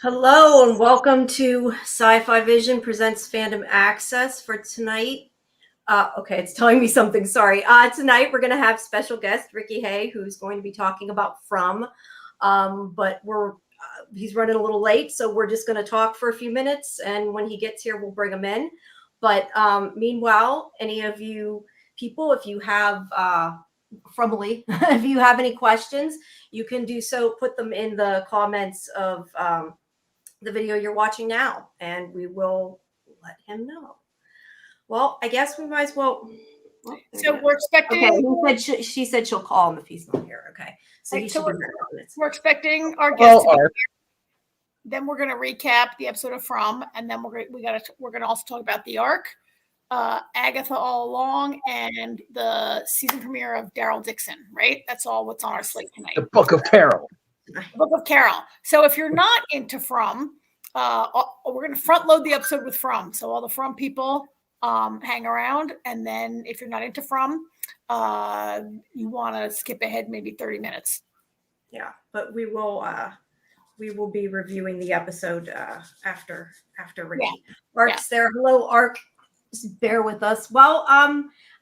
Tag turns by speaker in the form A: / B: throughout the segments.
A: Hello and welcome to Sci-fi Vision presents Fandom Access for tonight. Okay, it's telling me something. Sorry. Tonight we're going to have special guest Ricky Hay, who's going to be talking about From. But he's running a little late, so we're just going to talk for a few minutes, and when he gets here, we'll bring him in. But meanwhile, any of you people, if you have if you have any questions, you can do so. Put them in the comments of the video you're watching now, and we will let him know. Well, I guess we might as well.
B: So we're expecting.
A: Okay, she said she'll call him if he's not here. Okay, so he should be there.
B: We're expecting our guest. Then we're going to recap the episode of From, and then we're going to also talk about the arc, Agatha All Along, and the season premiere of Daryl Dixon. Right, that's all what's on our slate tonight.
C: The Book of Carol.
B: Book of Carol. So if you're not into From, we're going to front load the episode with From. So all the From people hang around, and then if you're not into From, you want to skip ahead maybe 30 minutes.
A: Yeah, but we will be reviewing the episode after Ricky. Ark's there. Hello, Ark. Just bear with us. Well,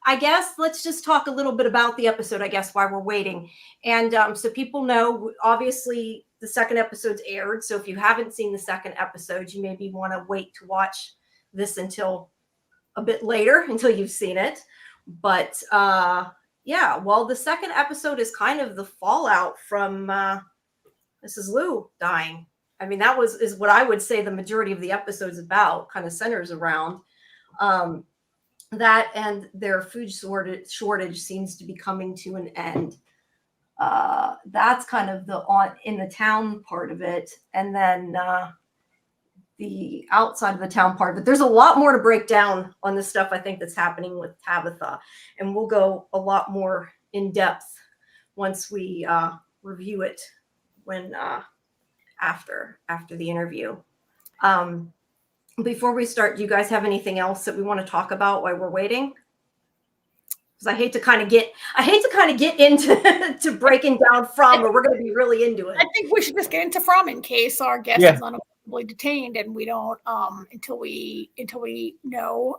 A: I guess let's just talk a little bit about the episode, I guess, while we're waiting. And so people know, obviously, the second episode's aired. So if you haven't seen the second episode, you maybe want to wait to watch this until a bit later, until you've seen it. But well, the second episode is kind of the fallout from Mrs. Liu dying. I mean, is what I would say the majority of the episode's about, kind of centers around. That and their food shortage seems to be coming to an end. That's kind of in the town part of it, and then the outside of the town part. But there's a lot more to break down on this stuff, I think, that's happening with Tabitha, and we'll go a lot more in depth once we review it when after the interview. Before we start, do you guys have anything else that we want to talk about while we're waiting? Because I hate to kind of get into to breaking down From, or we're going to be really into it.
B: I think we should just get into From in case our guest is unavoidably detained, and we don't until we know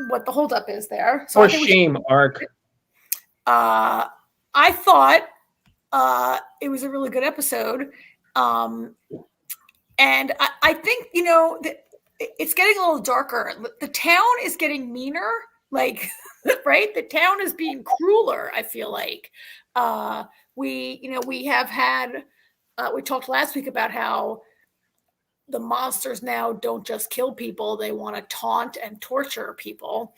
B: what the holdup is there. So
C: for shame, Ark.
B: I thought it was a really good episode. And I think, it's getting a little darker. The town is getting meaner, right? The town is being crueler, I feel like. We have had, we talked last week about how the monsters now don't just kill people. They want to taunt and torture people.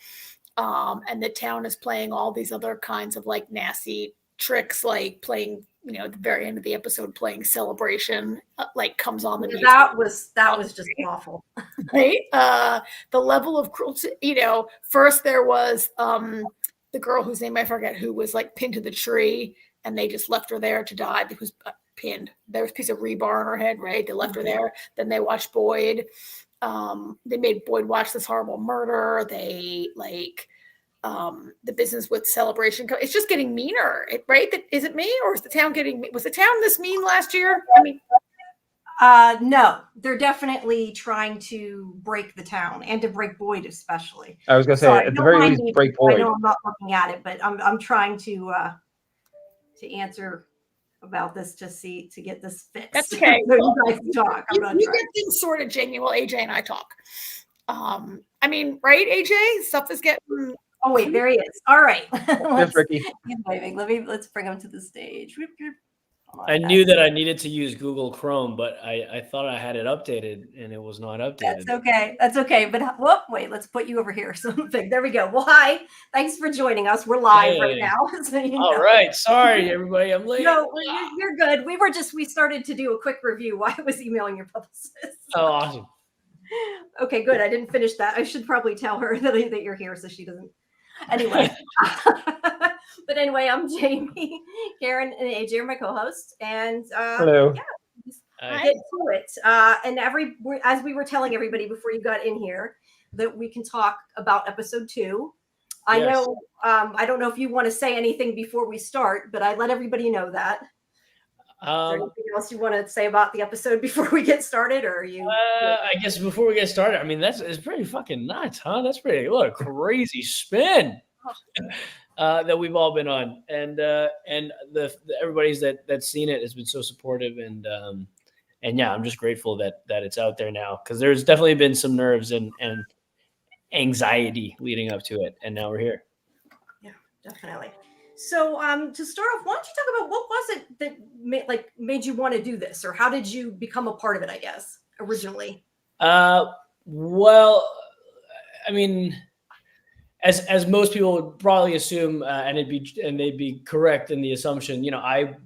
B: And the town is playing all these other kinds of nasty tricks, like playing, at the very end of the episode, playing Celebration, comes on the music.
A: That was just awful.
B: Right? The level of cruelty, first there was the girl whose name I forget, who was pinned to the tree, and they just left her there to die. It was pinned. There was a piece of rebar on her head, right? They left her there. Then they watched Boyd. They made Boyd watch this horrible murder. They the business with Celebration. It's just getting meaner, right? Is it me, or is the town was the town this mean last year? I mean,
A: no, they're definitely trying to break the town and to break Boyd, especially.
C: I was going to say, at the very least, break Boyd.
A: I know I'm not looking at it, but I'm trying to answer about this to get this fixed.
B: That's okay.
A: So you guys talk.
B: We get things sort of genuine. AJ and I talk. I mean, right, AJ? Stuff is getting.
A: Oh wait, there he is. All right.
C: That's Ricky.
A: He's waving. Let's bring him to the stage.
D: I knew that I needed to use Google Chrome, but I thought I had it updated, and it was not updated.
A: That's okay. But wait, let's put you over here. Something. There we go. Well, hi. Thanks for joining us. We're live right now. So
D: All right. Sorry, everybody. I'm late.
A: No, you're good. We started to do a quick review while I was emailing your publicist.
D: Oh, awesome.
A: Okay, good. I didn't finish that. I should probably tell her that you're here so she doesn't. Anyway. But anyway, I'm Jamie. Karen and AJ are my co-hosts, and
C: hello.
A: Yeah, get to it. And as we were telling everybody before you got in here, that we can talk about episode 2. I know. I don't know if you want to say anything before we start, but I let everybody know that. Is there anything else you want to say about the episode before we get started, or are you?
D: I guess before we get started, I mean it's pretty fucking nuts, huh? That's what a crazy spin that we've all been on, and everybody's that's seen it has been so supportive, and yeah, I'm just grateful that it's out there now, because there's definitely been some nerves and anxiety leading up to it, and now we're here.
A: Yeah, definitely. So to start off, why don't you talk about what was it that made you want to do this, or how did you become a part of it, I guess, originally?
D: Well, I mean, as most people would probably assume, and they'd be correct in the assumption,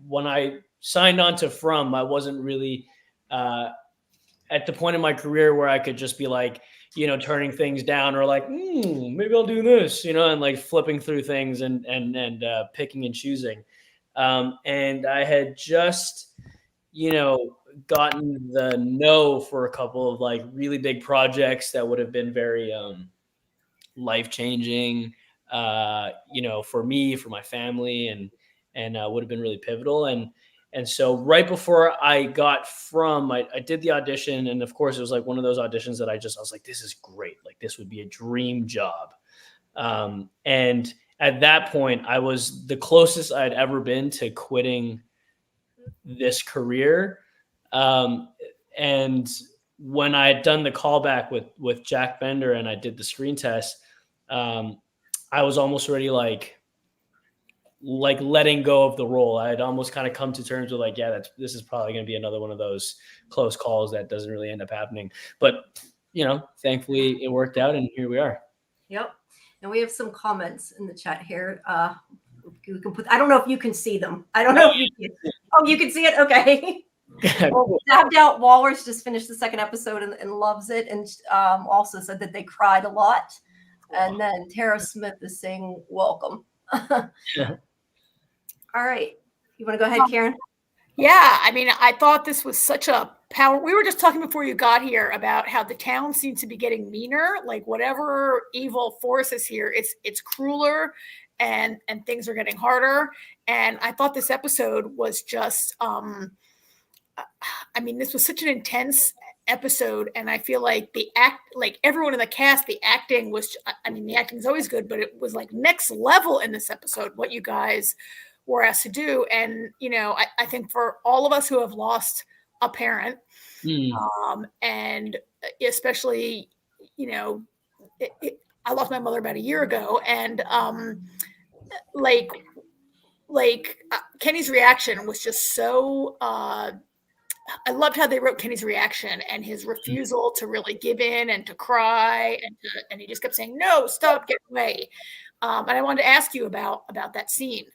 D: when I signed on to From, I wasn't really at the point in my career where I could just be like, turning things down, or like, maybe I'll do this, and like flipping through things and picking and choosing. And I had just, gotten the no for a couple of like really big projects that would have been very life-changing, for me, for my family, and would have been really pivotal. And so right before I got From, I did the audition. And of course it was like one of those auditions that I was like, this is great. Like, this would be a dream job. And at that point I was the closest I'd ever been to quitting this career. And when I had done the callback with Jack Bender and I did the screen test, I was almost already like letting go of the role. I had almost kind of come to terms with like, yeah, this is probably going to be another one of those close calls that doesn't really end up happening. But, thankfully it worked out, and here we are. Yep.
A: And we have some comments in the chat here. You can I don't know if you can see them. I don't know. Oh, you can see it? Okay. Well, Dabbed Out Walrus just finished the second episode and loves it, and also said that they cried a lot. And then Tara Smith is saying, welcome.
D: Yeah.
A: All right. You want to go ahead, Karen?
B: Yeah. I mean, I thought this was such a power. We were just talking before you got here about how the town seems to be getting meaner. Like, whatever evil force is here, it's crueler, and things are getting harder. And I thought this episode was just, this was such an intense episode, and I feel like everyone in the cast, the acting was, the acting is always good, but it was like next level in this episode, what you guys were asked to do. And, I think for all of us who have lost a parent, and especially, I lost my mother about a year ago, and Kenny's reaction was just so, I loved how they wrote Kenny's reaction and his refusal to really give in and to cry, and he just kept saying, no, stop, get away. And I wanted to ask you about that scene,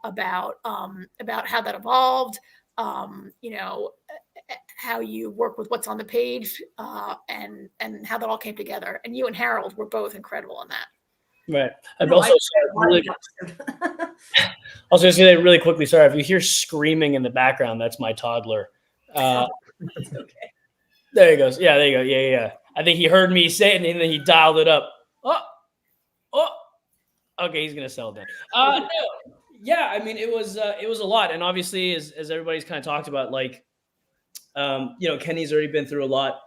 B: about how that evolved, how you work with what's on the page, and how that all came together. And you and Harold were both incredible in that.
D: Right. I was going to say really quickly, sorry, if you hear screaming in the background, that's my toddler.
A: Okay.
D: There he goes. Yeah, there you go. Yeah. I think he heard me say it, and then he dialed it up. Oh. Okay, he's gonna sell it. No. Yeah, it was a lot, and obviously, as everybody's kind of talked about, like, Kenny's already been through a lot,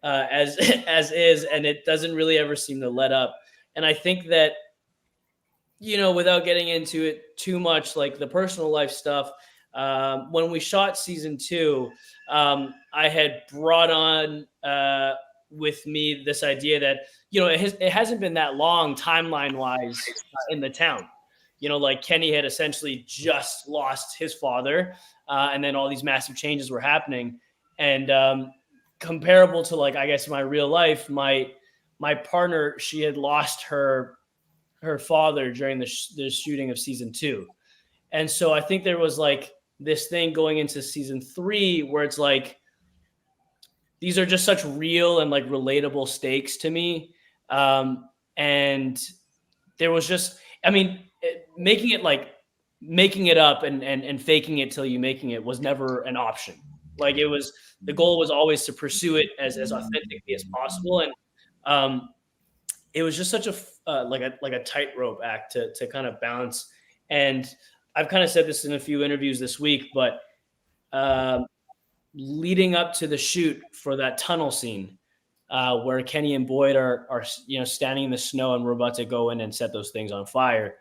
D: as is, and it doesn't really ever seem to let up. And I think that, without getting into it too much, like the personal life stuff. When we shot season 2, I had brought on with me this idea that, it hasn't been that long timeline wise in the town. Like Kenny had essentially just lost his father, and then all these massive changes were happening. And comparable to, like, I guess my real life, my partner, she had lost her father during the shooting of season 2. And so I think there was like this thing going into season 3 where it's like, these are just such real and like relatable stakes to me. And there was just, making it up and faking it till you making it was never an option. Like, the goal was always to pursue it as authentically as possible. And it was just such a tightrope act to kind of balance. And I've kind of said this in a few interviews this week, but leading up to the shoot for that tunnel scene, where Kenny and Boyd are standing in the snow and we're about to go in and set those things on fire.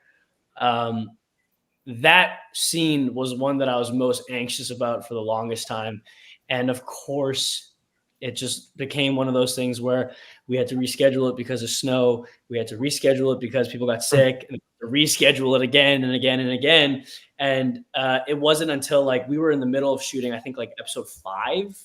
D: That scene was one that I was most anxious about for the longest time. And of course, it just became one of those things where we had to reschedule it because of snow. We had to reschedule it because people got sick, and reschedule it again and again and again. And it wasn't until like we were in the middle of shooting, I think like episode 5,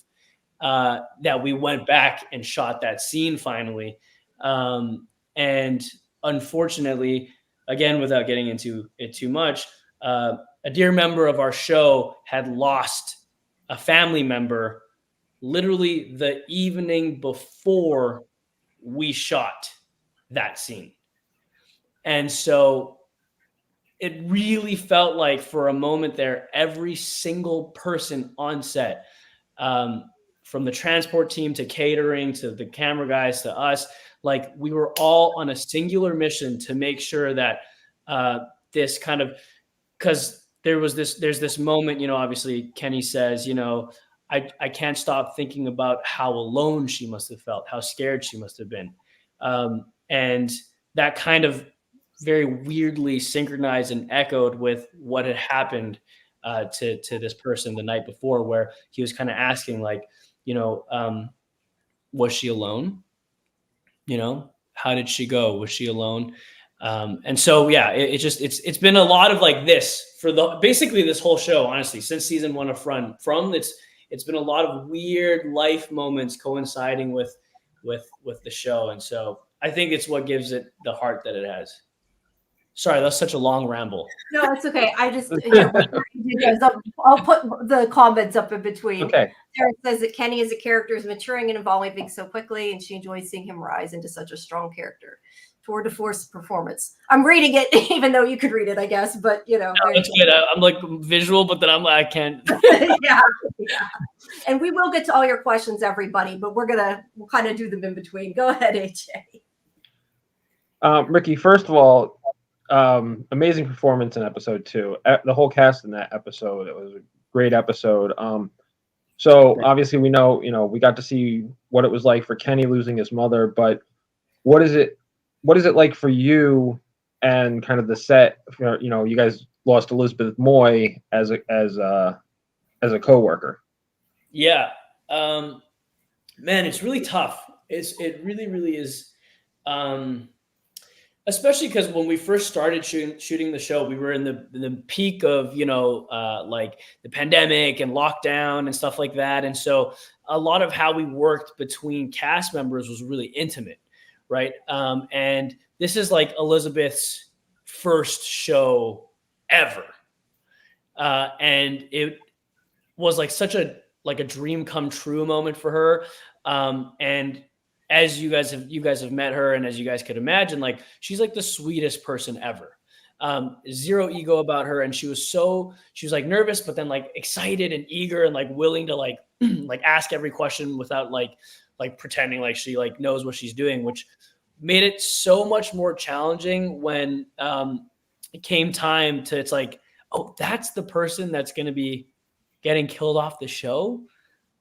D: that we went back and shot that scene finally. And unfortunately, again, without getting into it too much, a dear member of our show had lost a family member literally the evening before we shot that scene. And so it really felt like for a moment there, every single person on set, from the transport team to catering to the camera guys to us, like we were all on a singular mission to make sure that this kind of, because there's this moment, obviously Kenny says, I can't stop thinking about how alone she must have felt, how scared she must have been. And that kind of very weirdly synchronized and echoed with what had happened to this person the night before, where he was kind of asking like, was she alone? How did she go? Was she alone? And so, yeah, it's been a lot of like this for basically this whole show, honestly, since season 1 of From it's been a lot of weird life moments coinciding with the show. And so I think it's what gives it the heart that it has. Sorry, that's such a long ramble.
A: No, it's okay. I just, I'll put the comments up in between.
C: Okay.
A: Derek says that Kenny as a character is maturing and evolving so quickly, and she enjoys seeing him rise into such a strong character. Tour de force performance. I'm reading it, even though you could read it, I guess, but
D: No, that's good. I'm like visual, but then I can't.
A: yeah. And we will get to all your questions, everybody, but we'll kind of do them in between. Go ahead, AJ.
C: Ricky, first of all, amazing performance in episode 2. The whole cast in that episode, it was a great episode. So obviously we know, we got to see what it was like for Kenny losing his mother, but what is it like for you and kind of the set? You guys lost Elizabeth Moy as a coworker.
D: Yeah, man, it's really tough. It really is. Especially because when we first started shooting the show, we were in the peak of, like the pandemic and lockdown and stuff like that. And so a lot of how we worked between cast members was really intimate, right? And this is like Elizabeth's first show ever. And it was like such a dream come true moment for her. And as you guys have met her, and as you guys could imagine, like she's like the sweetest person ever. Zero ego about her, and she was like nervous, but then like excited and eager and like willing to like like ask every question without like pretending like she like knows what she's doing, which made it so much more challenging when it came time to, it's like, oh, that's the person that's going to be getting killed off the show.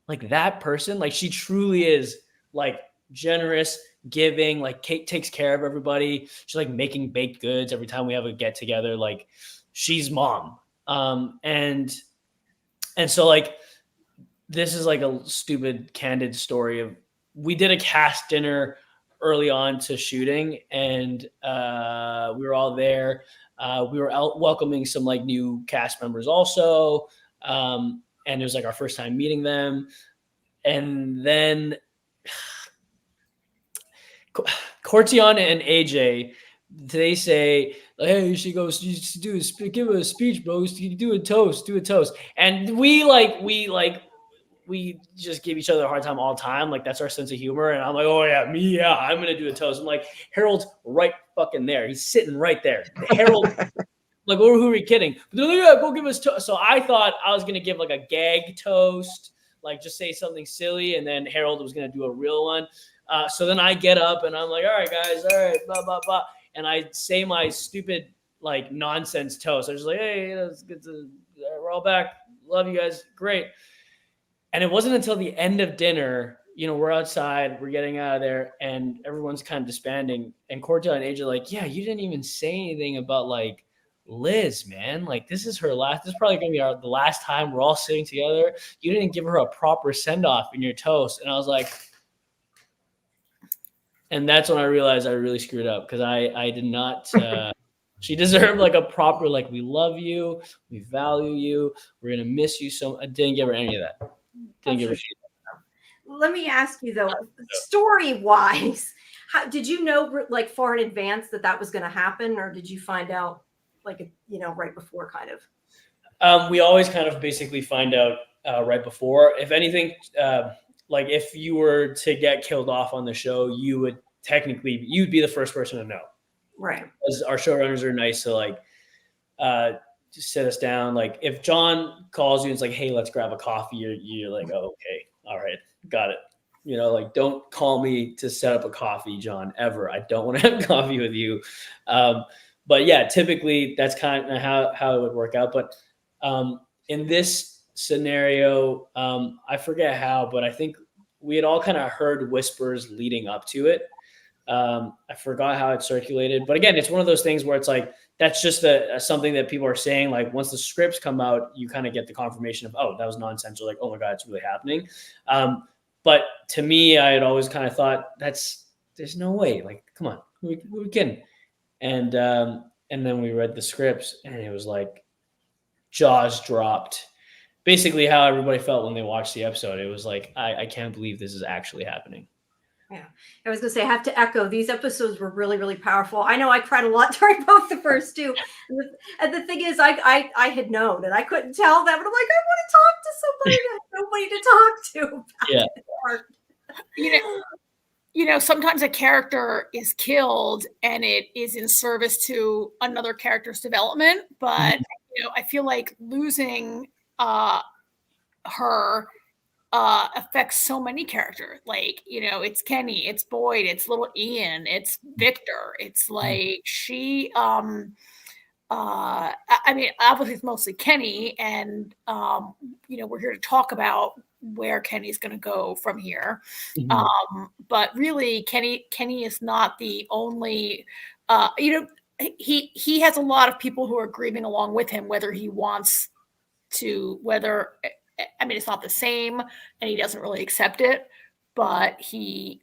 D: Like that person, like she truly is like generous, giving, like Kate takes care of everybody. She's like making baked goods every time we have a get together. Like she's mom. And so like, this is like a stupid candid story of, we did a cast dinner early on to shooting, and we were all there. We were out welcoming some like new cast members also. And it was like our first time meeting them. And then Cortion and AJ, they say, hey, she goes, you should give a speech, bro. You do a toast. And we just give each other a hard time all the time. Like that's our sense of humor. And I'm like, oh yeah, I'm going to do a toast. I'm like, Harold's right fucking there. He's sitting right there. Harold, like, who are we kidding? But they're like, yeah, go give us toast. So I thought I was going to give like a gag toast, like just say something silly. And then Harold was going to do a real one. So then I get up and I'm like, all right, guys, all right, blah, blah, blah. And I say my stupid, like, nonsense toast. I was just like, hey, it's good we're all back. love you guys. Great. And it wasn't until the end of dinner, we're outside, we're getting out of there, and everyone's kind of disbanding. And Cortez and AJ are like, yeah, you didn't even say anything about like Liz, man. Like, this is probably going to be the last time we're all sitting together. You didn't give her a proper send-off in your toast. And I was like, and that's when I realized I really screwed up, because I did not, she deserved like a proper, like, we love you, we value you, we're going to miss you so. I didn't give her any of that. Didn't give her.
A: Let me ask you though, story-wise, did you know like far in advance that was going to happen, or did you find out like right before kind of?
D: We always kind of basically find out right before. If anything, like if you were to get killed off on the show, you'd be the first person to know.
A: Right.
D: Because our showrunners are nice to like just sit us down. Like if John calls you and it's like, hey, let's grab a coffee, you're like, oh, okay, all right, got it. Like, don't call me to set up a coffee, John, ever. I don't want to have coffee with you. But yeah, typically that's kind of how it would work out. But in this scenario, I forget how, but I think we had all kind of heard whispers leading up to it. I forgot how it circulated, but again, it's one of those things where it's like, that's just something that people are saying. Like once the scripts come out, you kind of get the confirmation of, oh, that was nonsense, or like, oh my God, it's really happening. But to me, I had always kind of thought there's no way, like, come on, we're kidding. And then we read the scripts and it was like jaws dropped. Basically how everybody felt when they watched the episode. It was like, I can't believe this is actually happening.
A: Yeah, I was going to say, I have to echo, these episodes were really, really powerful. I know I cried a lot during both the first two. And the thing is, I had known and I couldn't tell them. But I'm like, I want to talk to somebody. I have nobody to talk to about
B: it. Sometimes a character is killed and it is in service to another character's development. But, I feel like losing her affects so many characters. Like, it's Kenny, it's Boyd, it's little Ian, it's Victor. It's like she, I mean, obviously it's mostly Kenny, and we're here to talk about where Kenny's going to go from here. But really, Kenny is not the only. He has a lot of people who are grieving along with him, whether he wants to, I mean, it's not the same and he doesn't really accept it, but he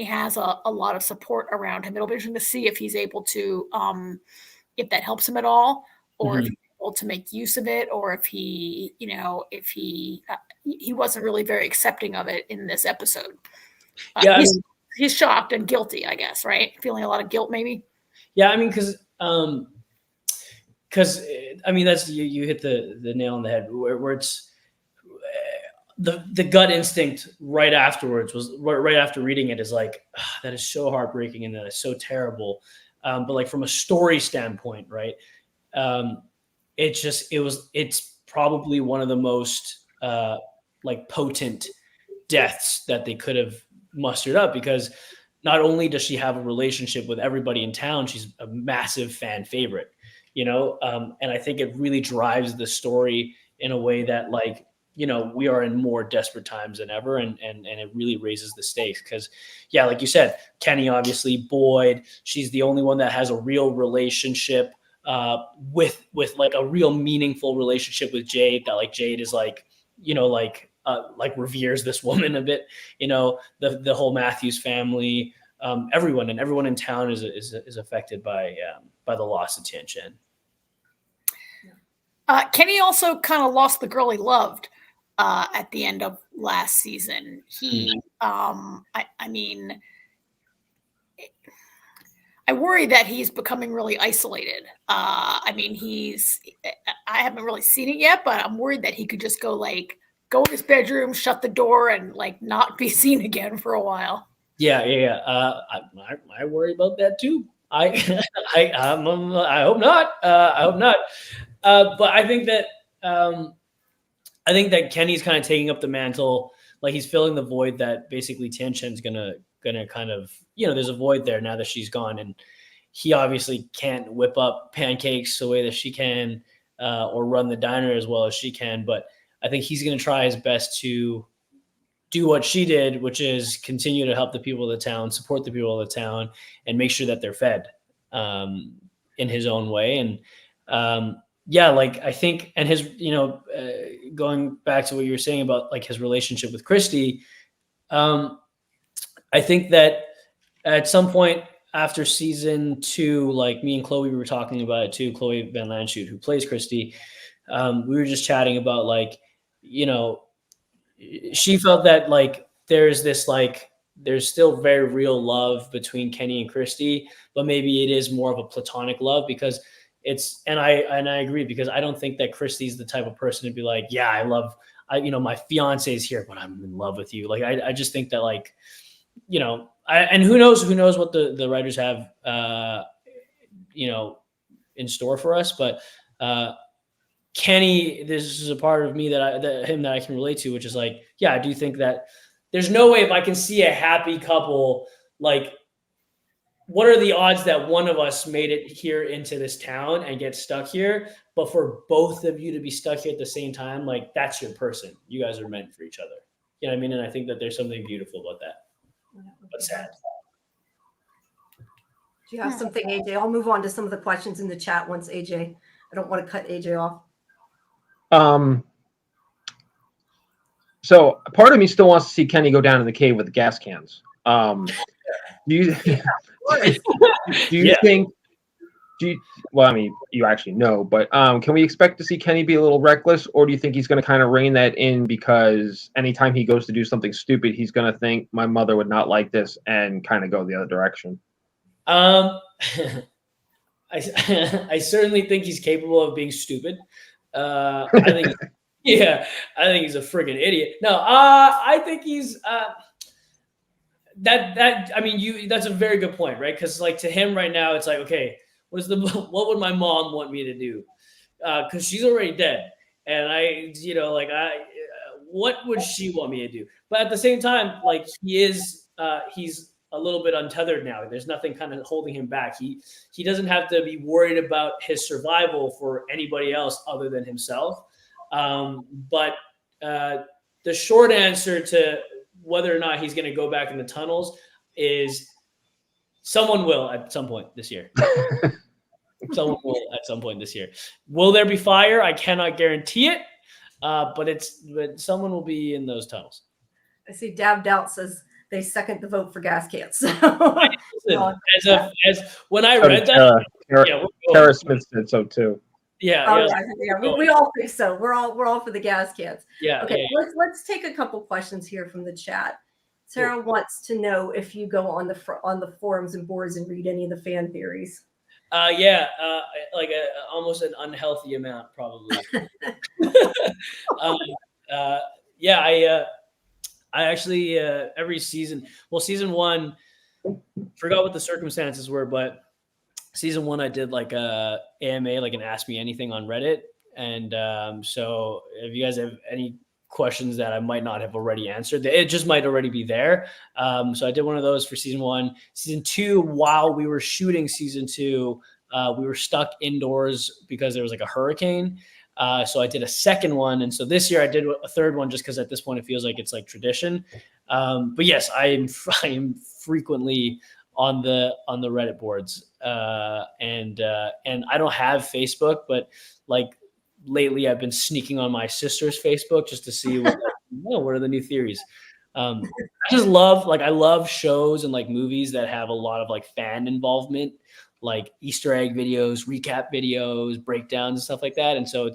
B: has a lot of support around him. It'll be interesting to see if he's able to, if that helps him at all, or if he's able to make use of it, or if he, he wasn't really very accepting of it in this episode. He's shocked and guilty, I guess, right? Feeling a lot of guilt, maybe.
D: Yeah. I mean, because I mean, that's, you hit the nail on the head where it's, the gut instinct right afterwards was right after reading it is like, that is so heartbreaking and that is so terrible. But like from a story standpoint, right. It's probably one of the most like potent deaths that they could have mustered up, because not only does she have a relationship with everybody in town, she's a massive fan favorite, and I think it really drives the story in a way that, like, we are in more desperate times than ever. And it really raises the stakes because, yeah, like you said, Kenny, obviously, Boyd, she's the only one that has a real relationship with like a real meaningful relationship with Jade, that like Jade is like, like reveres this woman a bit, the whole Matthews family, everyone in town is affected by the loss of Tian Chen.
B: Kenny also kind of lost the girl he loved at the end of last season. He, I mean, I worry that he's becoming really isolated. I mean, I haven't really seen it yet, but I'm worried that he could just go in his bedroom, shut the door, and like not be seen again for a while.
D: Yeah. I worry about that too. I hope not. I hope not. But I think that Kenny's kind of taking up the mantle, like he's filling the void that basically Tian Chen's gonna kind of, there's a void there now that she's gone, and he obviously can't whip up pancakes the way that she can. or run the diner as well as she can. But I think he's going to try his best to do what she did, which is continue to help the people of the town, support the people of the town, and make sure that they're fed in his own way. And like I think, and his, going back to what you were saying about like his relationship with Christy, I think that at some point after season 2, like me and Chloe were talking about it too, Chloe Van Landschoot, who plays Christy, we were just chatting about like, she felt that like there's still very real love between Kenny and Christy, but maybe it is more of a platonic love because and I agree, because I don't think that Christy's the type of person to be like, yeah, my fiance is here, but I'm in love with you. Like, I just think that like, and who knows what the writers have, in store for us, but, Kenny, this is a part of me that I can relate to, which is like, yeah, I do think that there's no way if I can see a happy couple, like, what are the odds that one of us made it here into this town and get stuck here, but for both of you to be stuck here at the same time, like that's your person. You guys are meant for each other. You know what I mean? And I think that there's something beautiful about that, but sad.
A: Do you have something, AJ? I'll move on to some of the questions in the chat once AJ. I don't want to cut AJ off.
C: So part of me still wants to see Kenny go down in the cave with the gas cans. Do you think? Well, I mean, you actually know, but can we expect to see Kenny be a little reckless, or do you think he's going to kind of rein that in because anytime he goes to do something stupid, he's going to think my mother would not like this and kind of go the other direction?
D: I certainly think he's capable of being stupid. I think he's a friggin' idiot. No, I think he's that's a very good point, right? Because like to him right now, it's like, okay, what would my mom want me to do? Because she's already dead, and what would she want me to do? But at the same time, like he's a little bit untethered now. There's nothing kind of holding him back. He doesn't have to be worried about his survival for anybody else other than himself. But the short answer to whether or not he's going to go back in the tunnels is someone will at some point this year. Someone will at some point this year. Will there be fire? I cannot guarantee it. But someone will be in those tunnels.
A: I see Dab Doubt says they second the vote for gas cans.
D: As when I read that,
C: Tara Smith said so too.
A: Yeah. We all think so. We're all for the gas cans.
D: Yeah.
A: Okay.
D: Yeah.
A: Let's take a couple questions here from the chat. Sarah wants to know if you go on the forums and boards and read any of the fan theories.
D: Almost an unhealthy amount, probably. I actually every season. Well, season 1, forgot what the circumstances were, but season 1 I did like a AMA, like an Ask Me Anything on Reddit, and so if you guys have any questions that I might not have already answered, it just might already be there. So I did one of those for season 1. Season 2, while we were shooting season 2, we were stuck indoors because there was like a hurricane. So I did a second one. And so this year I did a third one just because at this point it feels like it's like tradition. But yes, I am frequently on the Reddit boards. And I don't have Facebook, but like lately I've been sneaking on my sister's Facebook just to see what are the new theories. I love shows and like movies that have a lot of like fan involvement, like Easter egg videos, recap videos, breakdowns and stuff like that. And so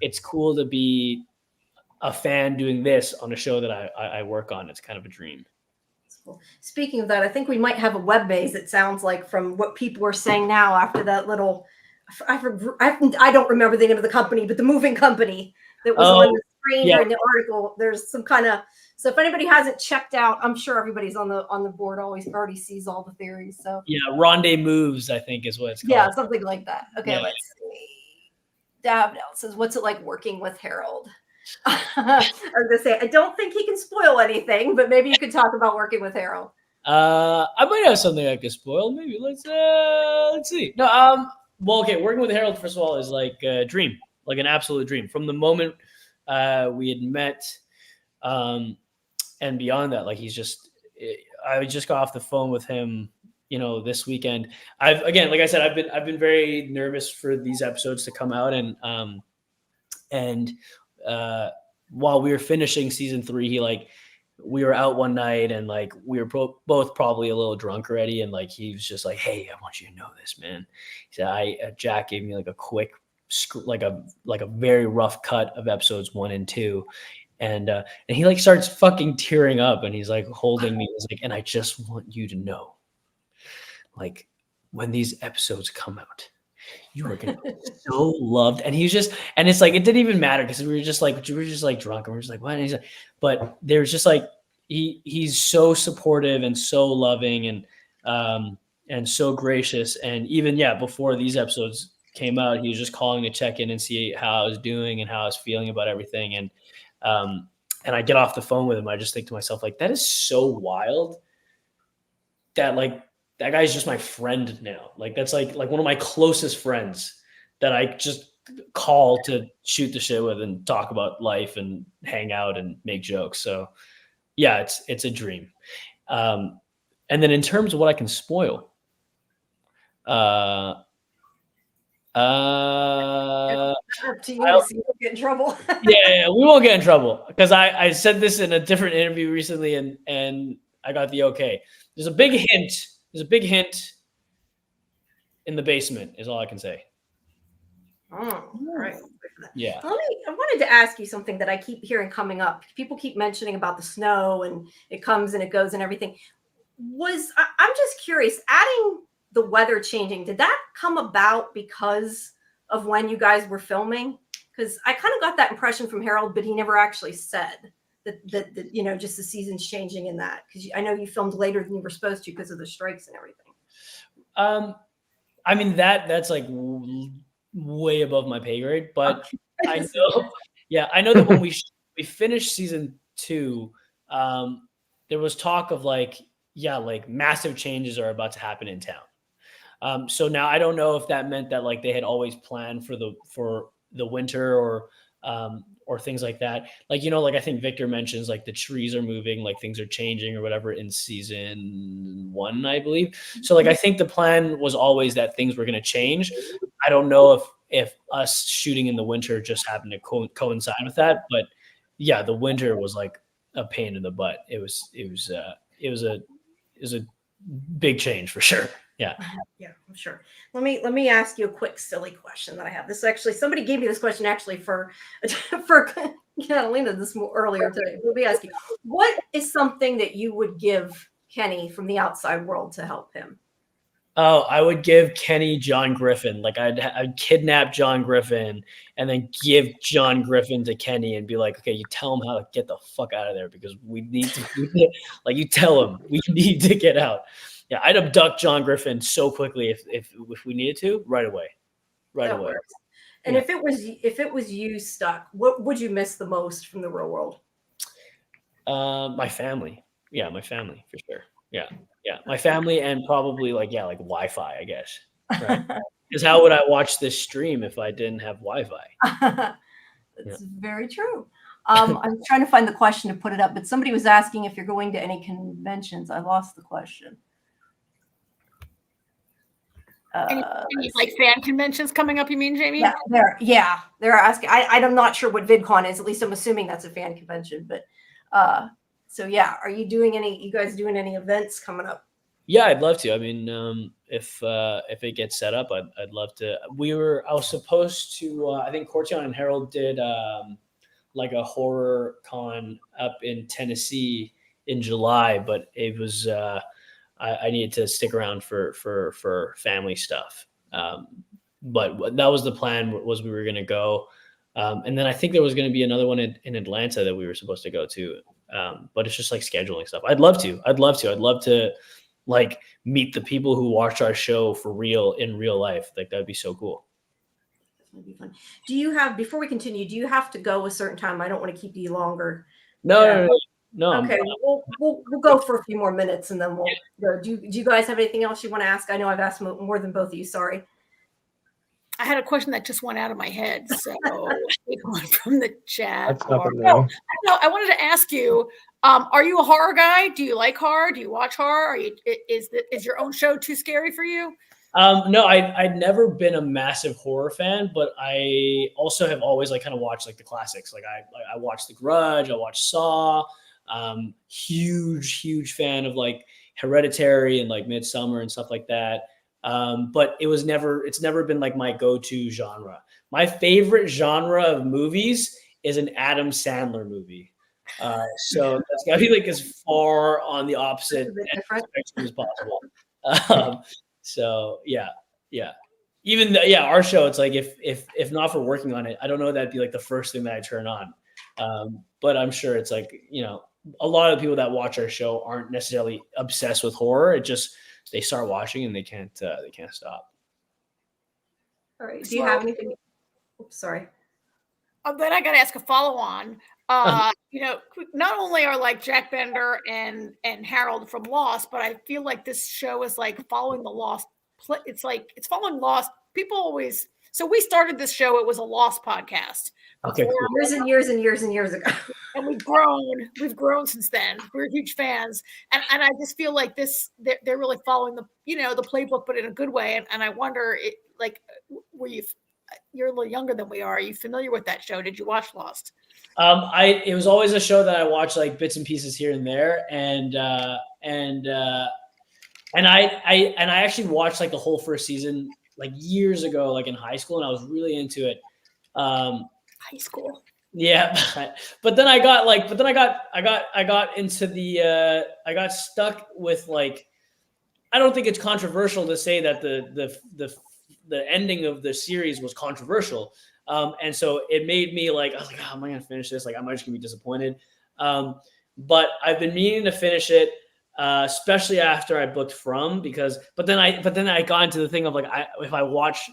D: it's cool to be a fan doing this on a show that I work on. It's kind of a dream.
A: Cool. Speaking of that, I think we might have a web maze, it sounds like, from what people are saying now after that little, I don't remember the name of the company, but the moving company that was on the screen during the article. There's some kind of, so if anybody hasn't checked out, I'm sure everybody's on the board already sees all the theories. So
D: Rondé Moves, I think is what it's called.
A: Yeah, something like that. Okay, let's see. Davdell says, what's it like working with Harold? I was gonna say, I don't think he can spoil anything, but maybe you could talk about working with Harold.
D: I might have something I could spoil. Maybe let's see. No, well, okay. Working with Harold, first of all, is like a dream. like an absolute dream from the moment we had met, and beyond that. Like I just got off the phone with him, this weekend. Like I said, I've been very nervous for these episodes to come out, and while we were finishing season 3, we were out one night and like we were both probably a little drunk already, and like he was just like, "Hey, I want you to know this, man." He said, Jack gave me like a quick, like a very rough cut of episodes 1 and 2, and he like starts fucking tearing up, and he's like holding me. He's like, "And I just want you to know, like when these episodes come out, you are gonna be so loved." And he's just, and it's like it didn't even matter because we were just like drunk, and we're just like, what? And he's like, but there's just like he's so supportive and so loving and so gracious. And even before these episodes came out, he was just calling to check in and see how I was doing and how I was feeling about everything. And I get off the phone with him. I just think to myself, like, that is so wild that like that guy's just my friend now. Like that's like one of my closest friends that I just call to shoot the shit with and talk about life and hang out and make jokes. So yeah, it's a dream. And then in terms of what I can spoil,
A: Up to you so you don't get in trouble.
D: yeah, we won't get in trouble because I said this in a different interview recently and I got the okay. There's a big hint in the basement is all I can say.
A: Oh, all right.
D: Yeah.
A: I wanted to ask you something that I keep hearing coming up. People keep mentioning about the snow and it comes and it goes and everything. I'm just curious, adding the weather changing, did that come about because of when you guys were filming? Because I kind of got that impression from Harold, but he never actually said that just the seasons changing in that. Because I know you filmed later than you were supposed to because of the strikes and everything.
D: I mean that's like way above my pay grade, but I know that when we finished season 2, there was talk of like massive changes are about to happen in town. So now I don't know if that meant that like they had always planned for the winter or things like that. Like, like I think Victor mentions like the trees are moving, like things are changing or whatever in season 1, I believe. So like, I think the plan was always that things were going to change. I don't know if us shooting in the winter just happened to coincide with that, but yeah, the winter was like a pain in the butt. It was a big change for sure. Yeah.
A: Yeah, I'm sure. Let me ask you a quick silly question that I have. This actually, somebody gave me this question actually for Catalina earlier today. Let me ask you, what is something that you would give Kenny from the outside world to help him?
D: Oh, I would give Kenny John Griffin. Like I'd kidnap John Griffin and then give John Griffin to Kenny and be like, okay, you tell him how to get the fuck out of there because we need to like you tell him we need to get out. Yeah, I'd abduct John Griffin so quickly if we needed to, right away. That away.
A: Works. And if it was you stuck, what would you miss the most from the real world?
D: My family. Yeah, my family for sure. Yeah. My family and probably like Wi-Fi, I guess. Right. Because how would I watch this stream if I didn't have Wi-Fi?
A: That's very true. I'm trying to find the question to put it up, but somebody was asking if you're going to any conventions. I lost the question.
B: Any like fan conventions coming up, you mean, Jamie?
A: Yeah, they're asking. I'm not sure what VidCon is. At least I'm assuming that's a fan convention. But so yeah, are you guys doing any events coming up?
D: Yeah, I'd love to. I mean, if it gets set up, I'd love to. I was supposed to. I think Cortion and Harold did like a horror con up in Tennessee in July, but it was. I needed to stick around for family stuff. But that was the plan, was we were going to go. And then I think there was going to be another one in Atlanta that we were supposed to go to. But it's just like scheduling stuff. I'd love to like meet the people who watch our show for real in real life. Like that'd be so cool.
A: That'd be fun. Before we continue, do you have to go a certain time? I don't want to keep you longer.
D: No.
A: Okay, we'll go for a few more minutes and then we'll go. Do you guys have anything else you want to ask? I know I've asked more than both of you. Sorry.
B: I had a question that just went out of my head. So take one from the chat.
C: That's nothing
B: No,
C: new.
B: I wanted to ask you, are you a horror guy? Do you like horror? Do you watch horror? Is your own show too scary for you?
D: No, I'd never been a massive horror fan, but I also have always like kind of watched like the classics. Like I watched The Grudge, I watched Saw. Huge fan of like Hereditary and like Midsummer and stuff like that. But it's never been like my go-to genre. My favorite genre of movies is an Adam Sandler movie. So that's gotta be like as far on the opposite spectrum as possible. So yeah. Even our show, it's like if not for working on it, I don't know that'd be like the first thing that I turn on. But I'm sure it's like, a lot of people that watch our show aren't necessarily obsessed with horror. It just they start watching and they can't stop.
A: All right. Do you have anything? Oops, sorry.
B: Then I got to ask a follow-on. Not only are like Jack Bender and Harold from Lost, but I feel like this show is like following the Lost. It's like it's following Lost. People always. So we started this show. It was a Lost podcast.
D: Okay. Cool.
A: Years and years ago.
B: And we've grown since then. We're huge fans. And I just feel like they're really following the playbook, but in a good way. And I wonder, you're a little younger than we are. Are you familiar with that show? Did you watch Lost?
D: It was always a show that I watched like bits and pieces here and there. And I actually watched like the whole first season like years ago, like in high school, and I was really into it.
B: High school.
D: Yeah, but then I got into the I got stuck with like, I don't think it's controversial to say that the ending of the series was controversial, and so it made me like, I was like, oh, am I gonna finish this? Like, am I just gonna be disappointed? But I've been meaning to finish it, especially after I booked From, but then I got into the thing of like, if I watch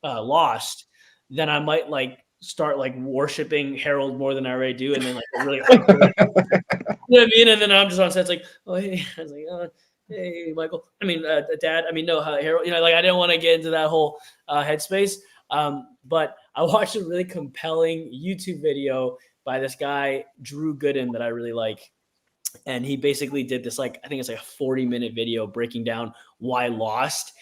D: Lost, then I might like start like worshiping Harold more than I already do, and then like really, you know what I mean? And then I'm just on set, it's like, oh hey, I was like, oh, hey Michael, Dad, no, Harold, like I didn't want to get into that whole headspace. But I watched a really compelling YouTube video by this guy Drew Gooden that I really like, and he basically did this like, I think it's like a 40-minute video breaking down why Lost,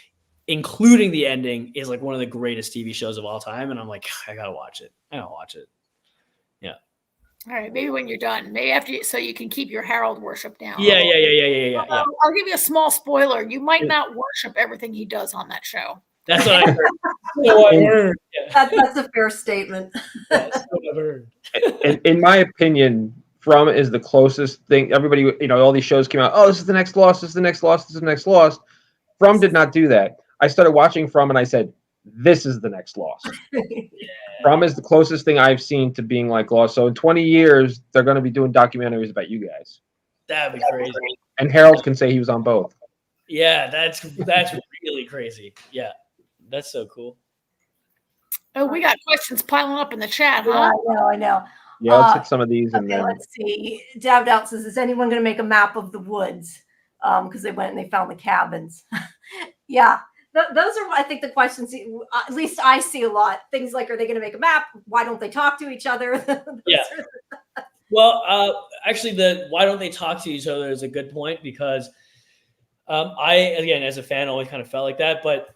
D: including the ending, is like one of the greatest TV shows of all time. And I'm like, I gotta watch it. Yeah.
B: All right. Maybe when you're done, maybe after so you can keep your Harold worship down.
D: Yeah.
B: I'll give you a small spoiler. You might not worship everything he does on that show.
D: That's what I heard. That's what I heard.
A: That's a fair statement.
D: That's what I've heard.
C: In my opinion, From is the closest thing. Everybody, all these shows came out. Oh, this is the next Lost. This is the next Lost. This is the next Lost. From did not do that. I started watching From and I said, this is the next Lost. From is the closest thing I've seen to being like Lost. So in 20 years, they're going to be doing documentaries about you guys.
D: That'd be crazy.
C: And Harold can say he was on both.
D: Yeah, that's really crazy. Yeah, that's so cool.
B: Oh, we got questions piling up in the chat, huh?
A: Yeah, I know.
C: Yeah, let's hit some of these.
A: Okay,
C: and then
A: let's see. David Out says, is anyone going to make a map of the woods? Because they went and they found the cabins. Yeah. Those are, I think, the questions. At least I see a lot. Things like, are they going to make a map? Why don't they talk to each other?
D: Yeah. Well, actually, the why don't they talk to each other is a good point, because again, as a fan, always kind of felt like that. But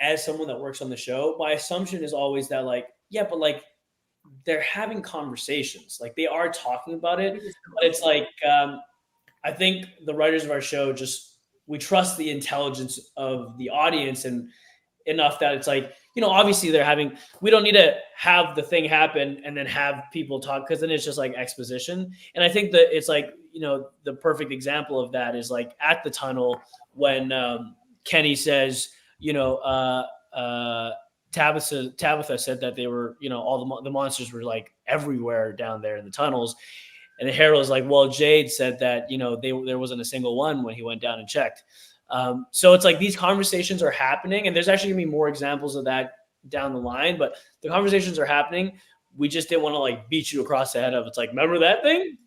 D: as someone that works on the show, my assumption is always that, like, yeah, but like they're having conversations, like they are talking about it. But it's like, I think the writers of our show we trust the intelligence of the audience and enough that it's like, obviously we don't need to have the thing happen and then have people talk, because then it's just like exposition. And I think that it's like, the perfect example of that is like at the tunnel when Kenny says, Tabitha said that they were, all the monsters were like everywhere down there in the tunnels. And Harold is like, well, Jade said that, there wasn't a single one when he went down and checked. So it's like these conversations are happening, and there's actually gonna be more examples of that down the line, but the conversations are happening. We just didn't want to like beat you across the head of, it's like, remember that thing?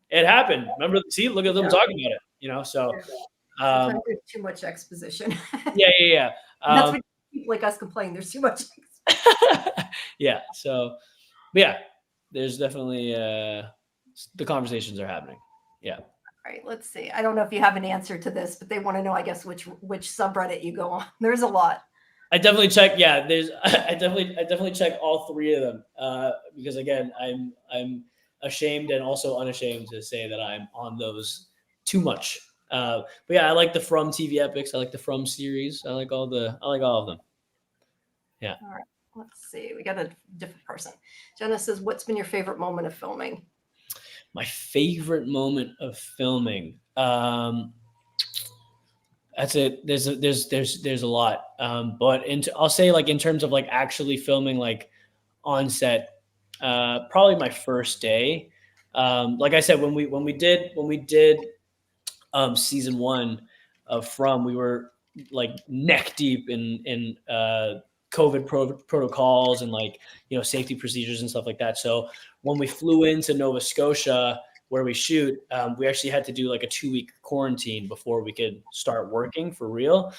D: It happened. Remember, see, look at them talking about it, so.
A: Too much exposition.
D: Yeah.
A: That's what people like us complain. There's too much.
D: Yeah. So, but yeah, there's definitely the conversations are happening. Yeah.
A: All right, let's see. I don't know if you have an answer to this, but they want to know, I guess, which subreddit you go on. There's a lot.
D: I definitely check. Yeah, there's. I definitely check all three of them because again, I'm ashamed and also unashamed to say that I'm on those too much. But yeah, I like the From TV epics. I like the From series. I like all of them. Yeah.
A: All right. Let's see. We got a different person. Jenna says, "What's been your favorite moment of filming?"
D: My favorite moment of filming. That's it. There's a lot. But I'll say like in terms of like actually filming like on set, probably my first day. Like I said, when we did season 1 of From, we were like neck deep in COVID protocols and like, safety procedures and stuff like that. So when we flew into Nova Scotia where we shoot, we actually had to do like a 2-week quarantine before we could start working for real.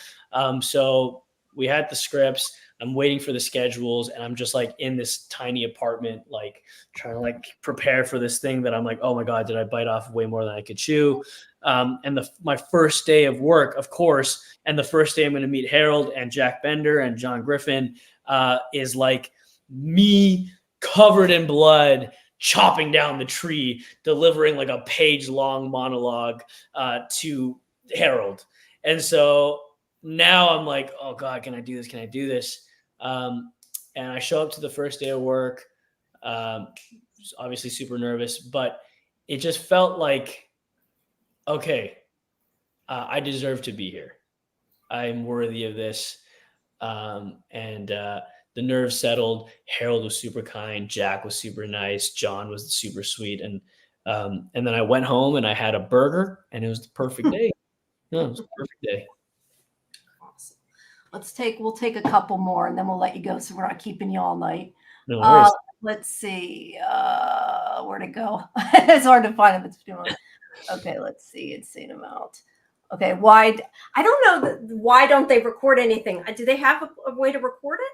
D: So we had the scripts. I'm waiting for the schedules, and I'm just like in this tiny apartment, like trying to like prepare for this thing that I'm like, oh my God, did I bite off way more than I could chew? And my first day of work, of course, and the first day I'm going to meet Harold and Jack Bender and John Griffin is like me covered in blood, chopping down the tree, delivering like a page-long monologue to Harold. And so now I'm like, oh God, can I do this? Can I do this? And I show up to the first day of work, obviously super nervous, but it just felt like, okay, I deserve to be here. I'm worthy of this. And the nerves settled. Harold was super kind. Jack was super nice. John was super sweet. And then I went home and I had a burger, and it was the perfect day. No, it was the perfect day.
A: Awesome. We'll take a couple more, and then we'll let you go, so we're not keeping you all night.
D: No worries.
A: Let's see where to go. It's hard to find them. It's too much. Okay, let's see. Insane amount. Okay, I don't know. Why don't they record anything? Do they have a way to record it?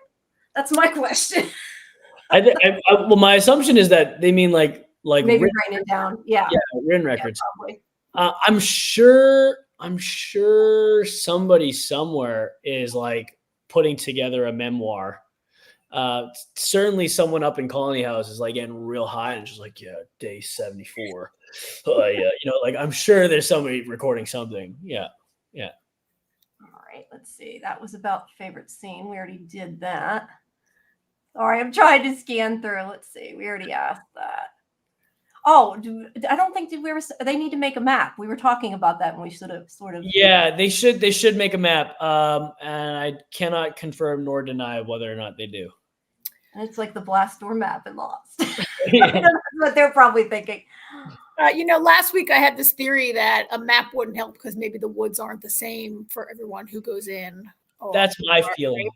A: That's my question.
D: Well, my assumption is that they mean like
A: maybe writing it down. Yeah,
D: written records.
A: Yeah,
D: probably. I'm sure somebody somewhere is like putting together a memoir. Certainly someone up in Colony House is like getting real high and just like, yeah, day 74. Yeah, like I'm sure there's somebody recording something. Yeah.
A: All right, let's see. That was about favorite scene. We already did that. All right, I'm trying to scan through. Let's see. We already asked that. Oh, I don't think they need to make a map. We were talking about that, and we should have sort of. Yeah,
D: they should make a map. And I cannot confirm nor deny whether or not they do.
A: And it's like the blast door map in Lost. That's what they're probably thinking.
B: Last week I had this theory that a map wouldn't help because maybe the woods aren't the same for everyone who goes in.
D: That's my feeling.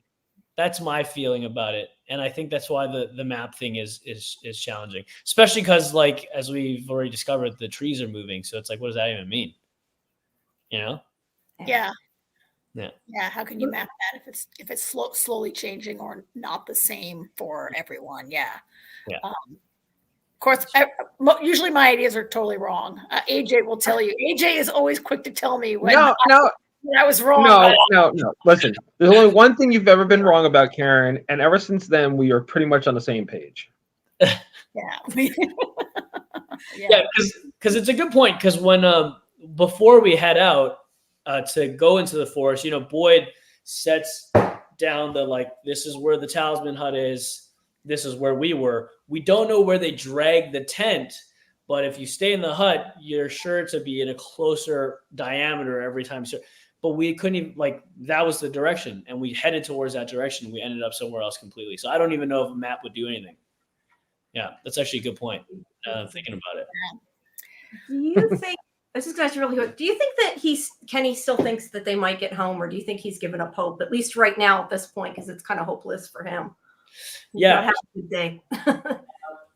D: That's my feeling about it. And I think that's why the map thing is challenging, especially because, like, as we've already discovered, the trees are moving. So it's like, what does that even mean?
B: Yeah. How can you map that if it's slowly changing or not the same for everyone? Yeah. Of course, usually my ideas are totally wrong. AJ will tell you. AJ is always quick to tell me when I was wrong.
C: No. Listen, there's only one thing you've ever been wrong about, Karen, and ever since then, we are pretty much on the same page.
B: Yeah.
D: Yeah, because it's a good point. Because when before we head out to go into the forest, Boyd sets down this is where the talisman hut is. This is where we were. We don't know where they dragged the tent, but if you stay in the hut, you're sure to be in a closer diameter every time. So, but we couldn't even, that was the direction, and we headed towards that direction. We ended up somewhere else completely. So I don't even know if a map would do anything. Yeah, that's actually a good point. Thinking about it.
A: Do you think, this is actually really good. Do you think that Kenny still thinks that they might get home, or do you think he's given up hope, at least right now at this point, because it's kind of hopeless for him?
D: Yeah.
A: Have a good day.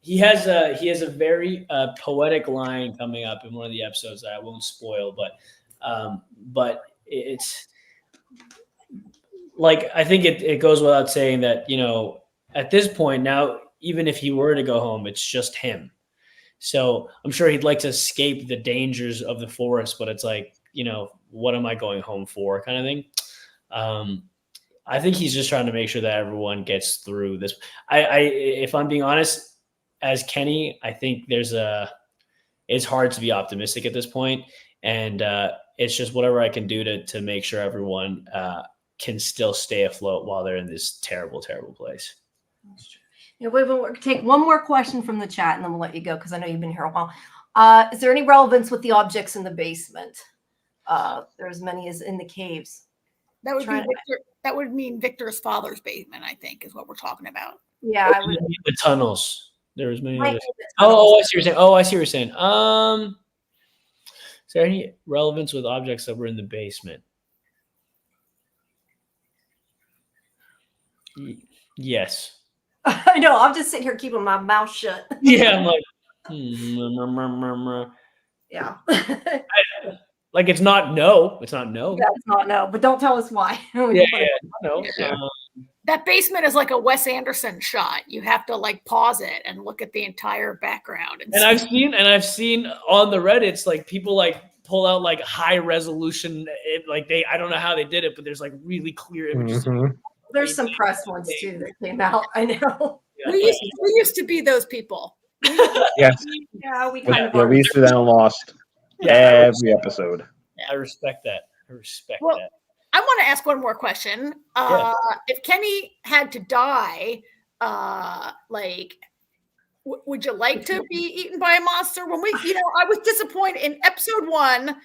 D: He has a very poetic line coming up in one of the episodes that I won't spoil, but like I think it goes without saying that, you know, at this point now, even if he were to go home, it's just him. So I'm sure he'd like to escape the dangers of the forest, but it's like, you know, what am I going home for, kind of thing. I think he's just trying to make sure that everyone gets through this. If I'm being honest, as Kenny, I think it's hard to be optimistic at this point, and it's just whatever I can do to make sure everyone can still stay afloat while they're in this terrible, terrible place.
A: Yeah, we'll take one more question from the chat, and then we'll let you go because I know you've been here a while. Is there any relevance with the objects in the basement? There's many as in the caves.
B: That would be Victor, that would mean Victor's father's basement, I think, is what we're talking about.
A: Yeah, I would.
D: The tunnels. There was many.
A: I
D: I see what you're saying. I see what you're saying. Is there any relevance with objects that were in the basement? Yes.
A: I know. I'm just sitting here keeping my mouth shut.
D: Yeah, I'm like,
A: yeah.
D: like it's not no. It's not no.
A: Yeah, it's not no, but don't tell us why.
D: Yeah, no.
B: That basement is like a Wes Anderson shot. You have to like pause it and look at the entire background.
D: And I've seen on the Reddits like people like pull out like high resolution. I don't know how they did it, but there's like really clear images.
C: Mhm.
A: There's some press ones too that came out. I know.
D: Yeah.
B: we used to be those people.
C: Yes.
A: Yeah, we kind of
C: Yeah,
A: are.
C: we used to then Lost every episode.
D: I respect that. I respect
B: Well,
D: that.
B: I want to ask one more question. If Kenny had to die, would you like to be eaten by a monster? When I was disappointed in episode 1,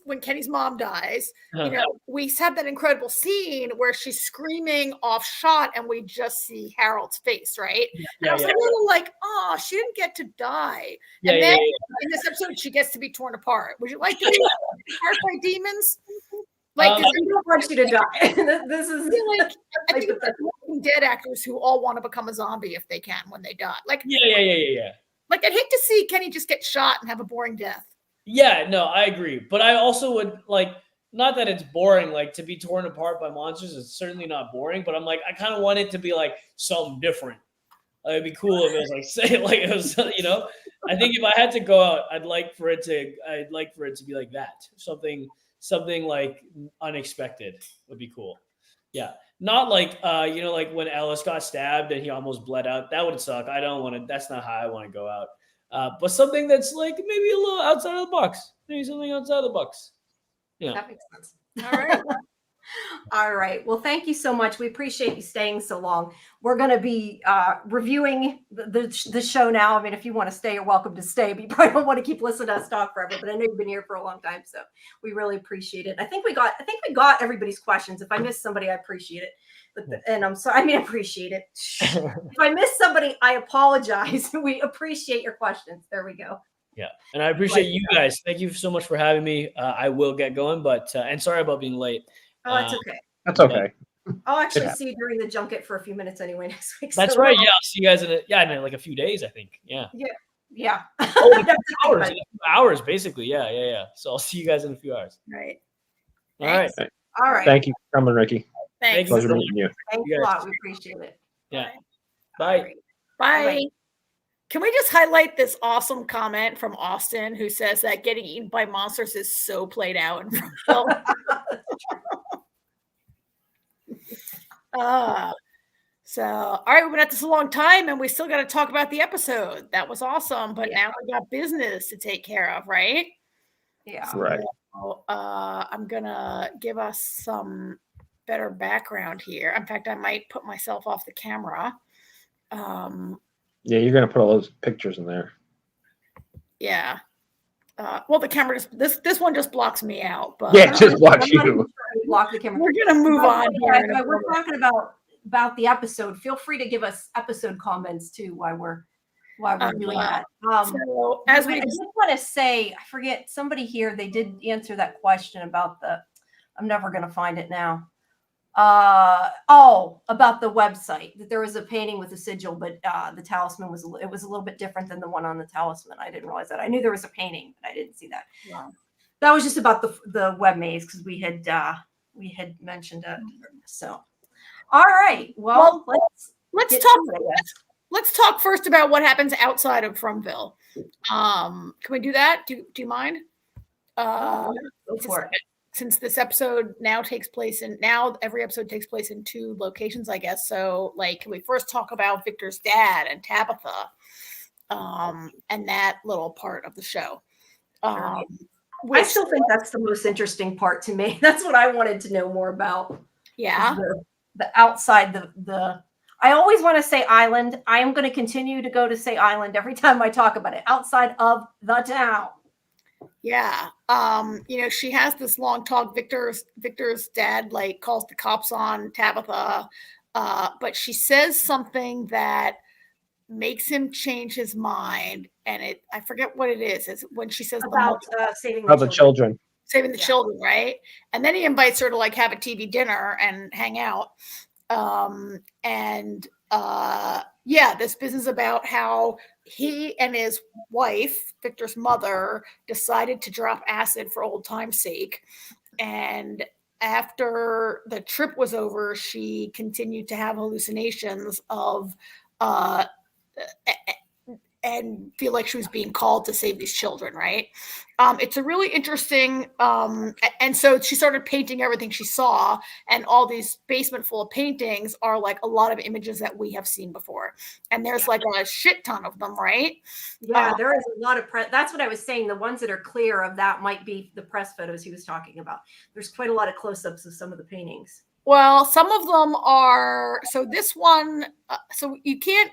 B: when Kenny's mom dies. We have that incredible scene where she's screaming off shot, and we just see Harold's face, right? And I was a little like, oh, she didn't get to die. And then in this episode, she gets to be torn apart. Would you like to be torn apart by demons? Like,
A: I don't want you to die. This is
B: I think it's like Walking Dead actors who all want to become a zombie if they can when they die. Like,
D: Yeah.
B: Like, I'd hate to see Kenny just get shot and have a boring death.
D: Yeah, no, I agree. But I also would like, not that it's boring, like to be torn apart by monsters is certainly not boring, but I'm like, I kind of want it to be like something different. Like, it'd be cool if it was like, say, like it was, I think if I had to go out, I'd like for it to be like that. Something like unexpected would be cool. Yeah. Not like, like when Ellis got stabbed and he almost bled out. That would suck. I don't want to, that's not how I want to go out. But something that's like maybe a little outside of the box. Maybe something outside of the box. Yeah.
A: That makes sense. All right. All right. Well, thank you so much. We appreciate you staying so long. We're going to be reviewing the show now. I mean, if you want to stay, you're welcome to stay. But you probably don't want to keep listening to us talk forever. But I know you've been here for a long time, so we really appreciate it. I think we got everybody's questions. If I missed somebody, I appreciate it. And I'm sorry. I mean, I appreciate it. If I missed somebody, I apologize. We appreciate your questions. There we go.
D: Yeah. And I appreciate you guys. Thank you so much for having me. I will get going, but and sorry about being late.
A: Oh, that's okay.
C: That's okay.
A: I'll actually see you during the junket for a few minutes anyway next week.
D: That's right. Yeah, I'll see you guys in like a few days, I think. Yeah.
A: Yeah.
D: Hours, basically. Yeah. So I'll see you guys in a few hours.
A: Right.
D: All right.
A: All right.
C: Thank you for coming, Ricky.
B: Thanks.
C: Pleasure meeting you.
A: Thanks a lot. We appreciate it.
D: Yeah.
A: All
D: Bye.
A: right.
B: Bye. Can we just highlight this awesome comment from Austin who says that getting eaten by monsters is so played out in film? All right, we've been at this a long time and we still got to talk about the episode. That was awesome, but now we got business to take care of, right?
A: Yeah.
C: Right.
B: So, I'm gonna give us some better background here. In fact, I might put myself off the camera.
C: Yeah, you're gonna put all those pictures in there.
B: Yeah. Well, the camera this one just blocks me out. But
C: Yeah, just watch you.
A: Block the camera.
B: we're gonna move on here.
A: Guys, we're talking about the episode. Feel free to give us episode comments too while we're doing that.
B: So as we
A: I just want to say, I forget somebody here. They did answer that question about I'm never going to find it now. About the website, that there was a painting with a sigil, but the talisman was a little bit different than the one on the talisman. I didn't realize that. I knew there was a painting, but I didn't see that.
B: Yeah.
A: That was just about the web maze because we had we had mentioned it. So, all right. Well,
B: let's
A: get
B: talk.
A: to it, I guess.
B: Let's talk first about what happens outside of Fromville. Can we do that? Do you mind?
A: Go for it.
B: Since this episode now every episode takes place in 2 locations, I guess. So, like, can we first talk about Victor's dad and Tabitha, and that little part of the show?
A: I still think that's the most interesting part to me. That's what I wanted to know more about.
B: Yeah.
A: The outside, the I always want to say island. I am going to continue to go to say island every time I talk about it. Outside of the town.
B: Yeah. She has this long talk. Victor's dad like calls the cops on Tabitha, but she says something that makes him change his mind, and I forget what it is. It's when she says
A: about saving
C: the children.
B: Saving the children, right? And then he invites her to like have a TV dinner and hang out. This business about how he and his wife, Victor's mother, decided to drop acid for old time's sake. And after the trip was over, she continued to have hallucinations of and feel like she was being called to save these children, right? It's a really interesting, and so she started painting everything she saw, and all these basement full of paintings are like a lot of images that we have seen before. And there's like a shit ton of them, right?
A: Yeah, there is a lot of press. That's what I was saying. The ones that are clear of that might be the press photos he was talking about. There's quite a lot of close-ups of some of the paintings.
B: Well, some of them are, so this one, so you can't,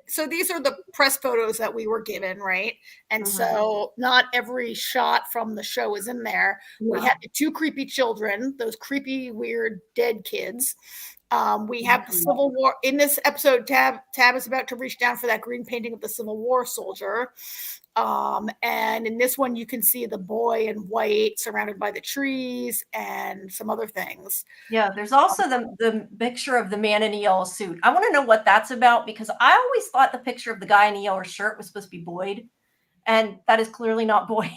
B: so these are the press photos that we were given, right? And so not every shot from the show is in there. Yeah. We had the 2 creepy children, those creepy, weird, dead kids. We have the Civil War. In this episode, Tab is about to reach down for that green painting of the Civil War soldier. And in this one, you can see the boy in white surrounded by the trees and some other things.
A: Yeah, there's also the picture of the man in a yellow suit. I want to know what that's about, because I always thought the picture of the guy in the yellow shirt was supposed to be Boyd, and that is clearly not Boyd.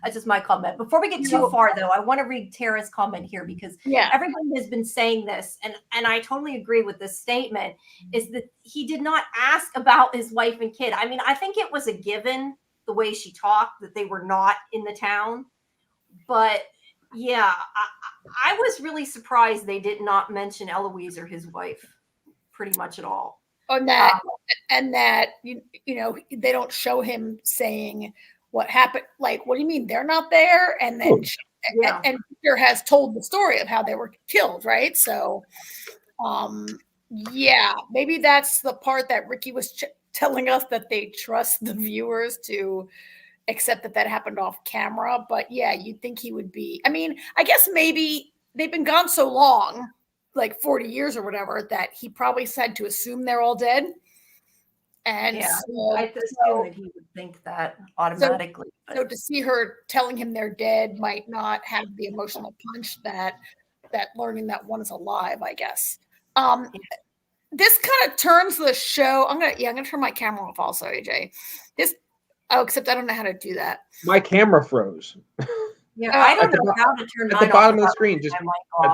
A: That's just my comment. Before we get too far, though, I want to read Tara's comment here, because everybody has been saying this, and I totally agree with this statement, is that he did not ask about his wife and kid. I mean, I think it was a given, the way she talked, that they were not in the town. But yeah, I was really surprised they did not mention Eloise or his wife pretty much at all.
B: And that they don't show him saying what happened. Like, what do you mean they're not there? And then and Peter has told the story of how they were killed, right? So, maybe that's the part that Ricky was telling us, that they trust the viewers to accept that happened off camera. But yeah, you'd think he would be. I mean, I guess maybe they've been gone so long, like 40 years or whatever, that he probably said to assume they're all dead. And
A: I assume that he would think that automatically.
B: So to see her telling him they're dead might not have the emotional punch that learning that one is alive, I guess. This kind of turns the show. I'm gonna turn my camera off also, AJ. Except I don't know how to do that.
C: My camera froze.
A: Yeah, I don't know how to turn
C: at the bottom of the screen. Just at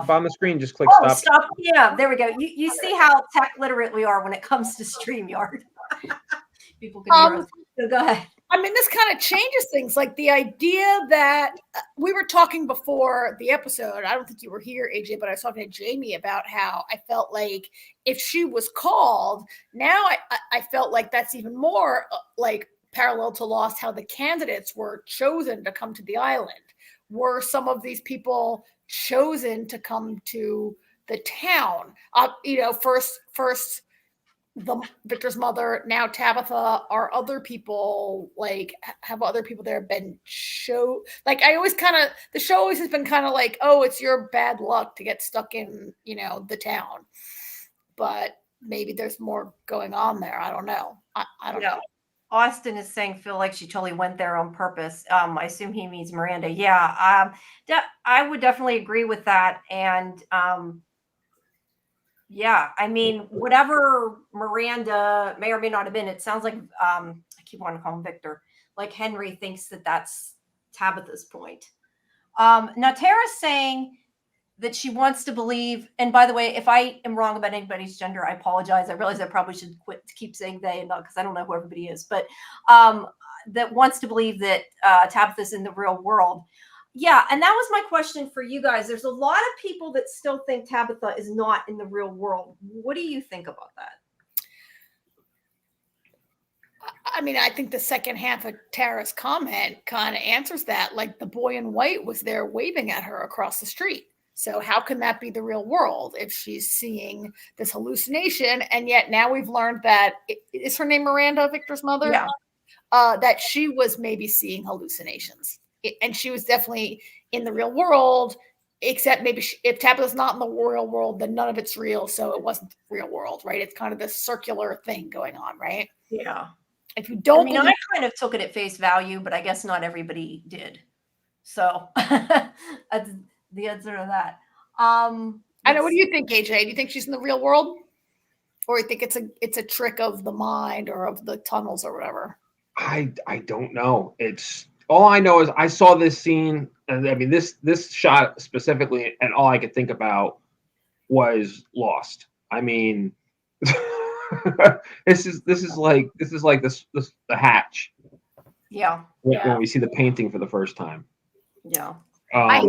C: the bottom of the screen, just click stop.
A: Stop. Yeah, there we go. You see how tech literate we are when it comes to StreamYard. People can hear us. So go ahead.
B: I mean, this kind of changes things. Like the idea that we were talking before the episode. I don't think you were here, AJ, but I was talking to Jamie about how I felt like if she was called, now I felt like that's even more like parallel to Lost, how the candidates were chosen to come to the island. Were some of these people chosen to come to the town? First the Victor's mother, now Tabitha. Are other people, like, have other people there been like, I always the show always has been kind of like, oh, it's your bad luck to get stuck in, the town. But maybe there's more going on there. I don't know. I don't know.
A: Austin is saying, feel like she totally went there on purpose. I assume he means Miranda. Yeah, I would definitely agree with that. And I mean, whatever Miranda may or may not have been, it sounds like, I keep wanting to call him Victor, like Henry thinks that that's Tabitha's point. Now Tara's saying that she wants to believe, and by the way, if I am wrong about anybody's gender, I apologize. I realize I probably should quit to keep saying they and not, because I don't know who everybody is, but that wants to believe that Tabitha's in the real world. Yeah, and that was my question for you guys. There's a lot of people that still think Tabitha is not in the real world. What do you think about that?
B: I mean, I think the second half of Tara's comment kind of answers that. Like, the boy in white was there waving at her across the street. So how can that be the real world if she's seeing this hallucination? And yet now we've learned that, is her name Miranda, Victor's mother?
A: Yeah.
B: That she was maybe seeing hallucinations. And she was definitely in the real world, except maybe if Tabitha's not in the real world, then none of it's real. So it wasn't real world, right? It's kind of this circular thing going on, right?
A: Yeah.
B: If you don't,
A: I kind of took it at face value, but I guess not everybody did. So that's the answer to that.
B: I know. What do you think, AJ? Do you think she's in the real world, or you think it's a trick of the mind or of the tunnels or whatever?
C: I don't know. It's all I know is I saw this scene, and I mean this shot specifically, and all I could think about was Lost. I mean, this is like the hatch.
A: Yeah.
C: When we see the painting for the first time.
A: Yeah.
B: I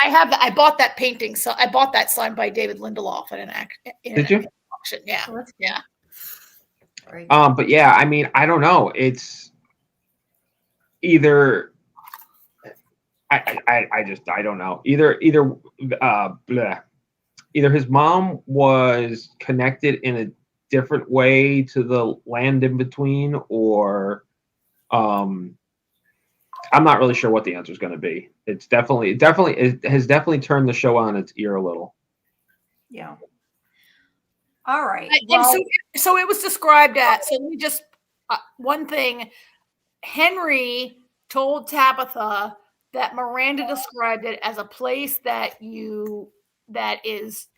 B: have that. I bought that painting. So I bought that signed by David Lindelof at an auction. Yeah.
A: Oh, that's
B: yeah.
A: Right.
C: But yeah, I mean, I don't know. It's either I don't know. Either his mom was connected in a different way to the land in between, or I'm not really sure what the answer is going to be. It has definitely turned the show on its ear a little.
A: Yeah. All right.
B: Well, and so it was described as, so let me just, one thing, Henry told Tabitha that Miranda described it as a place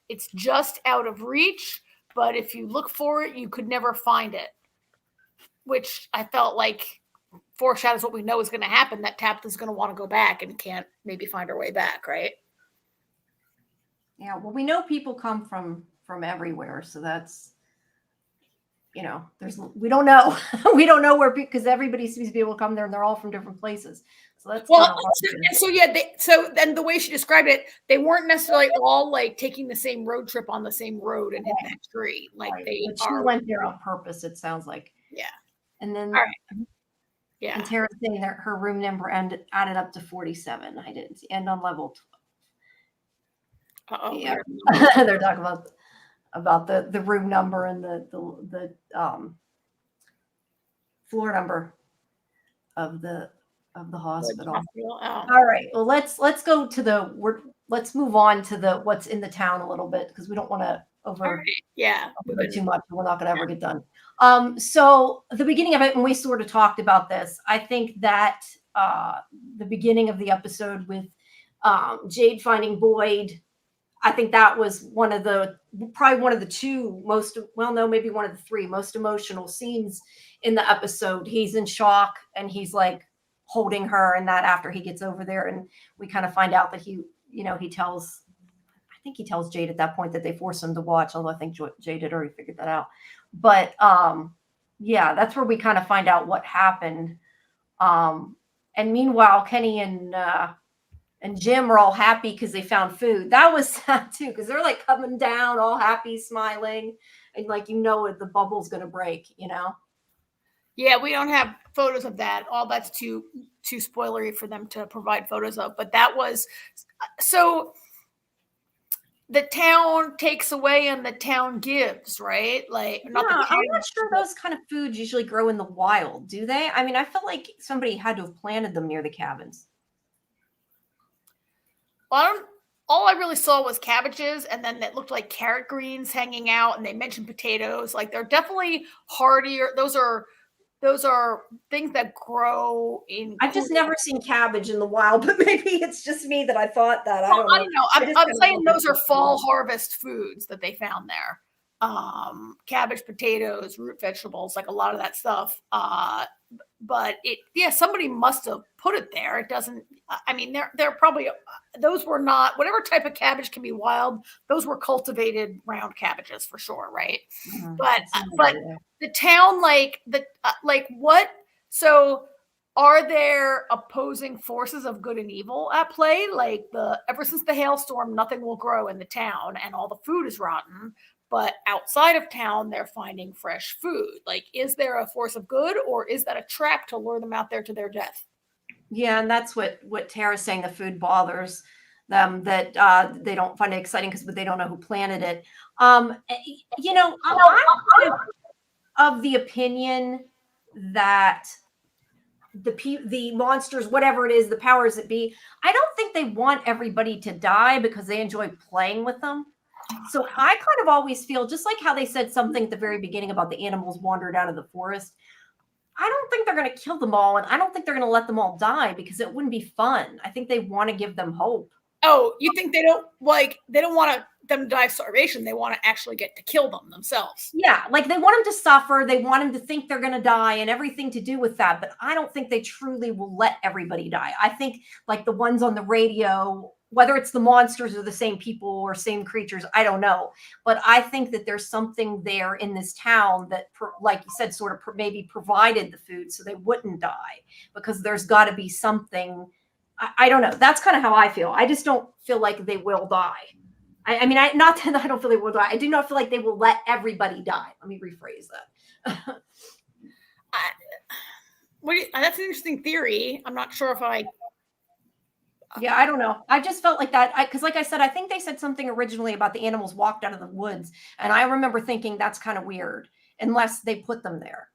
B: it's just out of reach, but if you look for it, you could never find it, which I felt like foreshadows what we know is going to happen, that Tabitha's going to want to go back and can't maybe find her way back, right?
A: Yeah, well, we know people come from everywhere, so that's, we don't know. We don't know where, because everybody seems to be able to come there, and they're all from different places. So that's
B: so then the way she described it, they weren't necessarily all like taking the same road trip on the same road and hitting that tree. Like she
A: went there on purpose, it sounds like.
B: Yeah.
A: And then
B: yeah.
A: And Tara's saying that her room number added up to 47. I didn't see, and on level 12. Yeah. They're talking about the room number and the floor number of the hospital. All right. Well, let's go to let's move on to what's in the town a little bit, because we don't want to over too much. We're not going to ever get done. So the beginning of it, when we sort of talked about this, I think that the beginning of the episode with Jade finding Boyd, I think that was probably one of the two most, well, no, maybe one of the three most emotional scenes in the episode. He's in shock and he's like holding her, and that after he gets over there, and we kind of find out that he tells Jade at that point that they force him to watch, although I think Jade had already figured that out. But yeah, that's where we kind of find out what happened. And meanwhile, Kenny and Jim are all happy because they found food. That was sad too, because they're like coming down all happy, smiling, and like, the bubble's gonna break,
B: Yeah, we don't have photos of that. All that's too spoilery for them to provide photos of. But that was, so the town takes away and the town gives, right? Like,
A: I'm not sure those kind of foods usually grow in the wild, do they? I mean, I felt like somebody had to have planted them near the cabins.
B: Well, all I really saw was cabbages, and then it looked like carrot greens hanging out, and they mentioned potatoes. Like, they're definitely hardier. Those are things that grow in.
A: I've just never seen cabbage in the wild, but maybe it's just me that I thought that. I don't know.
B: I'm saying those are fall harvest foods that they found there. cabbage, potatoes, root vegetables, like a lot of that stuff. But somebody must have put it there. It doesn't, I mean, they're probably, those were not, whatever type of cabbage can be wild, those were cultivated round cabbages for sure, right?
A: Mhm.
B: But the town, like what? So are there opposing forces of good and evil at play? Like ever since the hailstorm, nothing will grow in the town and all the food is rotten. But outside of town, they're finding fresh food. Like, is there a force of good, or is that a trap to lure them out there to their death?
A: Yeah, and that's what Tara's saying. The food bothers them, that they don't find it exciting because they don't know who planted it. I'm of the opinion that the monsters, whatever it is, the powers that be, I don't think they want everybody to die because they enjoy playing with them. So I kind of always feel, just like how they said something at the very beginning about the animals wandered out of the forest, I don't think they're going to kill them all, and I don't think they're going to let them all die because it wouldn't be fun. I think they want to give them hope.
B: Oh, you think they don't want them to die of starvation? They want to actually get to kill them themselves.
A: Yeah, like they want them to suffer. They want them to think they're going to die and everything to do with that. But I don't think they truly will let everybody die. I think like the ones on the radio, whether it's the monsters or the same people or same creatures, I don't know. But I think that there's something there in this town that, like you said, sort of maybe provided the food so they wouldn't die, because there's got to be something. I don't know. That's kind of how I feel. I just don't feel like they will die. I mean, not that I don't feel they will die. I do not feel like they will let everybody die. Let me rephrase that.
B: That's an interesting theory. I'm not sure if
A: Yeah, I don't know. I just felt like that because, like I said, I think they said something originally about the animals walked out of the woods, and I remember thinking that's kind of weird unless they put them there.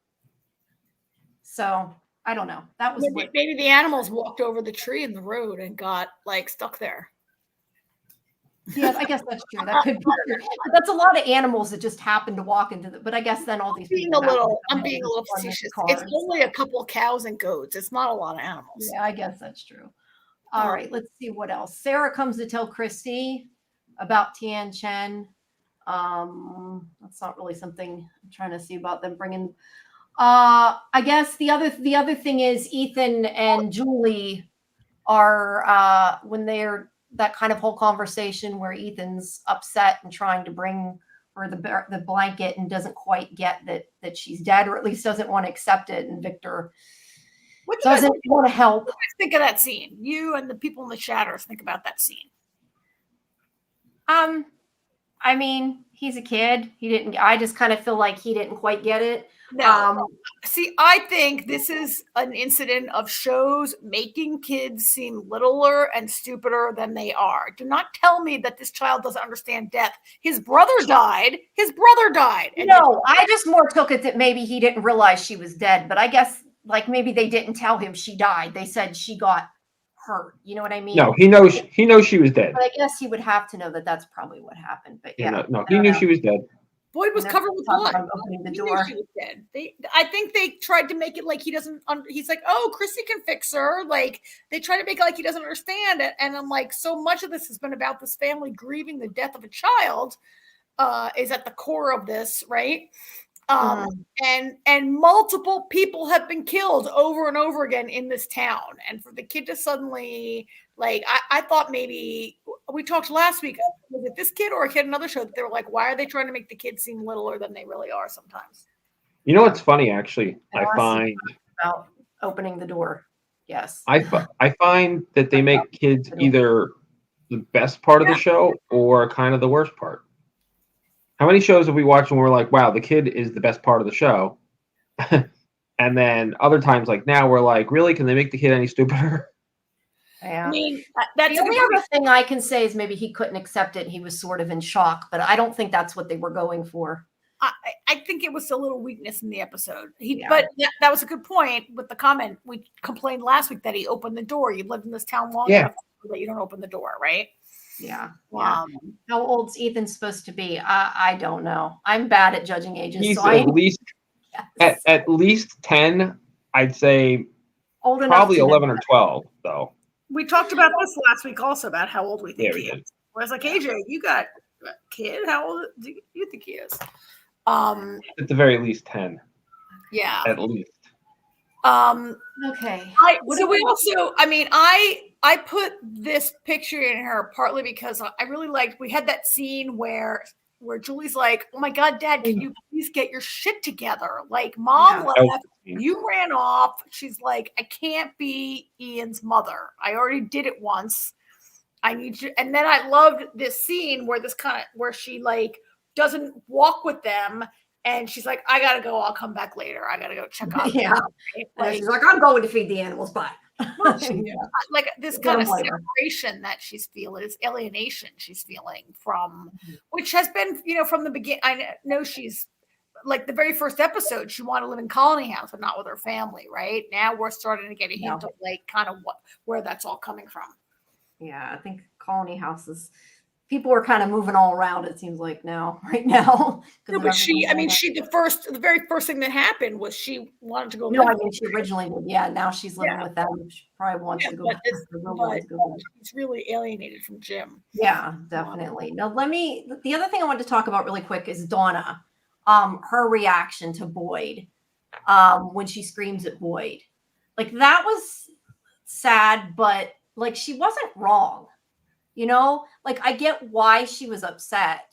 A: So I don't know. That was
B: maybe the animals walked over the tree in the road and got like stuck there.
A: Yeah, I guess that's true. That could be true. That's a lot of animals that just happen to walk into the. But I guess then all these people.
B: I'm being a little facetious. It's only a couple of cows and goats. It's not a lot of animals.
A: Yeah, I guess that's true. All right, let's see what else. Sarah comes to tell Christy about Tian Chen. That's not really something I'm trying to see about them bringing. I guess the other thing is Ethan and Julie are when they're that kind of whole conversation where Ethan's upset and trying to bring her the blanket and doesn't quite get that she's dead, or at least doesn't want to accept it, and Victor doesn't want to help.
B: What do you guys think of that scene? You and the people in the shadows think about that scene.
A: I mean, he's a kid. I just kind of feel like he didn't quite get it.
B: No. See, I think this is an incident of shows making kids seem littler and stupider than they are. Do not tell me that this child doesn't understand death. His brother died.
A: No, I just more took it that maybe he didn't realize she was dead. But I guess like maybe they didn't tell him she died. They said she got hurt. You know what I mean?
C: No, he knows she was dead.
A: But I guess he would have to know that that's probably what happened. But yeah,
C: no, he knew she was dead.
B: Boyd was covered with blood.
A: Opening the door.
B: She was dead. I think they tried to make it like he doesn't. He's like, oh, Chrissy can fix her. Like they try to make it like he doesn't understand it. And I'm like, so much of this has been about this family grieving the death of a child. Is at the core of this, right? And multiple people have been killed over and over again in this town, and for the kid to suddenly I thought maybe we talked last week, was it this kid or a kid another show that they were like, why are they trying to make the kids seem littler than they really are sometimes?
C: You know what's funny, actually? I find
A: about opening the door. Yes,
C: I find that they make kids either the best part of the show or kind of the worst part. How many shows have we watched and we're like, wow, the kid is the best part of the show? And then other times, like now, we're like, really? Can they make the kid any stupider?
A: Yeah.
B: I mean, that's
A: the only other thing I can say is maybe he couldn't accept it and he was sort of in shock, but I don't think that's what they were going for.
B: I think it was a little weakness in the episode. But that was a good point with the comment. We complained last week that he opened the door. You lived in this town long enough that you don't open the door, right?
A: Yeah. How old's Ethan supposed to be? I don't know. I'm bad at judging ages.
C: He's at least 10. I'd say
A: old enough.
C: Probably 11 or 12, though.
B: We talked about this last week also about how old we think he is. Whereas like AJ, you got kid. How old do you think he is?
C: At the very least 10.
B: Yeah.
C: At least.
A: Okay.
B: I put this picture in her partly because I really liked, we had that scene where Julie's like, oh my God, Dad, can you please get your shit together? Like, Mom left, you ran off. She's like, I can't be Ian's mother. I already did it once. I need you. And then I loved this scene where she like doesn't walk with them. And she's like, I gotta go. I'll come back later. I gotta go check on.
A: Yeah. Like, she's like, I'm going to feed the animals. Bye.
B: Like this kind of separation that she's feeling, this alienation she's feeling from, which has been, from the beginning. I know she's like the very first episode, she wanted to live in Colony House, but not with her family. Right now, we're starting to get a hint of like kind of where that's all coming from.
A: Yeah, I think Colony Houses. People are kind of moving all around. It seems like right now.
B: No, but the very first thing that happened was she wanted to go.
A: No, I mean she originally did. Yeah, now she's living with them. She probably wants to go. But
B: she's really alienated from Jim.
A: Yeah, definitely. Now the other thing I wanted to talk about really quick is Donna. Her reaction to Boyd, when she screams at Boyd, like that was sad, but like she wasn't wrong. Like I get why she was upset.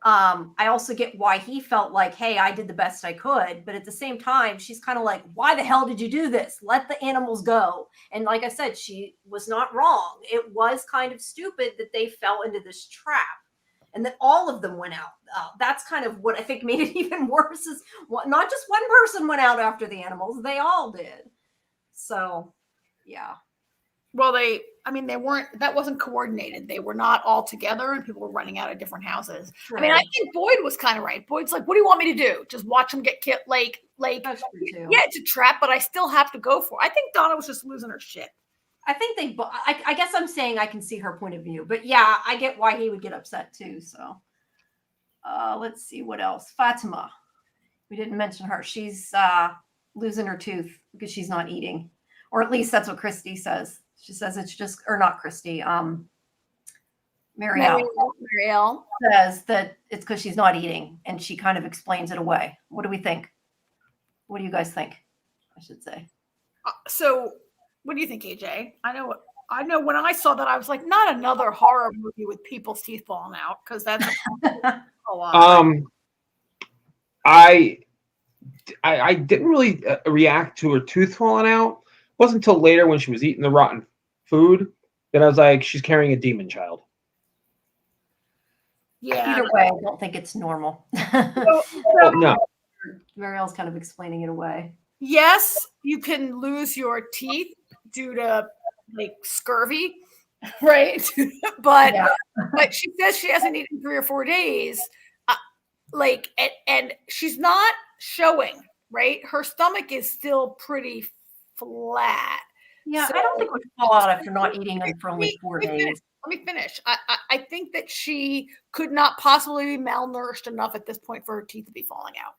A: I also get why he felt like, hey, I did the best I could. But at the same time, she's kind of like, why the hell did you do this? Let the animals go. And like I said, she was not wrong. It was kind of stupid that they fell into this trap and that all of them went out. That's kind of what I think made it even worse is not just one person went out after the animals. They all did. So, yeah.
B: Well, that wasn't coordinated. They were not all together and people were running out of different houses. True. I mean, I think Boyd was kind of right. Boyd's like, what do you want me to do? Just watch them get killed? Like, yeah, it's a trap, but I still have to go for it. I think Donna was just losing her shit.
A: I think I guess I'm saying I can see her point of view, but yeah, I get why he would get upset too. So let's see what else. Fatima. We didn't mention her. She's losing her tooth because she's not eating. Or at least that's what Christy says. She says it's just, or not Christy, Marielle says that it's because she's not eating, and she kind of explains it away. What do we think? What do you guys think? I should say.
B: So, what do you think, AJ? I know. When I saw that, I was like, not another horror movie with people's teeth falling out, because that's a lot.
C: I didn't really react to her tooth falling out. It wasn't until later when she was eating the rotten food that I was like, she's carrying a demon child.
A: Yeah. Either way, I don't think it's normal.
C: No.
A: Marielle's kind of explaining it away.
B: Yes, you can lose your teeth due to like scurvy, right? but she says she hasn't eaten 3 or 4 days. And she's not showing, right? Her stomach is still pretty flat.
A: Yeah, so, I don't think we fall out after not eating them for only 4 days.
B: Let me finish. I think that she could not possibly be malnourished enough at this point for her teeth to be falling out.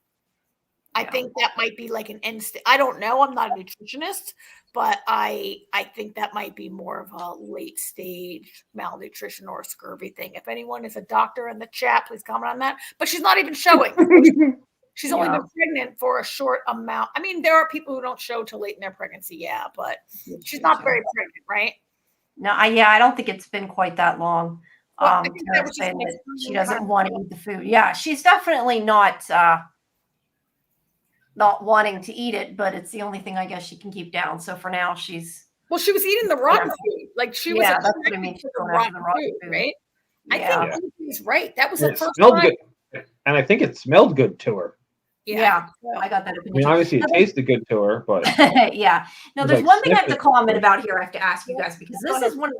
B: I think that might be like an end stage. I don't know. I'm not a nutritionist, but I think that might be more of a late stage malnutrition or a scurvy thing. If anyone is a doctor in the chat, please comment on that. But she's not even showing. She's only been pregnant for a short amount. I mean, there are people who don't show till late in their pregnancy, but she's not very pregnant, right?
A: No, I don't think it's been quite that long. Well, that she doesn't want to eat the food. Yeah, she's definitely not wanting to eat it, but it's the only thing I guess she can keep down. So for now, she was
B: eating the rotten food. Like she was.
A: That's what I mean. She's going after the rotten food,
B: right? I think he's right. That was the first
C: time. Good. And I think it smelled good to her.
A: Yeah, I got that opinion.
C: I mean, obviously it tasted good to her, but
A: yeah. No, there's one thing I have to comment about here. I have to ask you guys because this is one of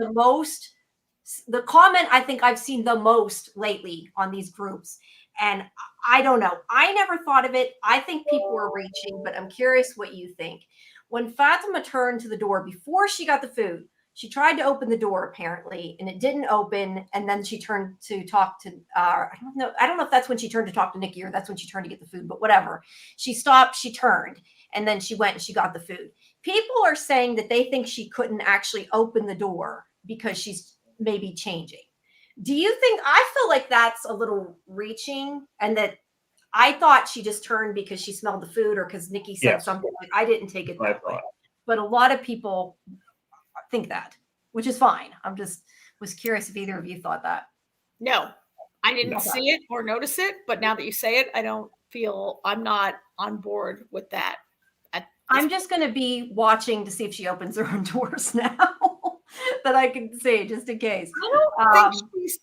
A: the comment I think I've seen the most lately on these groups. And I don't know. I never thought of it. I think people were reaching, but I'm curious what you think. When Fatima turned to the door before she got the food, she tried to open the door apparently, and it didn't open. And then she turned to talk to, I don't know if that's when she turned to talk to Nikki or that's when she turned to get the food, but whatever. She stopped, she turned, and then she went and she got the food. People are saying that they think she couldn't actually open the door because she's maybe changing. Do you think, I feel like that's a little reaching, and that I thought she just turned because she smelled the food or because Nikki said
C: Yes.
A: something. Like, I didn't take it
C: I
A: that way.
C: thought.
A: But a lot of people think that, which is fine. I'm just was curious if either of you thought that.
B: No, I didn't
C: No.
B: see it or notice it, but now that you say it, I'm not on board with that.
A: I'm just going to be watching to see if she opens her own doors now that I can see, just in case.
B: I don't think she's.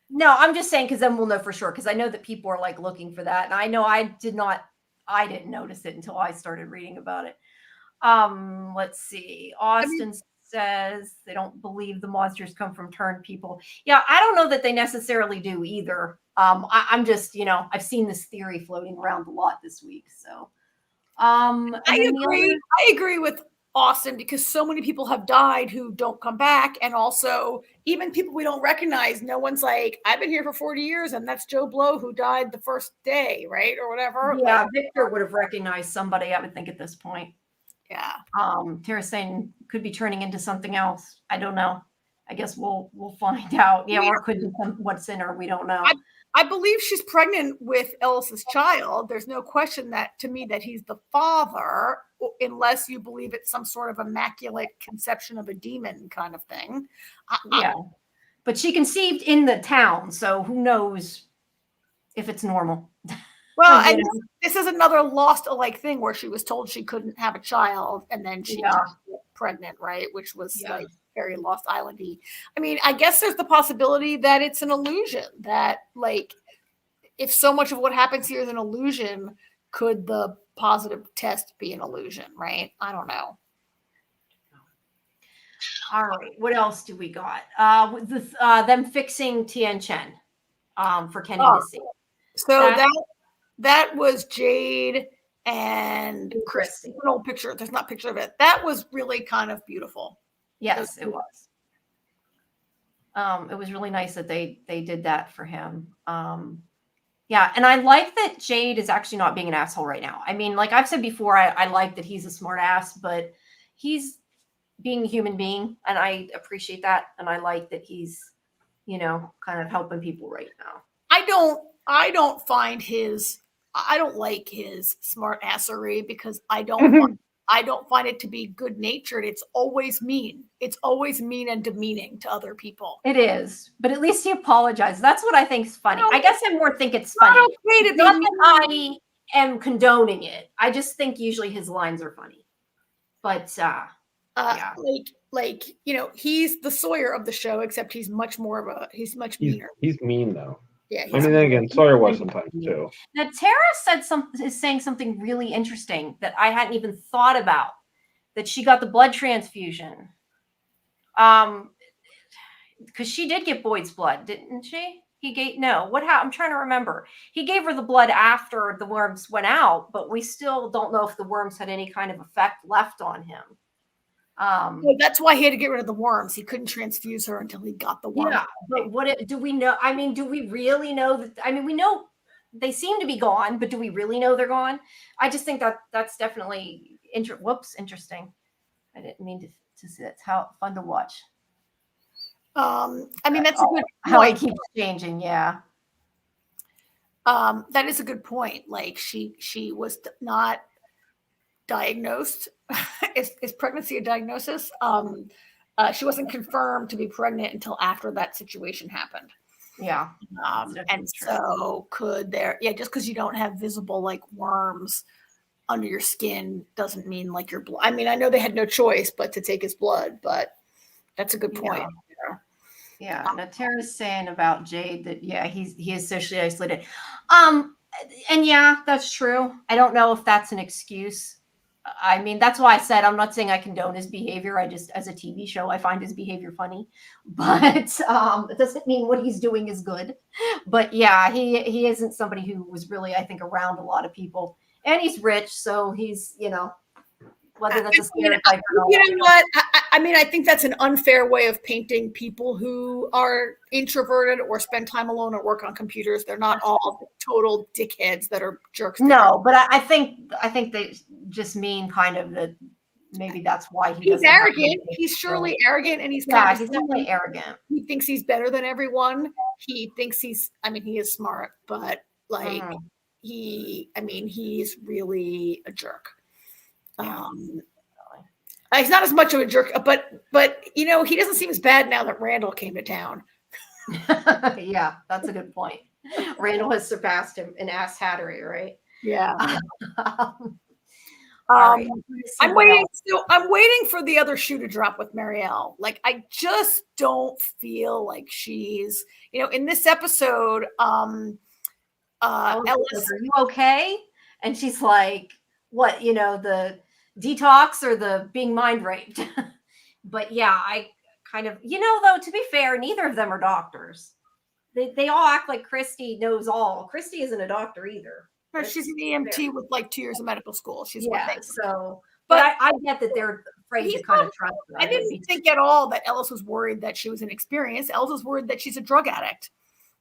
A: No, I'm just saying because then we'll know for sure. Because I know that people are like looking for that, and I know I didn't notice it until I started reading about it. Let's see. Austin says they don't believe the monsters come from turned people. Yeah, I don't know that they necessarily do either. I'm just, I've seen this theory floating around a lot this week. So,
B: I agree with Austin because so many people have died who don't come back, and also even people we don't recognize. No one's like, I've been here for 40 years, and that's Joe Blow who died the first day, right, or whatever.
A: Yeah,
B: like,
A: Victor would have recognized somebody, I would think, at this point.
B: Yeah.
A: Tara's saying could be turning into something else. I don't know. I guess we'll find out. Yeah, or could be what's in her. We don't know.
B: I believe she's pregnant with Ellis's child. There's no question that to me that he's the father, unless you believe it's some sort of immaculate conception of a demon kind of thing.
A: Yeah, but she conceived in the town, so who knows if it's normal.
B: Well, and this is another Lost alike thing where she was told she couldn't have a child, and then she got pregnant, right? Which was like very Lost Island-y. I mean, I guess there's the possibility that it's an illusion, that like if so much of what happens here is an illusion, could the positive test be an illusion, right? I don't know.
A: All right, what else do we got? Them fixing Tien Chen for Kenny to see.
B: So that was Jade and Christy. An old picture. There's not a picture of it. That was really kind of beautiful.
A: Yes, it was. It was really nice that they did that for him. Yeah, and I like that Jade is actually not being an asshole right now. I mean, like I've said before, I like that he's a smart ass, but he's being a human being, and I appreciate that. And I like that he's, kind of helping people right now.
B: I don't like his smart assery because I don't find it to be good natured. It's always mean. It's always mean and demeaning to other people.
A: It is, but at least he apologized. That's what I think is funny. I guess I more think it's funny. Not that I am condoning it. I just think usually his lines are funny. But yeah.
B: He's the Sawyer of the show, except he's much meaner.
C: He's mean though.
B: Yeah.
C: I mean, then again, Sawyer was sometimes too.
A: Now Tara is saying something really interesting that I hadn't even thought about. That she got the blood transfusion, because she did get Boyd's blood, didn't she? I'm trying to remember. He gave her the blood after the worms went out, but we still don't know if the worms had any kind of effect left on him.
B: Well, that's why he had to get rid of the worms. He couldn't transfuse her until he got the worms.
A: Yeah, but do we know? I mean, do we really know that? I mean, we know they seem to be gone, but do we really know they're gone? I just think that's definitely interesting. I didn't mean to say that's how fun to watch.
B: I mean, that's a good
A: how it keeps changing. Yeah.
B: That is a good point. Like she was not diagnosed. Is pregnancy a diagnosis? She wasn't confirmed to be pregnant until after that situation happened.
A: Yeah.
B: And so could there, just because you don't have visible like worms under your skin doesn't mean like your blood. I mean, I know they had no choice but to take his blood, but that's a good point.
A: Yeah. Now Tara's saying about Jade that he is socially isolated. And yeah, that's true. I don't know if that's an excuse. I mean, that's why I said I'm not saying I condone his behavior. I just, as a TV show, I find his behavior funny. But it doesn't mean what he's doing is good. But yeah, he isn't somebody who was really, I think, around a lot of people. And he's rich, so he's, whether that's a stereotype or not.
B: You know what? I mean, I think that's an unfair way of painting people who are introverted or spend time alone or work on computers. They're not all total dickheads that are jerks.
A: No, but I think they just mean kind of that maybe that's why
B: he's
A: doesn't have
B: arrogant.
A: anything
B: He's
A: to
B: surely
A: show.
B: arrogant, and he's
A: Yeah,
B: kind
A: he's
B: of
A: definitely arrogant.
B: he thinks he's better than everyone. He thinks he's, I mean, he is smart, but like he's really a jerk.
A: Yeah.
B: He's not as much of a jerk, but he doesn't seem as bad now that Randall came to town.
A: Yeah, that's a good point. Randall has surpassed him in ass hattery, right?
B: Yeah.
A: All right.
B: I'm waiting. So I'm waiting for the other shoe to drop with Marielle. Like, I just don't feel like she's, in this episode,
A: Ellis,
B: Ellis,
A: are you okay? And she's like, what, the detox or the being mind raped? But yeah, I kind of, though, to be fair, neither of them are doctors. They all act like Christy knows all. Christy isn't a doctor either.
B: she's an EMT with like 2 years of medical school. She's
A: but I get that they're afraid to kind of trust her.
B: I didn't think at all that Ellis was worried that she was inexperienced. Ellis was worried that she's a drug addict.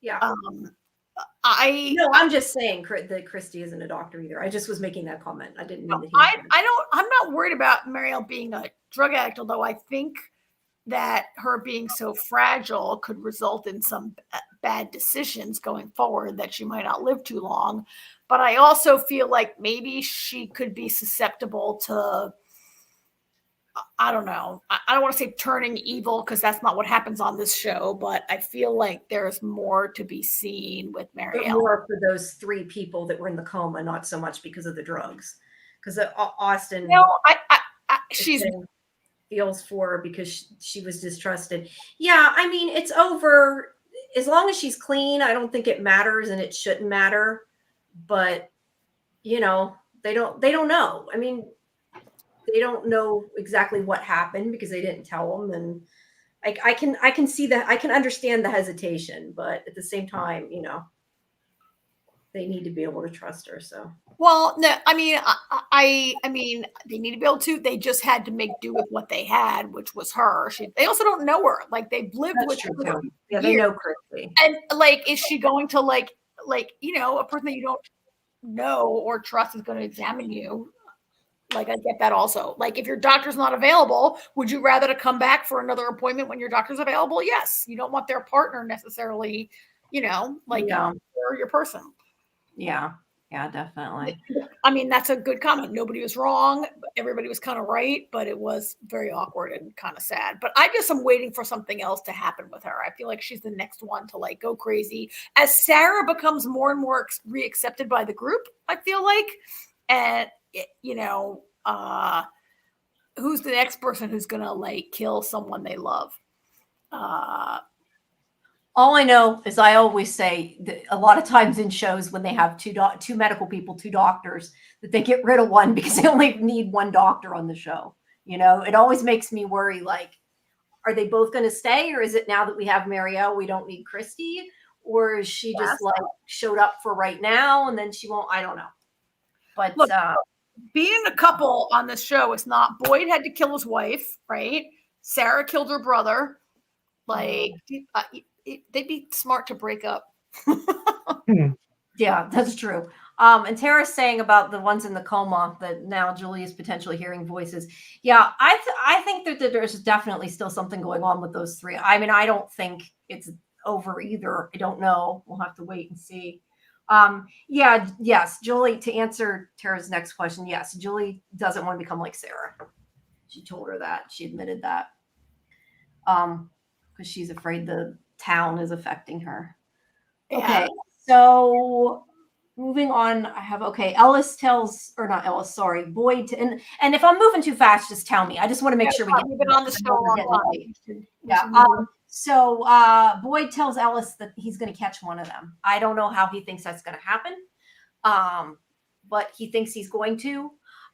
A: Yeah.
B: No,
A: I'm just saying that Christy isn't a doctor either. I just was making that comment. I didn't mean that.
B: I'm not worried about Marielle being a drug addict, although I think that her being so fragile could result in some bad decisions going forward that she might not live too long. But I also feel like maybe she could be susceptible to, I don't know. I don't want to say turning evil, because that's not what happens on this show, but I feel like there's more to be seen with Marielle.
A: More for those 3 people that were in the coma, not so much because of the drugs. Because Austin,
B: she's
A: feels for her because she was distrusted. Yeah, I mean, it's over. As long as she's clean, I don't think it matters, and it shouldn't matter. But they don't know. I mean, they don't know exactly what happened because they didn't tell them. And I can see that. I can understand the hesitation, but at the same time, they need to be able to trust her. So.
B: Well, no, I mean, I mean, they need to be able to. They just had to make do with what they had, which was her. They also don't know her. Like, they've lived with her.
A: Yeah, they know Christy.
B: And like, is she going to like a person that you don't know or trust is going to examine you? Like, I get that also. Like, if your doctor's not available, would you rather to come back for another appointment when your doctor's available? Yes. You don't want their partner necessarily, or your person.
A: Yeah. Yeah, definitely.
B: I mean, that's a good comment. Nobody was wrong. Everybody was kind of right, but it was very awkward and kind of sad. But I just am waiting for something else to happen with her. I feel like she's the next one to like go crazy as Sarah becomes more and more reaccepted by the group. I feel like, and who's the next person who's gonna like kill someone they love?
A: All I know is I always say that a lot of times in shows when they have two medical people, 2 doctors, that they get rid of one because they only need 1 doctor on the show. It always makes me worry, like, are they both going to stay? Or is it now that we have Marielle, we don't need Christy? Or is she just like showed up for right now and then she won't? I don't know. But
B: look, being a couple on this show is not. Boyd had to kill his wife, right? Sarah killed her brother. Like, they'd be smart to break up.
A: Yeah, that's true. And Tara's saying about the ones in the coma that now Julie is potentially hearing voices. Yeah, I think that there's definitely still something going on with those 3. I mean, I don't think it's over either. I don't know. We'll have to wait and see. Yes, Julie, to answer Tara's next question, yes, Julie doesn't want to become like Sarah. She told her that. She admitted that. Because she's afraid the town is affecting her. Okay, so moving on, I have Ellis tells, or not Ellis, sorry, Boyd, and if I'm moving too fast, just tell me. I just want to make sure we get
B: on the show.
A: Yeah. So Boyd tells Ellis that he's going to catch one of them. I don't know how he thinks that's going to happen, but he thinks he's going to.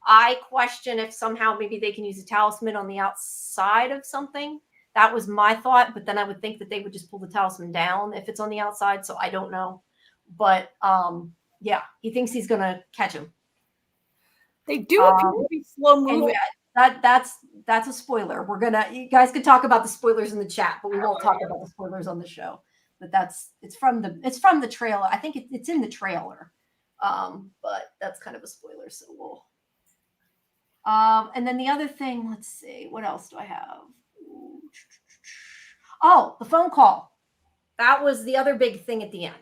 A: I question if somehow maybe they can use a talisman on the outside of something. That was my thought, but then I would think that they would just pull the talisman down if it's on the outside. So I don't know, but yeah, he thinks he's going to catch him.
B: They do appear to be slow moving.
A: That's a spoiler. You guys could talk about the spoilers in the chat, but we won't talk about the spoilers on the show. But it's from the trailer. I think it's in the trailer. But that's kind of a spoiler. So we'll. And then the other thing, let's see, what else do I have? Oh, the phone call. That was the other big thing at the end.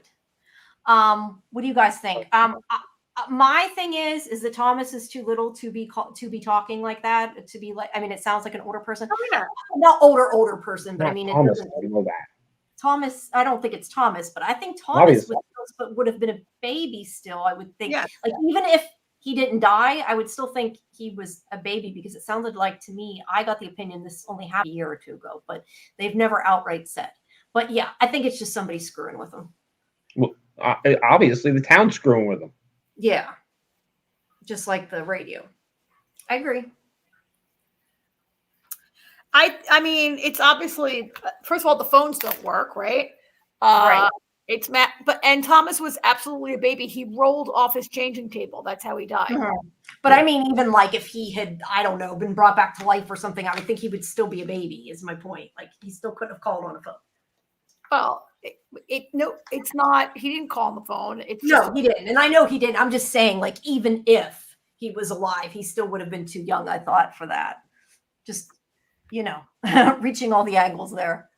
A: What do you guys think? My thing is that Thomas is too little to be talking like that. To be like, I mean, it sounds like an older person.
B: Oh, yeah.
A: Not older person, but
C: Not
A: I mean,
C: Thomas,
A: it doesn't.
C: we know that.
A: Thomas, I don't think it's Thomas, but I think Thomas
C: Obviously.
A: would have been a baby still. I would think,
B: Yes.
A: like, even if he didn't die, I would still think he was a baby, because it sounded like, to me, I got the opinion this only happened a year or two ago, but they've never outright said. But yeah, I think it's just somebody screwing with him.
C: Well, obviously, the town's screwing with him.
A: Yeah, just like the radio. I agree.
B: I mean, it's obviously, first of all, the phones don't work, right?
A: Right.
B: It's Matt, and Thomas was absolutely a baby. He rolled off his changing table. That's how he died.
A: Mm-hmm. But I mean, even like if he had, I don't know, been brought back to life or something, I would think he would still be a baby, is my point. Like, he still couldn't have called on a phone.
B: Well, no, it's not. He didn't call on the phone.
A: No, he didn't. And I know he didn't. I'm just saying, like, even if he was alive, he still would have been too young, I thought, for that. Just, reaching all the angles there.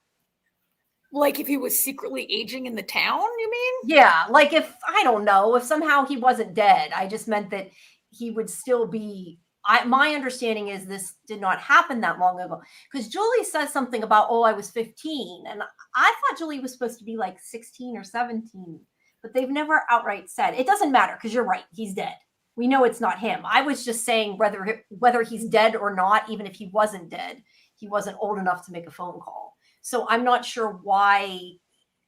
B: Like if he was secretly aging in the town, you mean?
A: Yeah, like if, I don't know, if somehow he wasn't dead. I just meant that he would still be, my understanding is this did not happen that long ago. Because Julie says something about, I was 15. And I thought Julie was supposed to be like 16 or 17. But they've never outright said. It doesn't matter, because you're right, he's dead. We know it's not him. I was just saying whether he's dead or not, even if he wasn't dead, he wasn't old enough to make a phone call. So I'm not sure why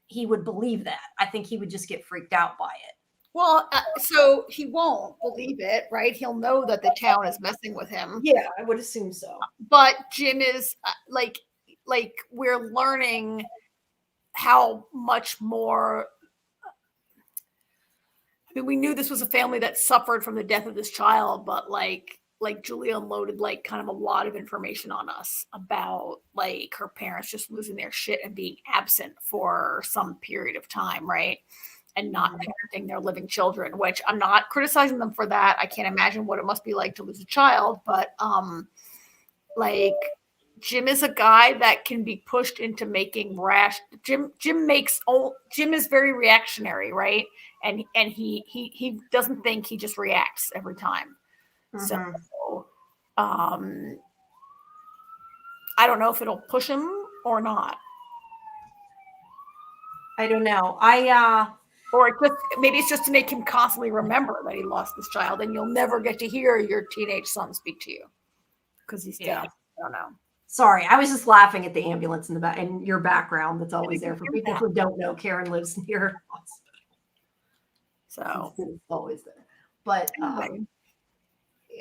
A: he would believe that. I think he would just get freaked out by it.
B: Well, so he won't believe it, right? He'll know that the town is messing with him.
A: Yeah, I would assume so.
B: But Jim is like we're learning how much more. I mean, we knew this was a family that suffered from the death of this child, but like Julia unloaded like kind of a lot of information on us about like her parents just losing their shit and being absent for some period of time, right? And not parenting their living children, which I'm not criticizing them for that. I can't imagine what it must be like to lose a child, but like Jim is a guy that can be pushed into making rash. Jim is very reactionary, right? And he doesn't think, he just reacts every time.
A: Mm-hmm.
B: So I don't know if it'll push him or not.
A: I don't know.
B: Or maybe it's just to make him constantly remember that he lost this child, and you'll never get to hear your teenage son speak to you because he's dead. I don't know.
A: Sorry, I was just laughing at the ambulance in the back, in your background. That's always there for people who don't know. Karen lives near hospital,
B: so
A: it's always there. But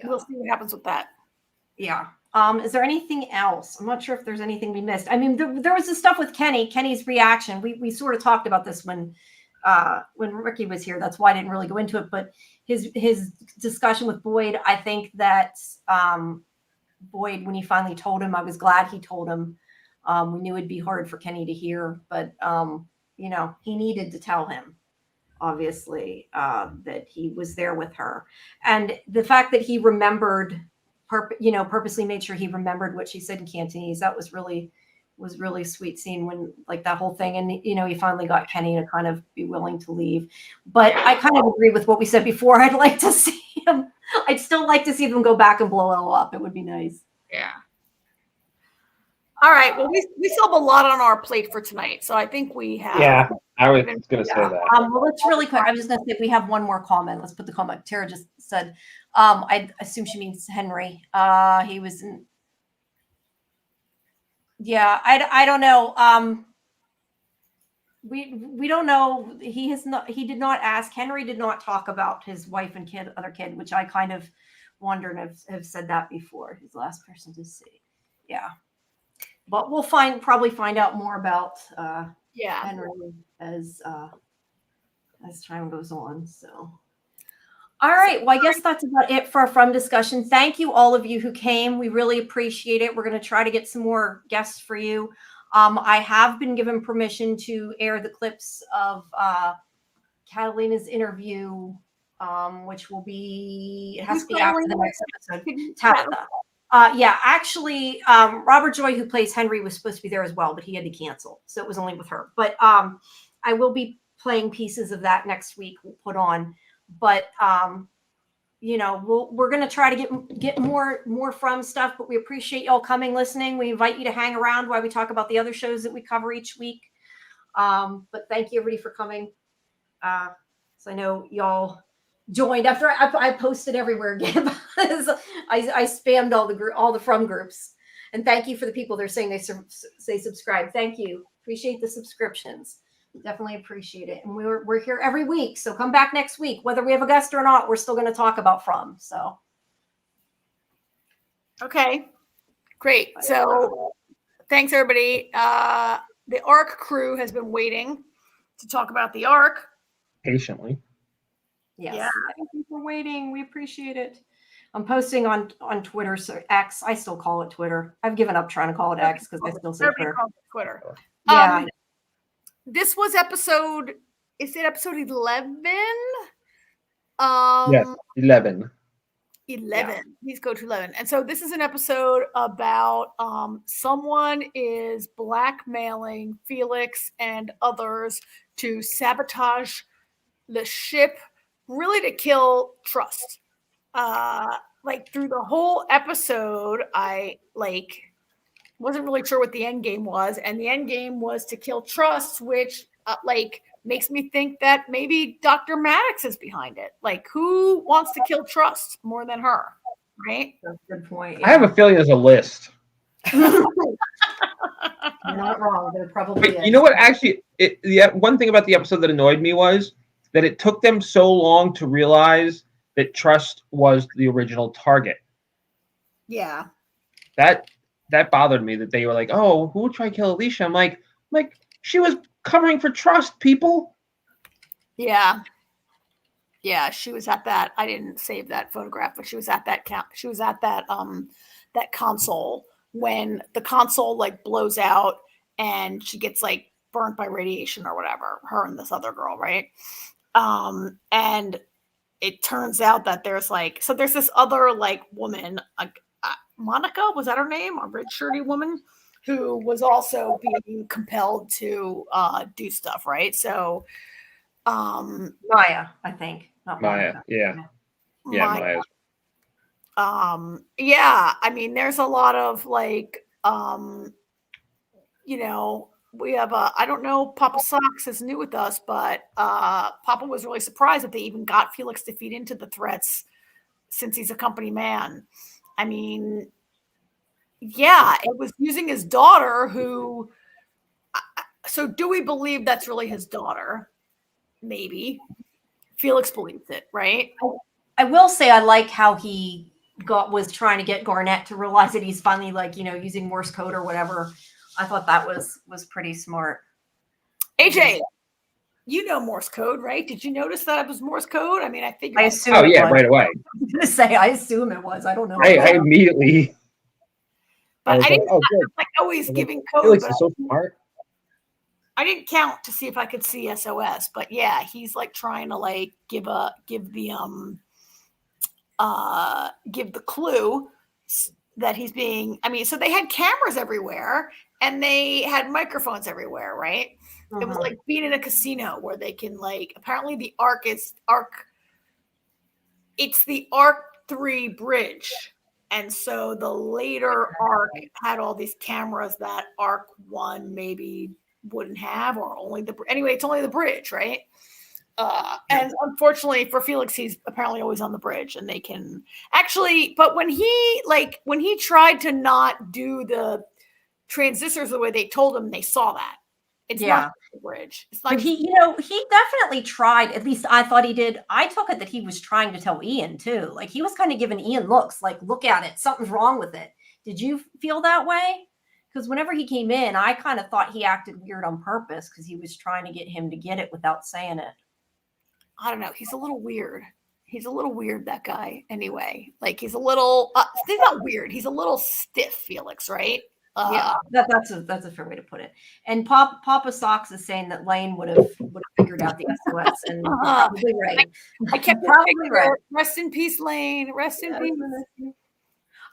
B: we'll see what happens with that.
A: Yeah. Is there anything else? I'm not sure if there's anything we missed. I mean, there was this stuff with Kenny's reaction. We sort of talked about this when Ricky was here. That's why I didn't really go into it. But his discussion with Boyd, I think that Boyd, when he finally told him, I was glad he told him. We knew it'd be hard for Kenny to hear, but he needed to tell him, obviously, that he was there with her. And the fact that he remembered, purposely made sure he remembered what she said in Cantonese. That was really sweet scene, when like that whole thing. And, he finally got Kenny to kind of be willing to leave. But I kind of agree with what we said before. I'd like to see him. I'd still like to see them go back and blow it all up. It would be nice.
B: Yeah. All right. Well, we still have a lot on our plate for tonight. So I think we have.
C: Yeah, I was going to say that.
A: Well, let's really quick. I was just going to say, we have one more comment. Let's put the comment. Tara just said, I assume she means Henry. He was in. Yeah, I don't know. We don't know. He did not ask. Henry did not talk about his wife and other kid, which I kind of wondered and have said that before. He's the last person to see. Yeah. But we'll probably find out more about Henry as time goes on. So, all right. Well, I guess that's about it for our From discussion. Thank you, all of you who came. We really appreciate it. We're going to try to get some more guests for you. I have been given permission to air the clips of Catalina's interview which will be, it has to be after the next episode.
B: Tabitha.
A: Yeah, actually, Robert Joy, who plays Henry, was supposed to be there as well, but he had to cancel, so it was only with her. But I will be playing pieces of that next week. We'll put on, but we're gonna try to get more from stuff. But we appreciate y'all coming, listening. We invite you to hang around while we talk about the other shows that we cover each week. But thank you everybody for coming. So I know y'all joined after I posted everywhere again. I spammed all the from groups, and thank you for the people that are saying they subscribe. Thank you, appreciate the subscriptions, definitely appreciate it. And we're here every week, so come back next week, whether we have a guest or not. We're still going to talk about from. So
B: okay, great. So thanks everybody. The ARC crew has been waiting to talk about the ARC
C: patiently.
A: Yes. Yeah. Thank you for waiting. We appreciate it. I'm posting on Twitter, so X. I still call it Twitter. I've given up trying to call it X because I still say Twitter.
B: Twitter.
A: Yeah.
B: This was episode 11?
C: Yes, 11.
B: 11. Yeah. Please go to 11. And so this is an episode about someone is blackmailing Felix and others to sabotage the ship, really to kill Trust. Through the whole episode, I wasn't really sure what the end game was, and the end game was to kill Trust, which makes me think that maybe Dr. Maddox is behind it. Who wants to kill Trust more than her, right?
A: That's a good point.
C: Yeah. I have a feeling there's a list.
A: You're not wrong. There probably is.
C: You know what? Actually, the one thing about the episode that annoyed me was that it took them so long to realize that Trust was the original target.
B: Yeah.
C: That bothered me, that they were like, oh, who would try to kill Alicia? I'm like, she was covering for Trust, people.
B: Yeah. Yeah, she was at that. I didn't save that photograph, but she was at that She was at that that console when the console blows out and she gets burnt by radiation or whatever. Her and this other girl, right? And it turns out that there's there's this other woman, Monica, was that her name? A red shirty woman who was also being compelled to do stuff, right? So
A: Maya, I think. Not
C: Maya,
A: Monica.
C: yeah. Yeah, Maya.
B: Yeah, I mean, there's a lot of we have I don't know, Papa Socks is new with us, but Papa was really surprised that they even got Felix to feed into the threats since he's a company man. I mean, yeah, it was using his daughter who, so do we believe that's really his daughter? Maybe. Felix believes it, right?
A: I will say I like how he was trying to get Garnett to realize that he's finally using Morse code or whatever. I thought that was pretty smart.
B: AJ, you know Morse code, right? Did you notice that it was Morse code? I mean, I figured.
A: I assume. Oh
C: yeah, right away.
A: I was gonna say I assume it was. I don't know.
C: I immediately.
B: But I didn't. Always giving code.
C: Felix is so smart.
B: I didn't count to see if I could see SOS, but yeah, he's trying to give the clue that he's being. I mean, so they had cameras everywhere and they had microphones everywhere, right? It was like being in a casino where they can apparently the ARC is it's the ARC 3 bridge. And so the later ARC had all these cameras that ARC 1 maybe wouldn't have, or only it's only the bridge, right? And unfortunately for Felix, he's apparently always on the bridge, and they can actually. But when he tried to not do the transistors the way they told him, they saw that it's not the bridge. It's
A: but he definitely tried. At least I thought he did. I took it that he was trying to tell Ian too. He was kind of giving Ian looks look at it, something's wrong with it. Did you feel that way? Because whenever he came in, I kind of thought he acted weird on purpose because he was trying to get him to get it without saying it.
B: I don't know. He's a little weird. That guy. Anyway, he's a little. He's not weird. He's a little stiff, Felix, right?
A: Yeah, that's a fair way to put it. And Papa Socks is saying that Lane would have figured out the SOS, and you're probably right.
B: I kept
A: Probably right.
B: Rest in peace, Lane. Rest in peace.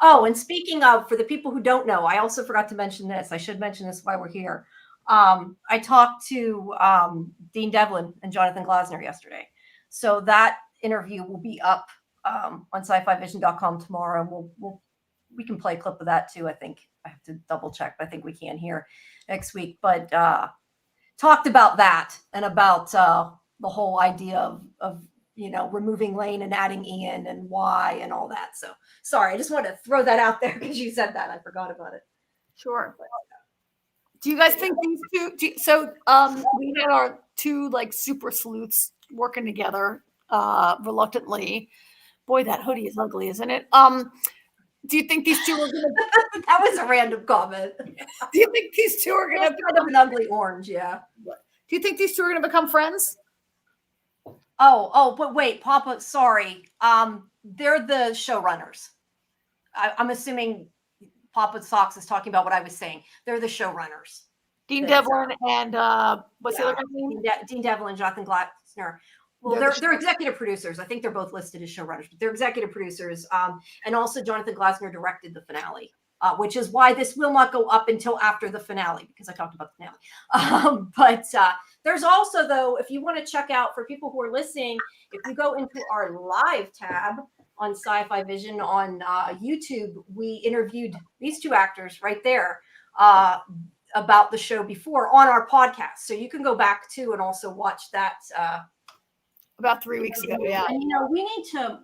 A: Oh, and speaking of, for the people who don't know, I also forgot to mention this. I should mention this while we're here. I talked to Dean Devlin and Jonathan Glasner yesterday. So that interview will be up on SciFivision.com tomorrow. And we can play a clip of that too. I think I have to double check, but I think we can here next week. But talked about that and about the whole idea of removing Lane and adding Ian and why and all that. So sorry, I just wanted to throw that out there because you said that. I forgot about it.
B: Sure. Do you guys think these two? We had our two like super sleuths working together reluctantly. Boy, that hoodie is ugly, isn't it? Do you think these two are gonna?
A: That was a random comment.
B: Do you think these two are gonna?
A: Kind of an ugly orange, yeah.
B: Do you think these two are gonna become friends?
A: Oh, but wait, Papa, sorry. They're the showrunners. I'm assuming Papa Socks is talking about what I was saying. They're the showrunners.
B: Dean Devlin and what's the other guy's name?
A: Dean Devlin and Jonathan Glasner. Well, they're executive producers. I think they're both listed as showrunners, but they're executive producers. And also Jonathan Glasner directed the finale, which is why this will not go up until after the finale, because I talked about the finale. But there's also, though, if you want to check out, for people who are listening, if you go into our live tab on Sci-Fi Vision on YouTube, we interviewed these two actors right there about the show before on our podcast. So you can go back to and also watch that.
B: About 3 weeks ago, yeah.
A: And, we need to.
B: All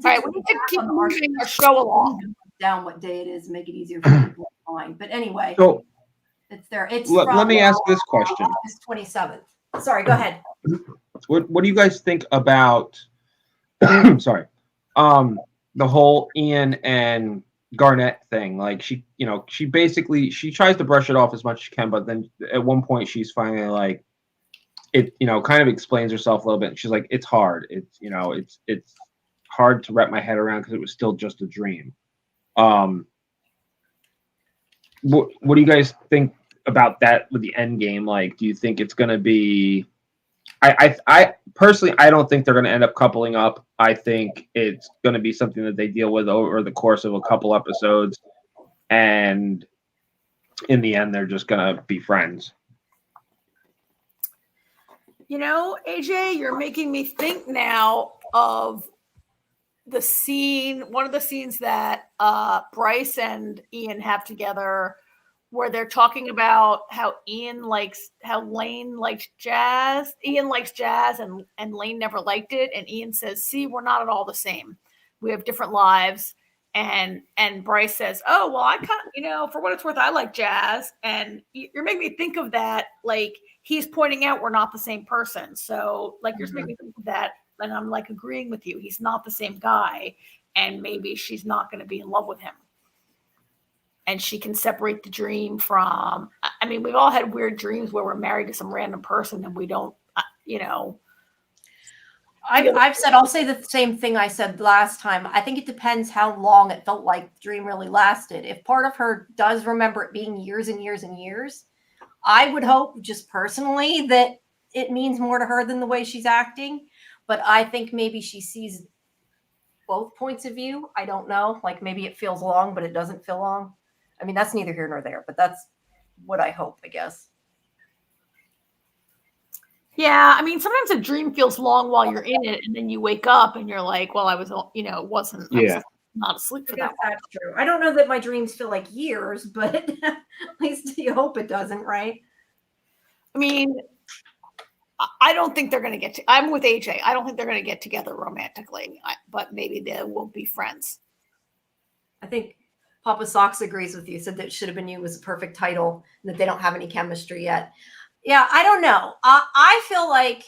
B: right, we need to keep moving our show along.
A: Down what day it is, make it easier for people to find. But anyway,
C: So
A: it's there. It's
C: let me ask this question.
A: August 27th. Sorry, go ahead.
C: What do you guys think about? Sorry, the whole Ian and Garnett thing. Like she basically tries to brush it off as much as she can, but then at one point she's finally like, it kind of explains herself a little bit. She's like, it's hard. It's it's hard to wrap my head around because it was still just a dream. What do you guys think about that with the end game? Like, do you think it's going to be? I personally, I don't think they're going to end up coupling up. I think it's going to be something that they deal with over the course of a couple episodes, and in the end, they're just going to be friends.
B: AJ, you're making me think now of the scene, one of the scenes that Bryce and Ian have together, where they're talking about how Lane likes jazz. Ian likes jazz and Lane never liked it. And Ian says, see, we're not at all the same. We have different lives. And Bryce says, oh, well, I kind of, for what it's worth, I like jazz. And you're making me think of that. Like, he's pointing out we're not the same person. So like, you're making me think of that. And I'm like agreeing with you. He's not the same guy. And maybe she's not going to be in love with him. And she can separate the dream from, we've all had weird dreams where we're married to some random person and we don't,
A: I'll say the same thing I said last time. I think it depends how long it felt like the dream really lasted. If part of her does remember it being years and years and years, I would hope just personally that it means more to her than the way she's acting. But I think maybe she sees both points of view. I don't know. Like maybe it feels long, but it doesn't feel long. That's neither here nor there, but that's what I hope, I guess.
B: Yeah. Sometimes a dream feels long while you're in it and then you wake up and you're like, well, I was, it wasn't, I was not asleep for that.
A: That's true. I don't know that my dreams feel like years, but at least you hope it doesn't, right?
B: I don't think they're going to get to, I'm with AJ. I don't think they're going to get together romantically, but maybe they will be friends.
A: I think Papa Socks agrees with you, said that Should Have Been You was a perfect title and that they don't have any chemistry yet. Yeah, I don't know. I feel like,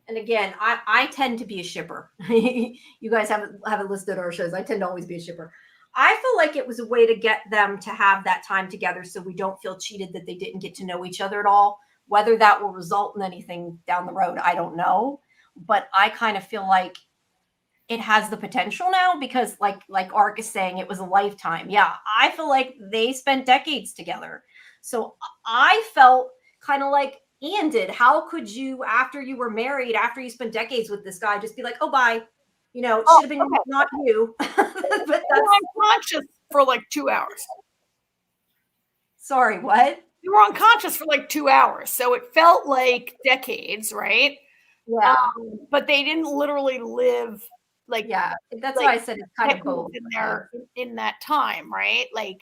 A: and again, I tend to be a shipper. You guys haven't listed our shows. I tend to always be a shipper. I feel like it was a way to get them to have that time together so we don't feel cheated that they didn't get to know each other at all. Whether that will result in anything down the road, I don't know. But I kind of feel like it has the potential now because like Ark is saying, it was a lifetime. Yeah, I feel like they spent decades together. So I felt kind of like Ian did. How could you, after you were married, after you spent decades with this guy, just be like, oh, bye? You know, it should have been not you. But
B: That's unconscious for like 2 hours.
A: Sorry, what?
B: You were unconscious for like 2 hours, so it felt like decades, right?
A: Yeah.
B: But they didn't literally live like.
A: Yeah, that's
B: like,
A: why I said it's kind of both
B: in there in that time, right? Like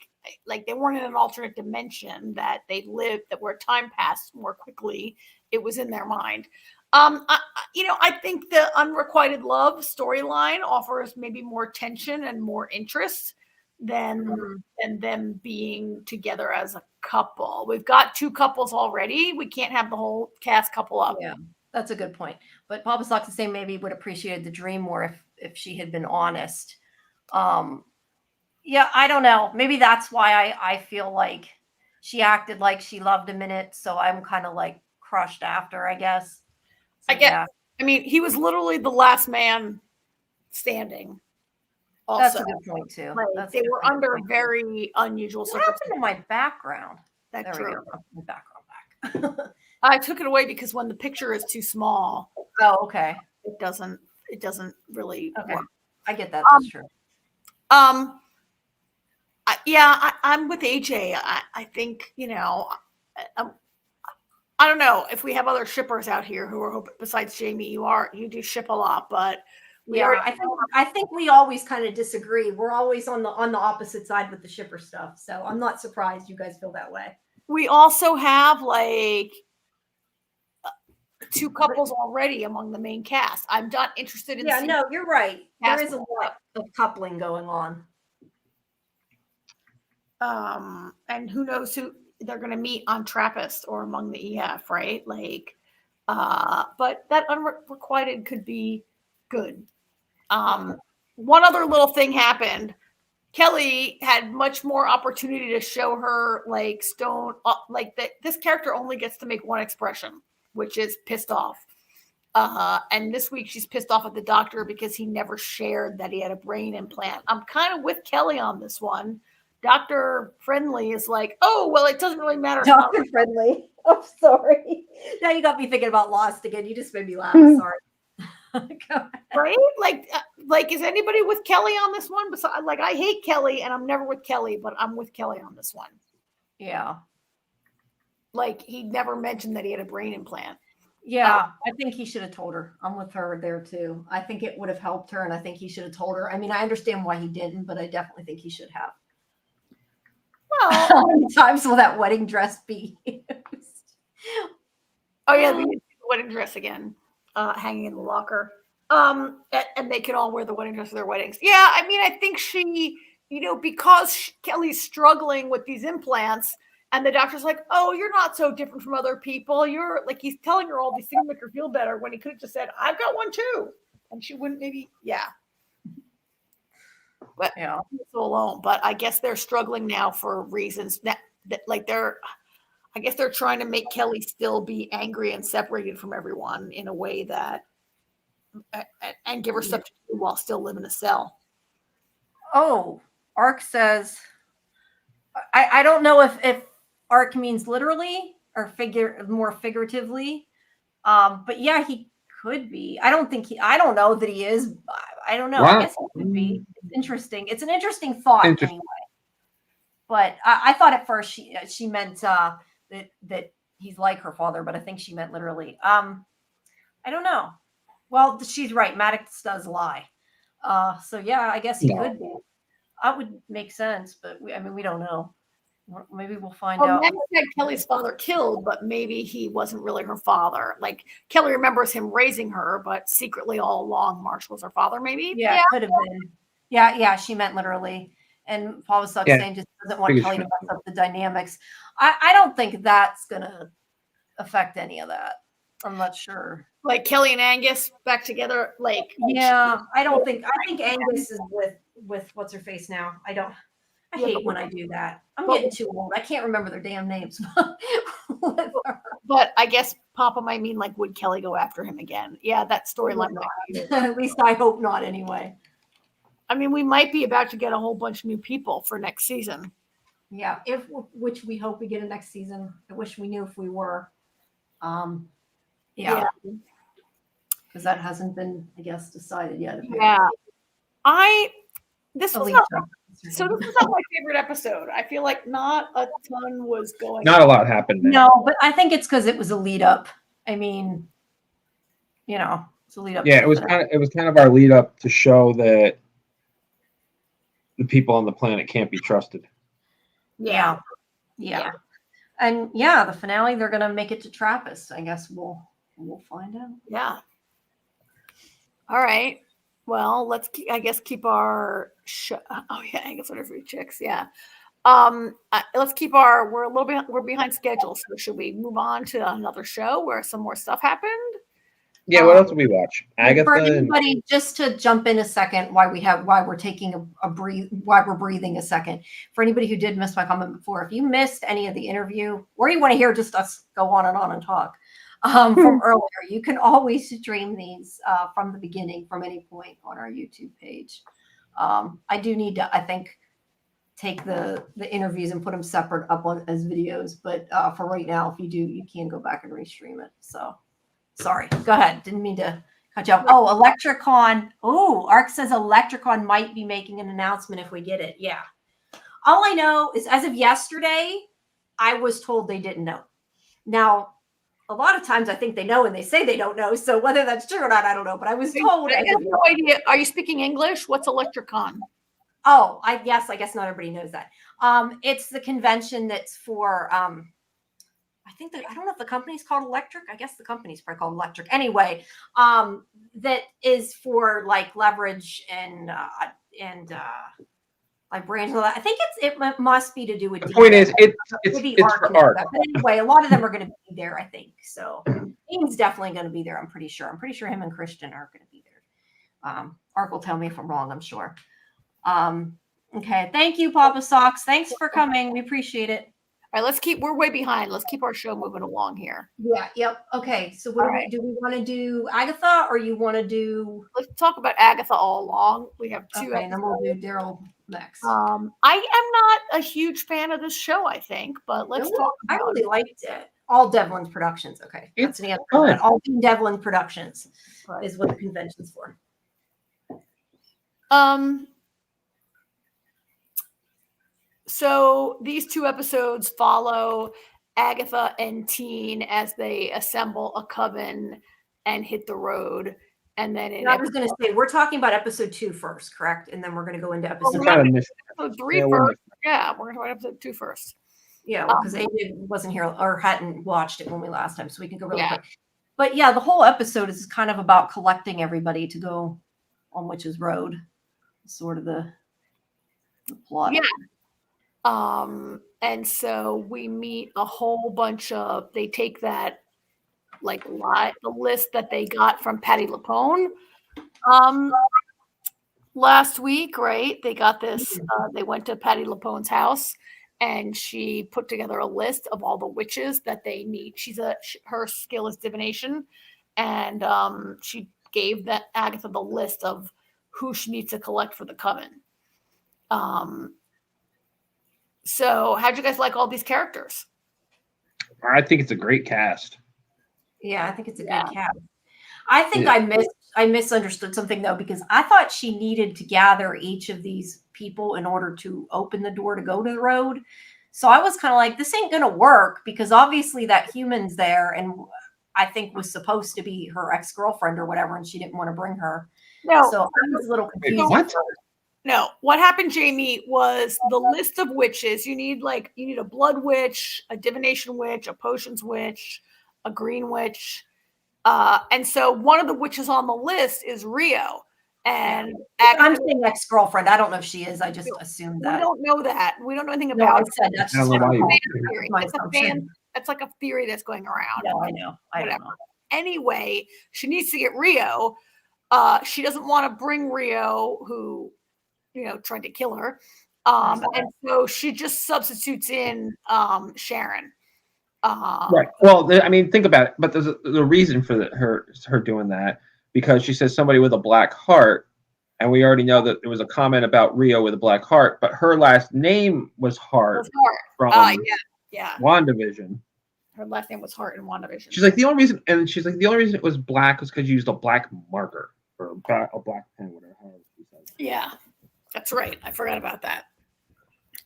B: they weren't in an alternate dimension that they lived, that where time passed more quickly. It was in their mind. I think the unrequited love storyline offers maybe more tension and more interest than them being together as a couple. We've got 2 couples already. We can't have the whole cast couple up.
A: Yeah, that's a good point. But Papa Sox is saying maybe would appreciate the dream more if she had been honest. Yeah, I don't know. Maybe that's why I feel like she acted like she loved him in it. So I'm kind of like crushed after, I guess. So,
B: I get. Yeah. I mean, he was literally the last man standing. Also,
A: that's a good point too.
B: Like, they were under very unusual circumstances.
A: What happened to my background?
B: That's
A: there
B: true.
A: We go. My background back.
B: I took it away because when the picture is too small.
A: Oh, okay.
B: It doesn't really work.
A: I get that. That's true.
B: I'm with AJ. I think, I don't know if we have other shippers out here who are hoping, besides Jamie, you do ship a lot, but
A: I think we always kind of disagree. We're always on the opposite side with the shipper stuff. So I'm not surprised you guys feel that way.
B: We also have like 2 couples already among the main cast. I'm not interested in.
A: Yeah, no, you're right. There is a lot of coupling going on.
B: And who knows who they're going to meet on Trappist or among the EF, right? Like, but that unrequited could be good. One other little thing happened. Kelly had much more opportunity to show her like stone, like that. This character only gets to make one expression, which is pissed off. And this week she's pissed off at the doctor because he never shared that he had a brain implant. I'm kind of with Kelly on this one. Dr. Friendly is like, oh, well, it doesn't really matter.
A: Dr. Friendly. I'm sorry. Now you got me thinking about Lost again. You just made me laugh. Sorry.
B: Right? Like, is anybody with Kelly on this one? Like, I hate Kelly and I'm never with Kelly, but I'm with Kelly on this one.
A: Yeah.
B: Like, he never mentioned that he had a brain implant.
A: Yeah, I think he should have told her. I'm with her there too. I think it would have helped her, and I think he should have told her. I mean, I understand why he didn't, but I definitely think he should have. Well, how many times will that wedding dress be used?
B: Oh yeah, the wedding dress again, hanging in the locker. And they can all wear the wedding dress for their weddings. Yeah, I mean, I think she, because Kelly's struggling with these implants. And the doctor's like, oh, you're not so different from other people. You're like, he's telling her all these things to make her feel better when he could have just said, I've got one too. And she wouldn't maybe, But yeah, so alone. But I guess they're struggling now for reasons that like I guess they're trying to make Kelly still be angry and separated from everyone in a way that, and give her stuff to do while still living in a cell.
A: Oh, Ark says, I don't know if Ark means literally or more figuratively. But yeah, he could be. I don't know that he is. I don't know. Wow. I guess he could be. It's interesting. It's an interesting thought anyway. But I thought at first she meant that he's like her father, but I think she meant literally. I don't know. Well, she's right. Maddox does lie. So yeah, I guess he could be. That would make sense, but we don't know. Maybe we'll find out.
B: Max had Kelly's father killed, but maybe he wasn't really her father. Like Kelly remembers him raising her, but secretly all along, Marsh was her father. Maybe.
A: Yeah, could have been. Yeah. She meant literally. And Paul was saying just doesn't want Kelly to mess up the dynamics. I don't think that's gonna affect any of that. I'm not sure.
B: Like Kelly and Angus back together. Like
A: I don't think. I think Angus is with what's her face now. I hate when I do that. I'm getting too old. I can't remember their damn names.
B: But I guess Papa might mean like, would Kelly go after him again? Yeah, that storyline.
A: At least I hope not anyway.
B: I mean, we might be about to get a whole bunch of new people for next season.
A: Yeah, which we hope we get a next season. I wish we knew if we were. Yeah. Because that hasn't been, I guess, decided yet.
B: Yeah. This was
A: Alicia.
B: this was not my favorite episode. I feel like not a ton was going
C: Not
B: on.
C: a lot happened there.
A: No, but I think it's because it was a lead up. I mean, it's a lead up.
C: Yeah, it was kind of our lead up to show that the people on the planet can't be trusted.
A: Yeah. And the finale, they're gonna make it to Trappist. I guess we'll find out.
B: Yeah. All right. Well, let's keep our oh yeah, I guess whatever chicks. Yeah. Let's keep we're behind schedule. So should we move on to another show where some more stuff happened?
C: Yeah, what else did we watch? Agatha.
A: For anybody, just to jump in a second, why we're taking a breathe, why we're breathing a second. For anybody who did miss my comment before, if you missed any of the interview, or you want to hear just us go on and talk from earlier, you can always stream these from the beginning, from any point on our YouTube page. I do need to, I think, take the interviews and put them separate up as videos, but for right now, if you do, you can go back and restream it. So. Sorry, go ahead. Didn't mean to cut you off. Oh, Electricon. Oh, Ark says Electricon might be making an announcement if we get it. Yeah. All I know is as of yesterday, I was told they didn't know. Now, a lot of times I think they know and they say they don't know. So whether that's true or not, I don't know. But I was told.
B: I have no idea. Are you speaking English? What's Electricon?
A: Oh, I guess not everybody knows that. It's the convention that's for I think that I don't know if the company's called Electric. I guess the company's probably called Electric. Anyway, that is for like leverage and like brands. I think it must be to do with.
C: The point is, it's for art.
A: But anyway, a lot of them are going to be there. I think so. Ian's definitely going to be there. I'm pretty sure. Him and Christian are going to be there. Art will tell me if I'm wrong. I'm sure. Okay. Thank you, Papa Socks. Thanks for coming. We appreciate it.
B: All right, we're way behind. Let's keep our show moving along here.
A: Yeah, yep. Okay, so what do we want to do Agatha or you want to do?
B: Let's talk about Agatha All Along. We have two.
A: Okay, and then we'll do Daryl next.
B: I am not a huge fan of this show, I think, but let's talk about
A: I really liked it. All Devlin Productions. Okay, that's an answer. All Devlin Productions is what the convention's for.
B: So these two episodes follow Agatha and Teen as they assemble a coven and hit the road. And then
A: I was going to say, we're talking about episode 2 first, correct? And then we're going to go into episode
B: 3 first. Yeah, we're going to go to episode 2 first.
A: Yeah, because AJ wasn't here or hadn't watched it when we last time, so we can go really quick. But yeah, the whole episode is kind of about collecting everybody to go on Witch's Road. Sort of the plot.
B: Yeah. And so we meet a whole bunch of, they take that the list that they got from Patti LuPone last week, right? They got this, they went to Patti LuPone's house and she put together a list of all the witches that they need. Her skill is divination. And she gave Agatha the list of who she needs to collect for the coven. So how'd you guys like all these characters?
C: I think it's a great cast.
A: Yeah, I think it's a good cast. I think I misunderstood something though, because I thought she needed to gather each of these people in order to open the door to go to the road. So I was kind of like, this ain't going to work because obviously that human's there and I think was supposed to be her ex-girlfriend or whatever, and she didn't want to bring her. No. So I was a little confused.
C: What?
B: No, what happened, Jamie, was the list of witches. You need a blood witch, a divination witch, a potions witch, a green witch. And so one of the witches on the list is Rio. And
A: I'm saying ex-girlfriend. I don't know if she is. I just assumed that.
B: We don't know that. We don't know anything about it.
A: That's
B: just a theory. It's like a theory that's going around.
A: No, I know. I don't know.
B: Anyway, she needs to get Rio. She doesn't want to bring Rio, who tried to kill her. And so she just substitutes in Sharon.
C: Right. Well, I mean, think about it. But there's a reason for her doing that, because she says somebody with a black heart, and we already know that there was a comment about Rio with a black heart, but her last name was Hart from WandaVision.
B: Her last name was Hart in WandaVision.
C: She's like the only reason it was black was because you used a black marker or a black pen, whatever.
B: Yeah, that's right. I forgot about that.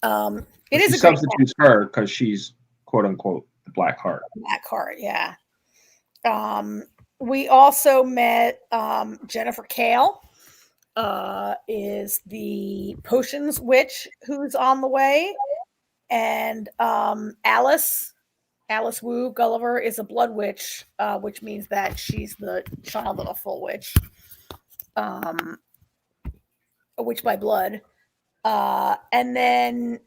B: It
C: She
B: is a great
C: substitutes her because she's quote unquote the Black Heart.
B: Black Heart, yeah. We also met Jennifer Kale, is the potions witch who's on the way, and Alice Wu Gulliver is a blood witch, which means that she's the child of a full witch, a witch by blood. And then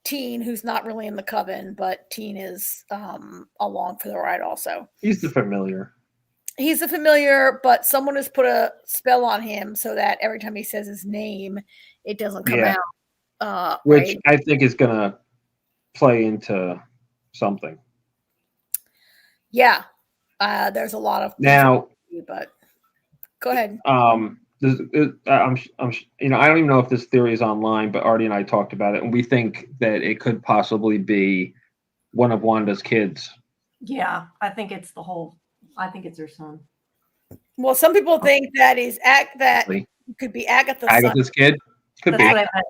B: Teen, who's not really in the coven, but Teen is along for the ride also.
C: He's the familiar.
B: He's a familiar, but someone has put a spell on him so that every time he says his name, it doesn't come out.
C: Which
B: right?
C: I think is going to play into something.
B: Yeah. There's a lot of
C: now,
B: but go ahead.
C: I'm I don't even know if this theory is online, but Artie and I talked about it, and we think that it could possibly be one of Wanda's kids.
A: Yeah, I think it's her son.
B: Well, some people think that could be Agatha's
C: Agatha's kid. Could
A: That's
C: be.
A: what I meant.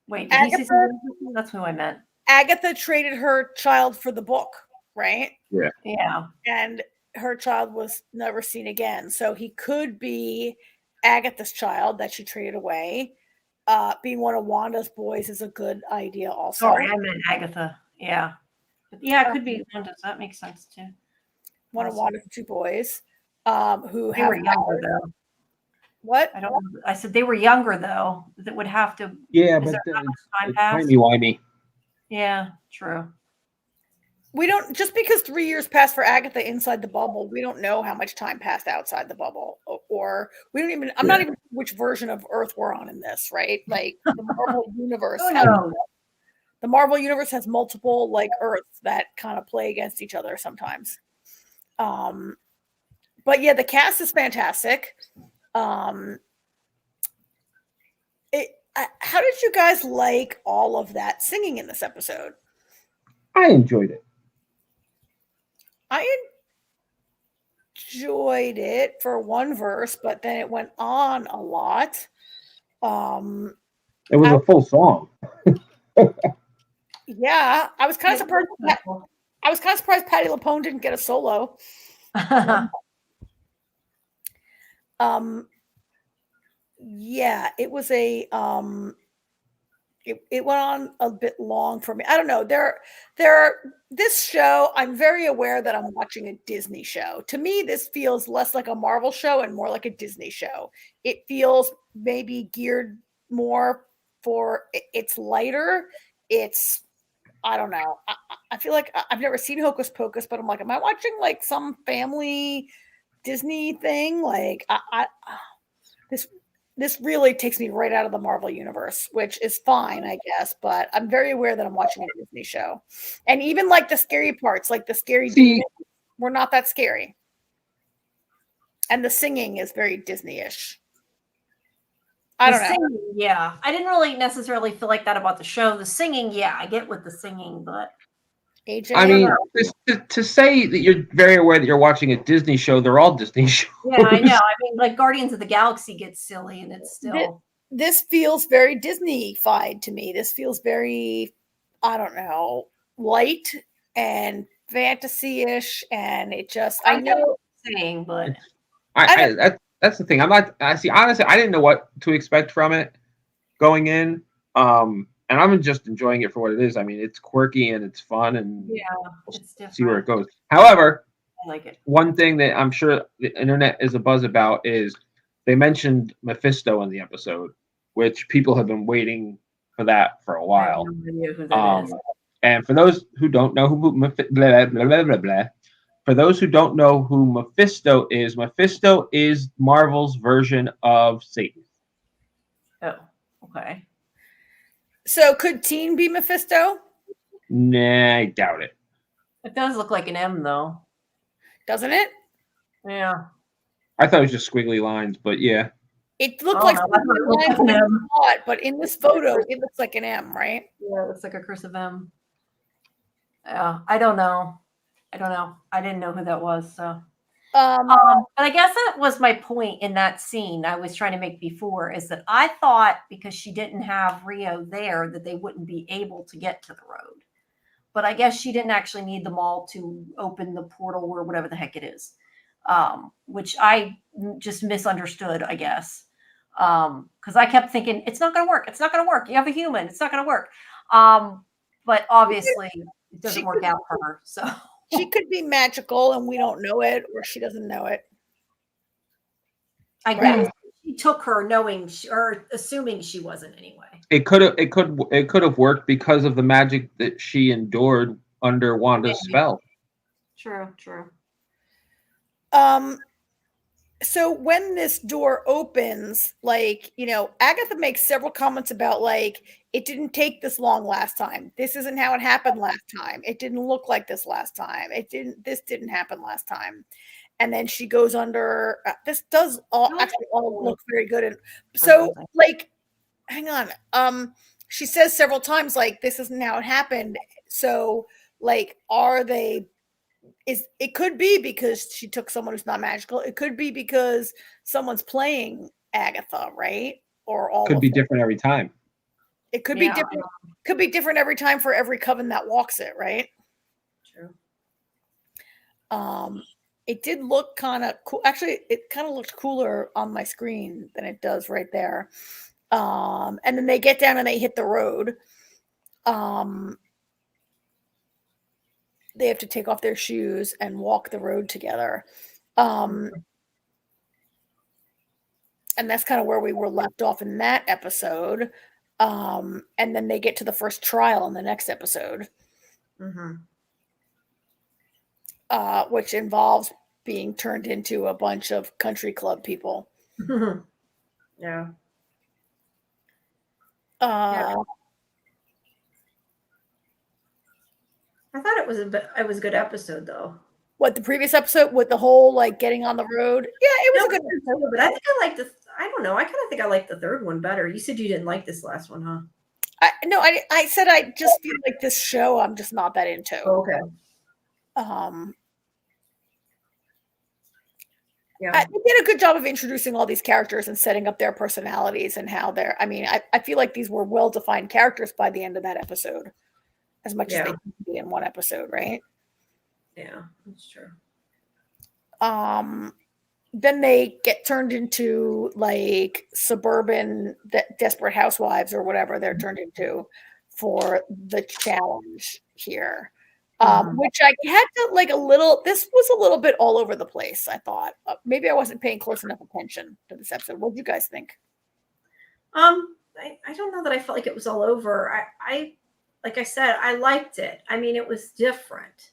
A: Wait, did you say something? That's who I meant.
B: Agatha traded her child for the book, right?
C: Yeah.
A: Yeah.
B: And her child was never seen again. So he could be Agatha's child that she traded away. Being one of Wanda's boys is a good idea also.
A: Sorry, I meant Agatha. Yeah. But yeah, it could be Wanda's. That makes sense too.
B: One of Wanda's two boys who
A: They were younger though.
B: What?
A: I don't know. I said they were younger though. That would have to.
C: Yeah,
A: is
C: but
A: there not much time
C: it's
A: passed?
C: timey-wimey.
A: Yeah, true.
B: We don't, just because 3 years passed for Agatha inside the bubble, we don't know how much time passed outside the bubble, or we don't even, I'm not even sure which version of Earth we're on in this, right? Like the Marvel universe. The Marvel universe has multiple like Earths that kind of play against each other sometimes. But yeah, the cast is fantastic. How did you guys like all of that singing in this episode?
C: I enjoyed it.
B: I enjoyed it for one verse, but then it went on a lot.
C: It was a full song.
B: Yeah, I was kind of surprised. I was kind of surprised Patti LuPone didn't get a solo. Yeah, it was a it went on a bit long for me. I don't know. This show, I'm very aware that I'm watching a Disney show. To me, this feels less like a Marvel show and more like a Disney show. It feels maybe geared more for, it's lighter. It's, I don't know. I feel like I've never seen Hocus Pocus, but I'm like, am I watching like some family Disney thing? Like this really takes me right out of the Marvel universe, which is fine, I guess. But I'm very aware that I'm watching a Disney show, and even like the scary parts, like the scary demons, were not that scary, and the singing is very Disney-ish. I don't know.
A: Singing, yeah, I didn't really necessarily feel like that about the show. The singing, yeah, I get with the singing, but
B: AJ,
C: I mean, to say that you're very aware that you're watching a Disney show, they're all Disney shows.
A: Yeah, I know. I mean, like Guardians of the Galaxy gets silly, and it's still.
B: This feels very Disney-fied to me. This feels very, I don't know, light and fantasy-ish, and it just, I know
A: what you're saying, but
C: that's the thing. Honestly, I didn't know what to expect from it going in. And I'm just enjoying it for what it is. I mean, it's quirky and it's fun, and
A: yeah, it's different.
C: See where it goes. However,
A: I like it.
C: One thing that I'm sure the internet is a buzz about is they mentioned Mephisto in the episode, which people have been waiting for that for a while.
A: I have no idea who that is.
C: And for those who don't know who for those who don't know who Mephisto is Marvel's version of Satan.
A: Oh, okay.
B: So could Teen be Mephisto?
C: Nah, I doubt it.
A: It does look like an M, though.
B: Doesn't it?
A: Yeah.
C: I thought it was just squiggly lines, but yeah.
B: It looked like an M, but in this photo, it looks like an M, right?
A: Yeah, it looks like a cursive M. Yeah, I don't know. I don't know. I didn't know who that was. So,
B: Um,
A: but I guess that was my point in that scene I was trying to make before, is that I thought because she didn't have Rio there that they wouldn't be able to get to the road. But I guess she didn't actually need them all to open the portal or whatever the heck it is, which I just misunderstood, I guess. Because I kept thinking, it's not going to work. It's not going to work. You have a human. It's not going to work. But obviously, it doesn't work out for her. So
B: she could be magical and we don't know it, or she doesn't know it.
A: I guess she took her knowing or assuming she wasn't anyway.
C: It could have worked because of the magic that she endured under Wanda's spell.
A: True.
B: So when this door opens, like, Agatha makes several comments about, like, it didn't take this long last time. This isn't how it happened last time. It didn't look like this last time. This didn't happen last time. And then she goes under, this does all look very good. And so, like, hang on. She says several times, like, this isn't how it happened. So, like, it could be because she took someone who's not magical. It could be because someone's playing Agatha, right? Or all
C: could be different every time.
B: It could be different. Could be different every time for every coven that walks it, right?
A: True.
B: It did look kind of cool. Actually, it kind of looked cooler on my screen than it does right there. And then they get down and they hit the road. They have to take off their shoes and walk the road together. And that's kind of where we were left off in that episode. And then they get to the first trial in the next episode. Which involves being turned into a bunch of country club people.
A: Yeah. I thought it was a good episode though.
B: What, the previous episode with the whole like getting on the road? Yeah, it was a good episode.
A: But I think I liked this. I don't know. I kind of think I liked the third one better. You said you didn't like this last one, huh?
B: I said I just feel like this show I'm just not that into.
A: Okay.
B: Yeah. They did a good job of introducing all these characters and setting up their personalities and how they're. I mean, I feel like these were well-defined characters by the end of that episode, as much as they can be in one episode, right?
A: Yeah, that's true.
B: Then they get turned into like suburban desperate housewives or whatever they're turned into for the challenge here. Which I had to like this was a little bit all over the place. I thought maybe I wasn't paying close enough attention to this episode. What do you guys think?
A: I don't know that I felt like it was all over. I like I said, I liked it. I mean, it was different.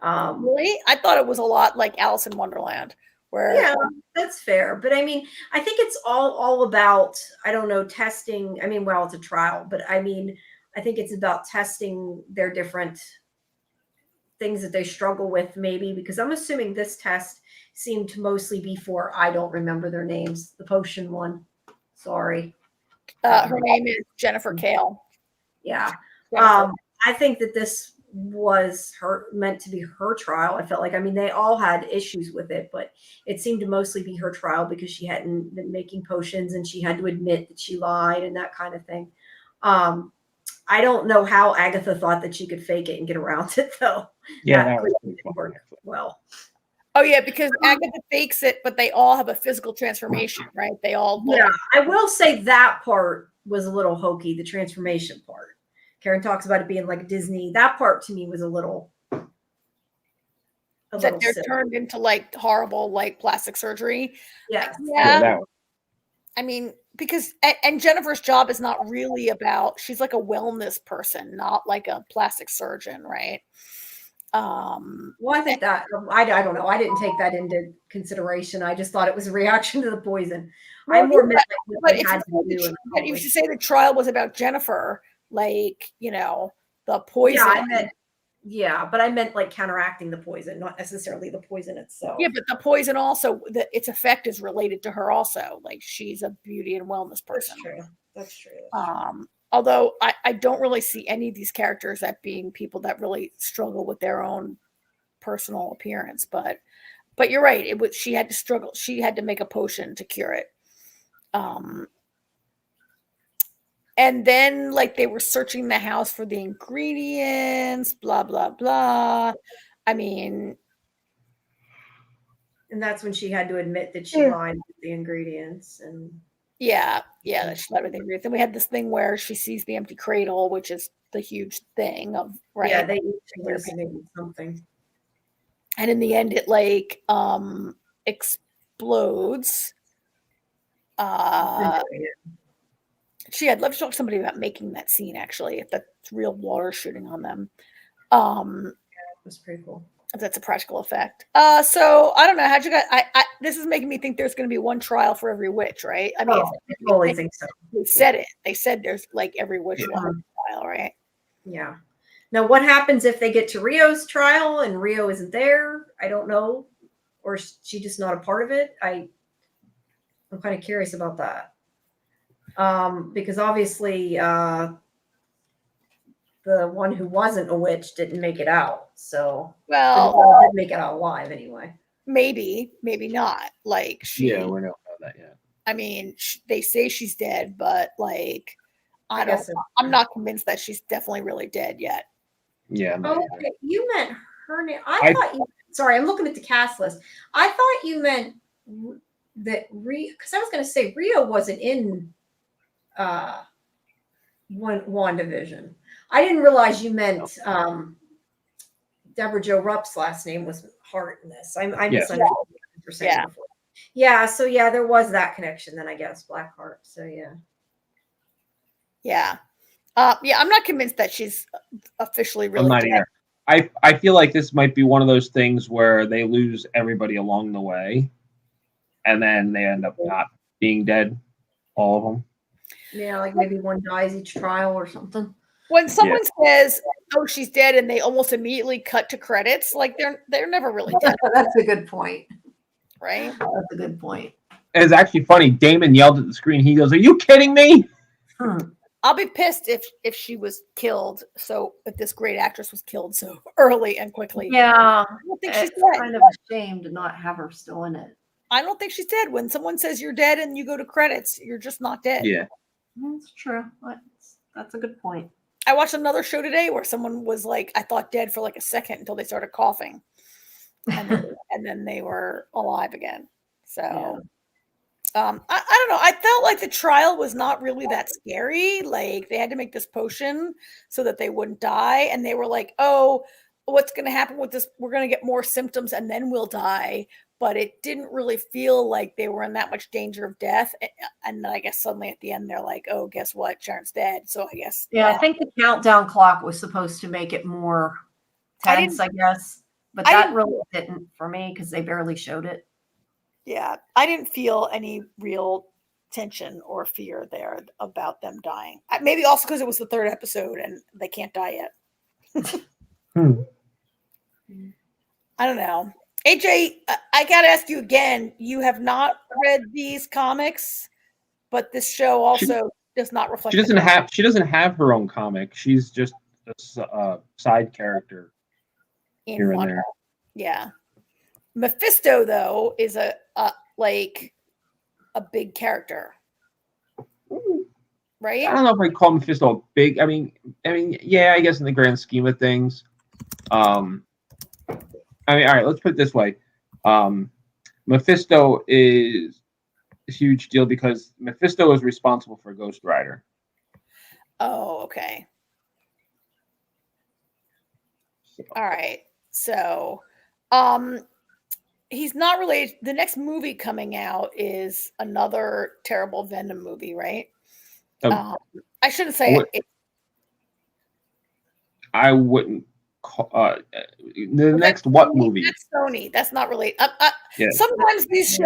B: Really? I thought it was a lot like Alice in Wonderland.
A: Yeah, that's fair. But I mean, I think it's all about, I don't know, testing. I mean, well, it's a trial, but I mean, I think it's about testing their different things that they struggle with, maybe, because I'm assuming this test seemed to mostly be for, I don't remember their names, the potion one. Sorry.
B: Her name is Jennifer Kale.
A: Yeah. I think that this was meant to be her trial. I felt like, I mean, they all had issues with it, but it seemed to mostly be her trial because she hadn't been making potions and she had to admit that she lied and that kind of thing. I don't know how Agatha thought that she could fake it and get around it, though.
C: Yeah, that was
A: work well.
B: Oh yeah, because Agatha fakes it, but they all have a physical transformation, right? They all.
A: Yeah, I will say that part was a little hokey. The transformation part. Karen talks about it being like Disney. That part to me was a little.
B: That they're turned into like horrible, like plastic surgery.
A: Yes.
B: Yeah. I mean, because and Jennifer's job is not really about. She's like a wellness person, not like a plastic surgeon, right?
A: Well, I think that I don't know. I didn't take that into consideration. I just thought it was a reaction to the poison.
B: Well,
A: I more meant
B: but if you say the trial was about Jennifer, like, the poison.
A: Yeah, but I meant like counteracting the poison, not necessarily the poison itself.
B: Yeah, but the poison also, its effect is related to her also. Like, she's a beauty and wellness person.
A: That's true.
B: Although I don't really see any of these characters that being people that really struggle with their own personal appearance, but you're right. It was, she had to struggle. She had to make a potion to cure it. And then like they were searching the house for the ingredients, blah, blah, blah. I mean,
A: And that's when she had to admit that she lied with the ingredients. And
B: yeah, that she lied with the ingredients. And we had this thing where she sees the empty cradle, which is the huge thing of, right?
A: yeah, they each hallucinated something.
B: And in the end, it like explodes. I'd love to talk to somebody about making that scene, actually, if that's real water shooting on them.
A: It was pretty cool.
B: If that's a practical effect. So I don't know. How'd you guys? This is making me think there's going to be one trial for every witch, right? I mean,
A: I totally think so.
B: They said it. They said there's like every witch will have a trial, right?
A: Yeah. Now, what happens if they get to Rio's trial and Rio isn't there? I don't know, or is she just not a part of it? I'm kind of curious about that. Because obviously the one who wasn't a witch didn't make it out. So
B: well,
A: didn't make it out alive anyway.
B: Maybe not. Like
C: we don't know that yet.
B: I mean, they say she's dead, but like I'm not convinced that she's definitely really dead yet.
C: Yeah.
A: Okay, you meant her name. I thought you. Sorry, I'm looking at the cast list. I thought you meant that because I was going to say Rio wasn't in WandaVision. I didn't realize you meant Deborah Jo Rupp's last name was Hart in this. I misunderstood what you were saying before. Yeah, so yeah, there was that connection then, I guess, Blackheart. So yeah.
B: Yeah. I'm not convinced that she's officially really
C: I'm not
B: dead.
C: either. I feel like this might be one of those things where they lose everybody along the way, and then they end up not being dead, all of them.
A: Yeah, like maybe one dies each trial or something.
B: When someone says, "Oh, she's dead," and they almost immediately cut to credits, like they're never really dead.
A: That's a good point.
B: Right?
A: That's a good point.
C: It's actually funny. Damon yelled at the screen. He goes, "Are you kidding me?"
B: I'll be pissed if she was killed. So if this great actress was killed so early and quickly.
A: Yeah,
B: I don't think she's dead.
A: Kind of a shame to not have her still in it.
B: I don't think she's dead. When someone says you're dead and you go to credits, you're just not dead.
C: Yeah,
A: that's true. That's a good point.
B: I watched another show today where someone was like, I thought dead for like a second until they started coughing, and then they were alive again. So. I don't know. I felt like the trial was not really that scary. Like they had to make this potion so that they wouldn't die. And they were like, oh, what's going to happen with this? We're going to get more symptoms and then we'll die. But it didn't really feel like they were in that much danger of death. And then I guess suddenly at the end, they're like, oh, guess what? Sharon's dead. So I guess.
E: Yeah, I think the countdown clock was supposed to make it more tense, I guess. But that really didn't for me because they barely showed it.
B: Yeah, I didn't feel any real tension or fear there about them dying. Maybe also because it was the third episode and they can't die yet. I don't know. AJ, I got to ask you again. You have not read these comics, but this show also does not reflect.
C: She doesn't have her own comic. She's just a side character here and there.
B: Yeah. Mephisto, though, is a big character, right?
C: I don't know if I call Mephisto big. I mean, yeah, I guess in the grand scheme of things. All right, let's put it this way. Mephisto is a huge deal because Mephisto is responsible for Ghost Rider.
B: Oh, okay. All right. So, he's not related. The next movie coming out is another terrible Venom movie, right? I shouldn't say it.
C: I wouldn't call the next what movie?
B: That's Sony. That's not related.
C: Yeah.
B: Sometimes these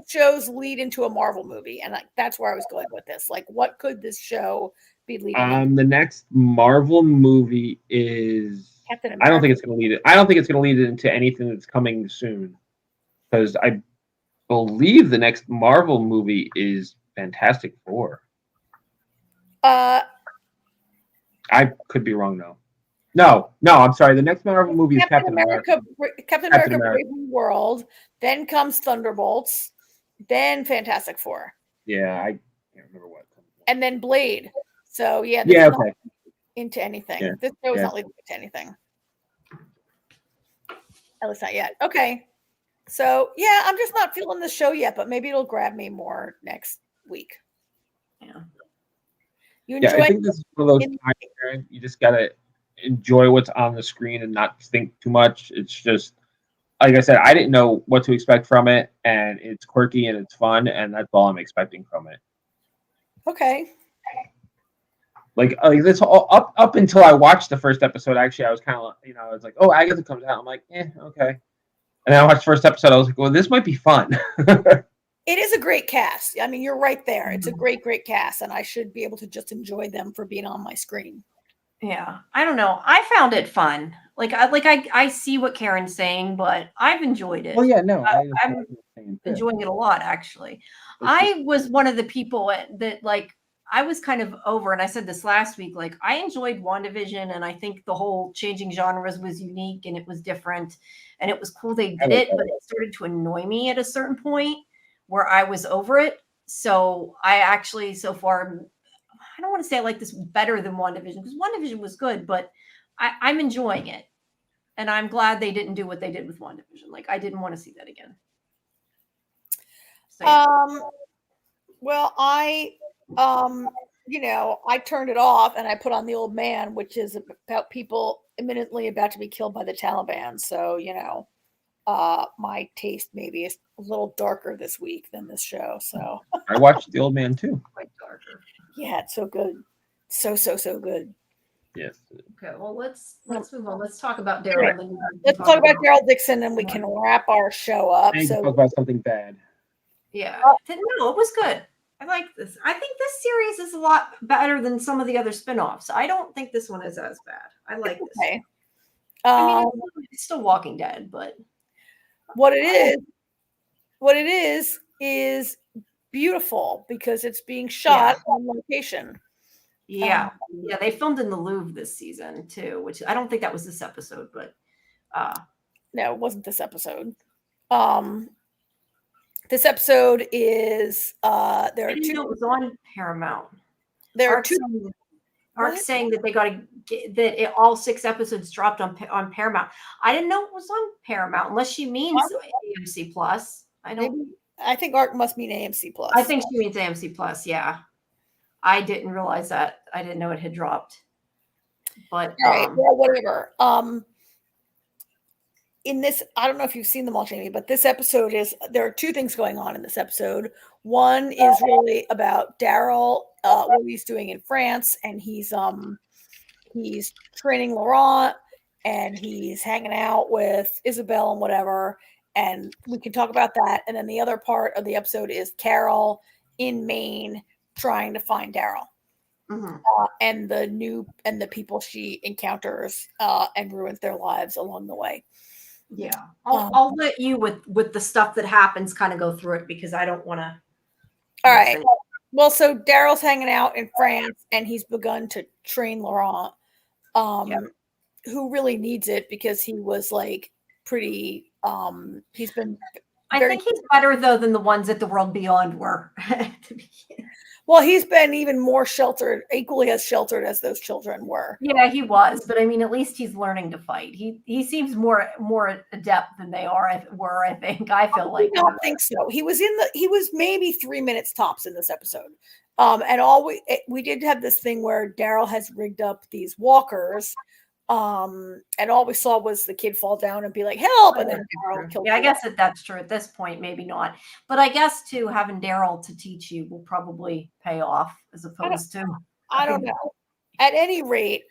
B: shows lead into a Marvel movie, and that's where I was going with this. Like, what could this show be leading into?
C: The next Marvel movie is. I don't think it's going to lead it. I don't think it's going to lead it into anything that's coming soon, because I believe the next Marvel movie is Fantastic Four. I could be wrong though. No, I'm sorry. The next Marvel movie is Captain America.
B: Captain America: Brave New World. Then comes Thunderbolts. Then Fantastic Four.
C: Yeah, I can't remember what.
B: And then Blade. So yeah,
C: okay.
B: Not into anything.
C: Yeah.
B: This show is not leading into anything. At least not yet. Okay. So yeah, I'm just not feeling the show yet, but maybe it'll grab me more next week.
E: Yeah.
B: You enjoy?
C: I think this is one of those times you just gotta enjoy what's on the screen and not think too much. It's just like I said, I didn't know what to expect from it, and it's quirky and it's fun, and that's all I'm expecting from it.
B: Okay.
C: Like this all up until I watched the first episode. Actually, I was kind of I was like, oh, Agatha comes out. I'm like, okay. And then I watched the first episode. I was like, well, this might be fun.
B: It is a great cast. I mean, you're right there. It's a great cast, and I should be able to just enjoy them for being on my screen.
E: Yeah, I don't know. I found it fun. I see what Karen's saying, but I've enjoyed it.
C: Well, yeah, no,
E: I'm enjoying it a lot, actually. I was one of the people that I was kind of over, and I said this last week, like I enjoyed WandaVision, and I think the whole changing genres was unique and it was different and it was cool they did it, but it started to annoy me at a certain point where I was over it. So I actually so far, I don't want to say I like this better than WandaVision because WandaVision was good, but I'm enjoying it. And I'm glad they didn't do what they did with WandaVision. Like I didn't want to see that again. So, yeah.
B: Well, I turned it off and I put on The Old Man, which is about people imminently about to be killed by the Taliban. So, my taste maybe is a little darker this week than this show. So
C: I watched The Old Man too.
E: Quite darker.
B: Yeah, it's so good. So good.
C: Yes.
E: Okay, well let's move on. Let's talk about Daryl.
B: Right. Let's talk about Daryl Dixon and we can wrap our show up.
C: Talk about something bad.
E: Yeah. No, it was good. I like this. I think this series is a lot better than some of the other spinoffs. I don't think this one is as bad. I like this.
B: Okay.
E: I mean, it's still Walking Dead, but
B: what it is beautiful because it's being shot on location.
E: Yeah. They filmed in the Louvre this season too, which I don't think that was this episode, but
B: no, it wasn't this episode. This episode is there are two.
E: It was on Paramount.
B: There are
E: Arc
B: two.
E: saying that they got to get all 6 episodes dropped on Paramount. I didn't know it was on Paramount unless she means AMC Plus.
B: I think Arc must mean AMC Plus.
E: I think she means AMC Plus. Yeah, I didn't realize that. I didn't know it had dropped. But
B: well, whatever. In this, I don't know if you've seen them all, Jamie, but this episode there are 2 things going on in this episode. One is really about Daryl, what he's doing in France, and he's training Laurent, and he's hanging out with Isabel and whatever, and we can talk about that. And then the other part of the episode is Carol in Maine trying to find Daryl.
E: Mm-hmm.
B: And the people she encounters and ruins their lives along the way.
E: Yeah, I'll let you with the stuff that happens kind of go through it because I don't want to.
B: All right. Well, so Daryl's hanging out in France and he's begun to train Laurent, who really needs it because he was like pretty. He's been.
E: I think he's better though than the ones at the World Beyond were.
B: Well, he's been even more sheltered, equally as sheltered as those children were.
E: Yeah, he was, but I mean, at least he's learning to fight. He seems more adept than they were. I think. I feel like.
B: I don't think so. He was maybe 3 minutes tops in this episode. And all we did have this thing where Daryl has rigged up these walkers. And all we saw was the kid fall down and be like, help, and then Daryl killed him.
E: I guess that's true at this point, maybe not. But I guess too, having Daryl to teach you will probably pay off as opposed to
B: I don't know. At any rate,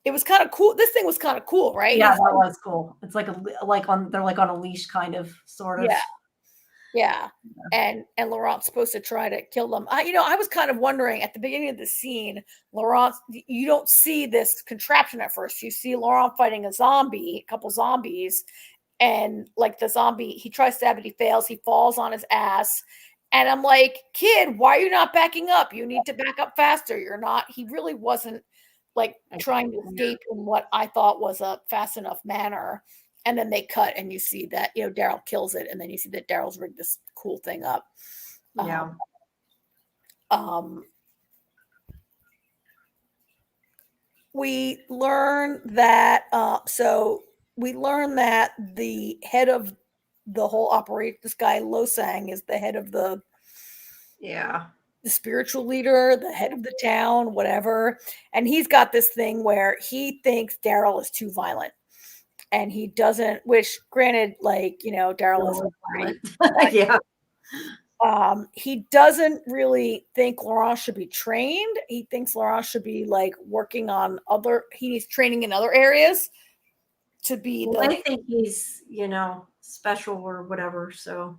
B: it was kind of cool. This thing was kind of cool, right?
E: Yeah, that was cool. It's like they're like on a leash kind of sort of.
B: Yeah. And Laurent's supposed to try to kill them. I was kind of wondering at the beginning of the scene, Laurent, you don't see this contraption at first. You see Laurent fighting a couple zombies, and like the zombie, he tries to stab it, he fails, he falls on his ass. And I'm like, kid, why are you not backing up? You need to back up faster. He really wasn't like trying to escape in what I thought was a fast enough manner. And then they cut and you see that, Daryl kills it. And then you see that Daryl's rigged this cool thing up.
E: Yeah.
B: We learn that, the head of the whole operation, this guy Losang, is the head of the spiritual leader, the head of the town, whatever. And he's got this thing where he thinks Daryl is too violent. And he doesn't, which granted, Daryl is violent.
E: Yeah.
B: He doesn't really think Laurent should be trained. He thinks Laurent should be working on he's training in other areas to be
E: I think he's, special or whatever. So,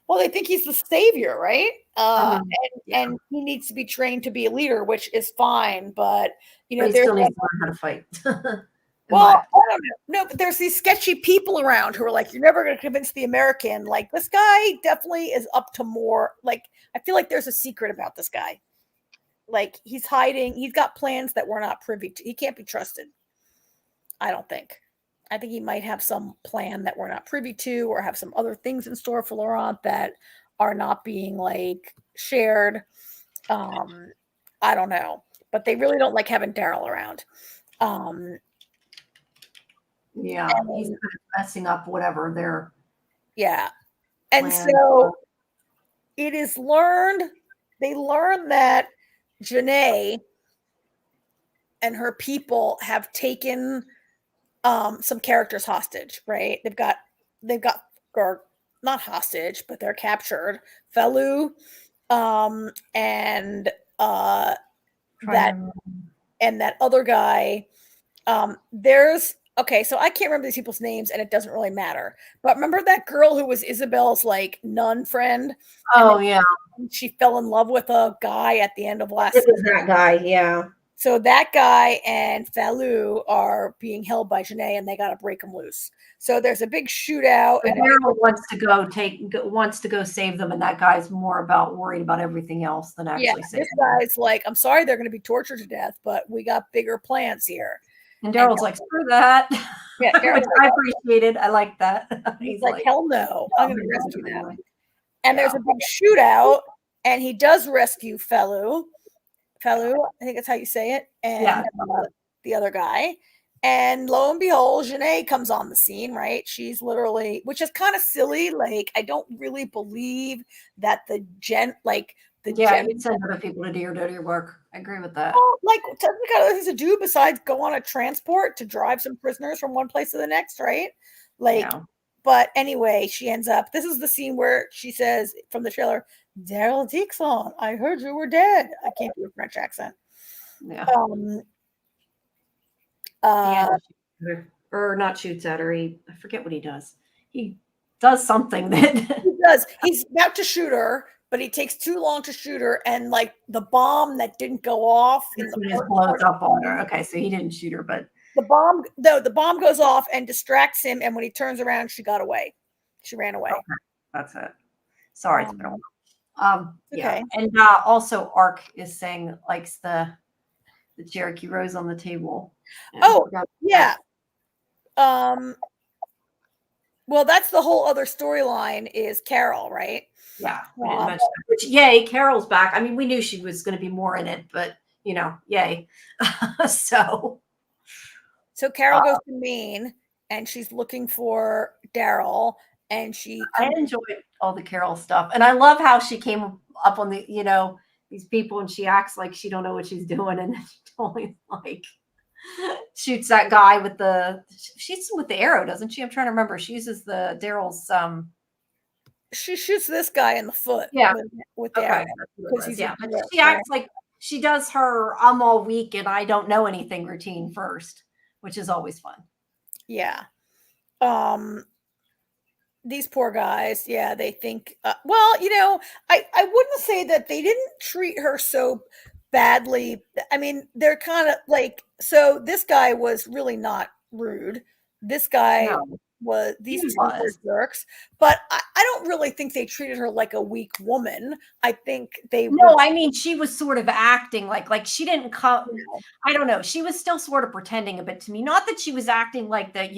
B: well, they think he's the savior, right? And he needs to be trained to be a leader, which is fine. But
E: he still needs to learn how to fight.
B: Well, I don't know. No, but there's these sketchy people around who are like, you're never going to convince the American. Like, this guy definitely is up to more. Like, I feel like there's a secret about this guy. Like, he's hiding. He's got plans that we're not privy to. He can't be trusted. I don't think. I think he might have some plan that we're not privy to, or have some other things in store for Laurent that are not being shared. I don't know. But they really don't like having Daryl around.
E: Yeah, he's kind of messing up whatever they're.
B: Yeah. And so it is they learn that Janae and her people have taken some characters hostage, right? They've got, or not hostage, but they're captured. Felu, and that other guy. Okay, so I can't remember these people's names, and it doesn't really matter. But remember that girl who was Isabel's nun friend?
E: Oh, yeah.
B: She fell in love with a guy at the end of last
E: season. It was that guy, yeah.
B: So that guy and Felu are being held by Janae, and they got to break them loose. So there's a big shootout.
E: And Daryl wants to go save them, and that guy's more worried about everything else than actually saving them.
B: This guy's like, I'm sorry they're going to be tortured to death, but we got bigger plans here.
E: And Daryl's like, screw that.
B: Yeah,
E: which I appreciated. I like that.
B: He's like, hell no. I'm going to rescue them. And there's a big shootout, and he does rescue Felu, I think that's how you say it, and the other guy. And lo and behold, Janae comes on the scene, right? She's literally, which is kind of silly. I don't really believe that you'd send
E: other people to do your dirty work. I agree with that.
B: Technically, got other things to do besides go on a transport to drive some prisoners from one place to the next, right? But anyway, she ends up. This is the scene where she says from the trailer, "Daryl Dixon, I heard you were dead." I can't do a French accent.
E: Yeah. Or not shoots at her. I forget what he does. He does something that
B: he does. He's about to shoot her, but he takes too long to shoot her, and the bomb that didn't go off
E: just blows up on her. Okay, so he didn't shoot her, but
B: the bomb goes off and distracts him, and when he turns around, she got away. She ran away.
E: Okay, that's it. Sorry, it's been a while.
B: Okay.
E: And also Ark is saying likes the Cherokee Rose on the table.
B: Oh, yeah. Well, that's the whole other storyline is Carol, right?
E: Yeah. Which, Carol's back. I mean, we knew she was going to be more in it, but yay. So
B: Carol goes to Maine, and she's looking for Daryl, and I
E: enjoyed all the Carol stuff, and I love how she came up on the these people, and she acts like she don't know what she's doing, and then she totally shoots that guy with the arrow, doesn't she? I'm trying to remember. She uses the Daryl's
B: she shoots this guy in the foot with the arrow.
E: But she acts like she does her I'm all weak and I don't know anything routine first, which is always fun.
B: Yeah. These poor guys, they think I wouldn't say that they didn't treat her so badly. I mean, they're kind of so this guy was really not rude. This guy these
E: He
B: two were
E: was.
B: jerks, but I don't really think they treated her like a weak woman. I think they
E: No, I mean, she was sort of acting like she didn't come.
B: know,
E: I don't know. She was still sort of pretending a bit to me. Not that she was acting like the,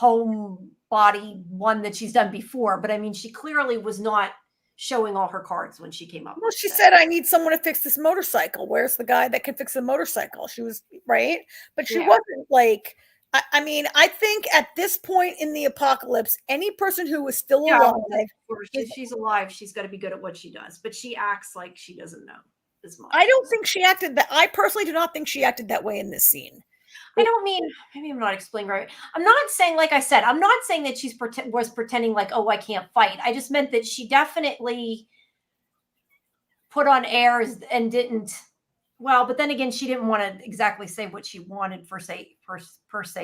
E: homebody one that she's done before, but I mean, she clearly was not showing all her cards when she came up.
B: well,
E: with
B: she
E: that.
B: said, "I need someone to fix this motorcycle. Where's the guy that can fix a motorcycle?" She was right, but she
E: Yeah.
B: wasn't like. I mean, I think at this point in the apocalypse, any person who was still
E: Yeah,
B: alive,
E: if she's alive, she's got to be good at what she does, but she acts like she doesn't know as much.
B: I don't think she acted that. I personally do not think she acted that way in this scene.
E: I don't mean, maybe I'm not explaining right. I'm not saying, like I said, I'm not saying that she's was pretending like, oh, I can't fight. I just meant that she definitely put on airs and didn't. Well, but then again, she didn't want to exactly say what she wanted per se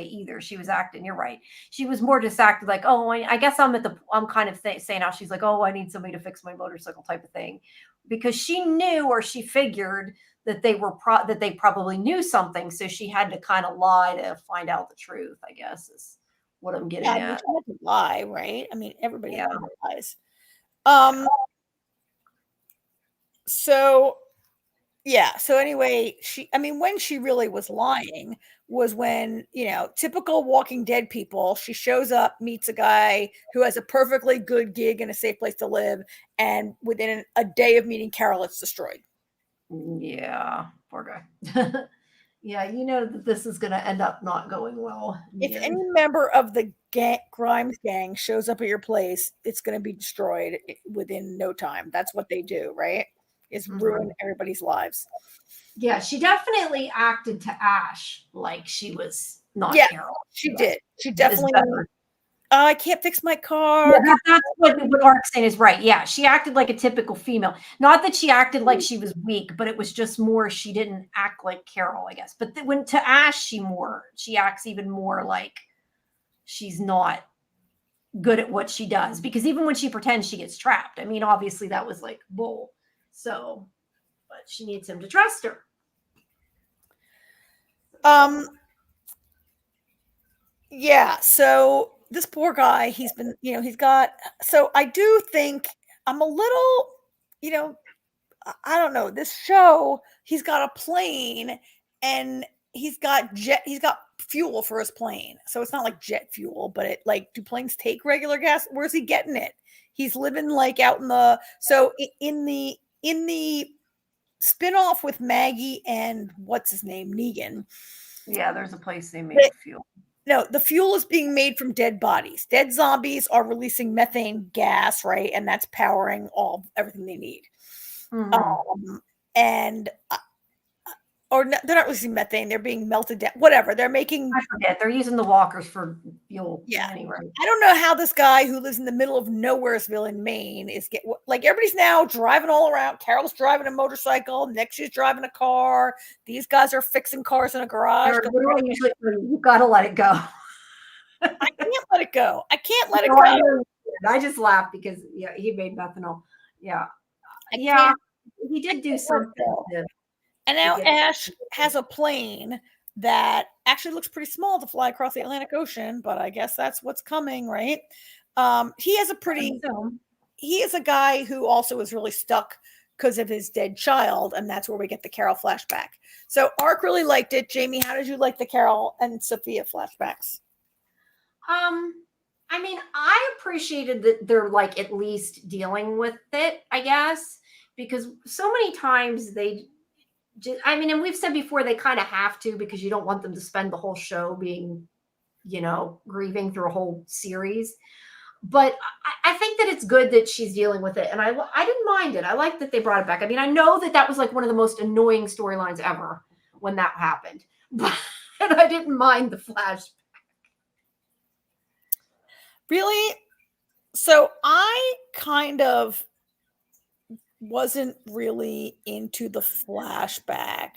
E: either. She was acting. You're right. She was more just acting like, oh, I guess I'm kind of saying how she's like, oh, I need somebody to fix my motorcycle type of thing, because she knew, or she figured that they probably knew something, so she had to kind of lie to find out the truth. I guess is what I'm getting
B: Yeah,
E: at.
B: you can't lie, right? I mean, everybody lies. So yeah. So anyway, when she really was lying was when, typical Walking Dead people, she shows up, meets a guy who has a perfectly good gig and a safe place to live, and within a day of meeting Carol, it's destroyed.
E: Yeah, poor guy. Yeah, that this is going to end up not going well.
B: If any member of the Grimes gang shows up at your place, it's going to be destroyed within no time. That's what they do, right? Is ruin everybody's lives.
E: Yeah, she definitely acted to Ash like she was not Carol.
B: She did. She definitely. I can't fix my car.
E: Yeah, that's what Ark's saying is right. Yeah, she acted like a typical female. Not that she acted like she was weak, but it was just more she didn't act like Carol, I guess. But when to Ash, she acts even more like she's not good at what she does, because even when she pretends she gets trapped, I mean, obviously that was like bull. So, but she needs him to trust her.
B: Yeah. So this poor guy, he's been, so I do think I'm a little, I don't know, this show, he's got a plane and he's got fuel for his plane. So it's not like jet fuel, but do planes take regular gas? Where's he getting it? He's living like out in the spinoff with Maggie and what's his name, Negan.
E: Yeah, there's a place they make fuel.
B: No, the fuel is being made from dead bodies. Dead zombies are releasing methane gas, right? And that's powering everything they need. Or they're not releasing methane. They're being melted down. Whatever. They're making.
E: I forget. They're using the walkers for fuel.
B: Yeah.
E: Anyway.
B: I don't know how this guy who lives in the middle of Nowheresville in Maine is everybody's now driving all around. Carol's driving a motorcycle. Nick, she's driving a car. These guys are fixing cars in a garage.
E: You gotta let it go.
B: I can't let it go. I can't let it go.
E: I just laughed because he made methanol. Yeah. He did do something.
B: And now Ash has a plane that actually looks pretty small to fly across the Atlantic Ocean, but I guess that's what's coming, right? He is a guy who also is really stuck because of his dead child, and that's where we get the Carol flashback. So Ark really liked it. Jamie, how did you like the Carol and Sophia flashbacks?
E: I mean, I appreciated that they're at least dealing with it, I guess, because so many times and we've said before, they kind of have to, because you don't want them to spend the whole show being, grieving through a whole series. But I think that it's good that she's dealing with it. And I didn't mind it. I like that they brought it back. I mean, I know that was one of the most annoying storylines ever when that happened. But I didn't mind the flashback.
B: Really? So I kind of wasn't really into the flashback.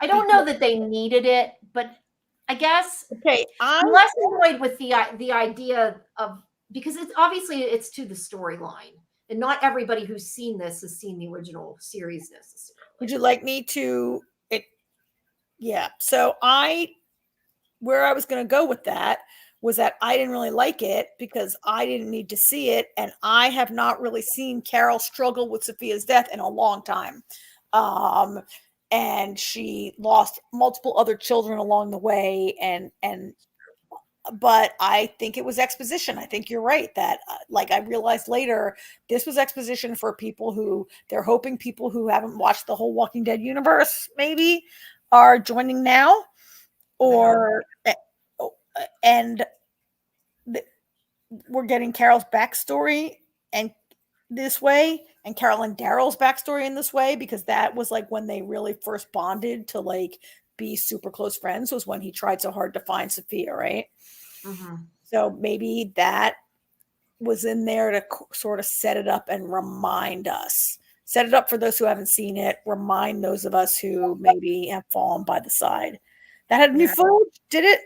E: I don't know that they needed it, but I guess I'm less annoyed with the idea of, because it's to the storyline, and not everybody who's seen this has seen the original series necessarily.
B: Would you like me to? Yeah. So where I was going to go with that was that I didn't really like it because I didn't need to see it. And I have not really seen Carol struggle with Sophia's death in a long time. And she lost multiple other children along the way. But I think it was exposition. I think you're right that like I realized later, this was exposition for people who they're hoping people who haven't watched the whole Walking Dead universe maybe are joining now, or and we're getting Carol's backstory and this way, and Carol and Daryl's backstory in this way, because that was like when they really first bonded to like be super close friends, was when he tried so hard to find Sophia, right?
E: Mm-hmm.
B: So maybe that was in there to sort of set it up and remind us. Set it up for those who haven't seen it. Remind those of us who maybe have fallen by the side. That had new footage, did it?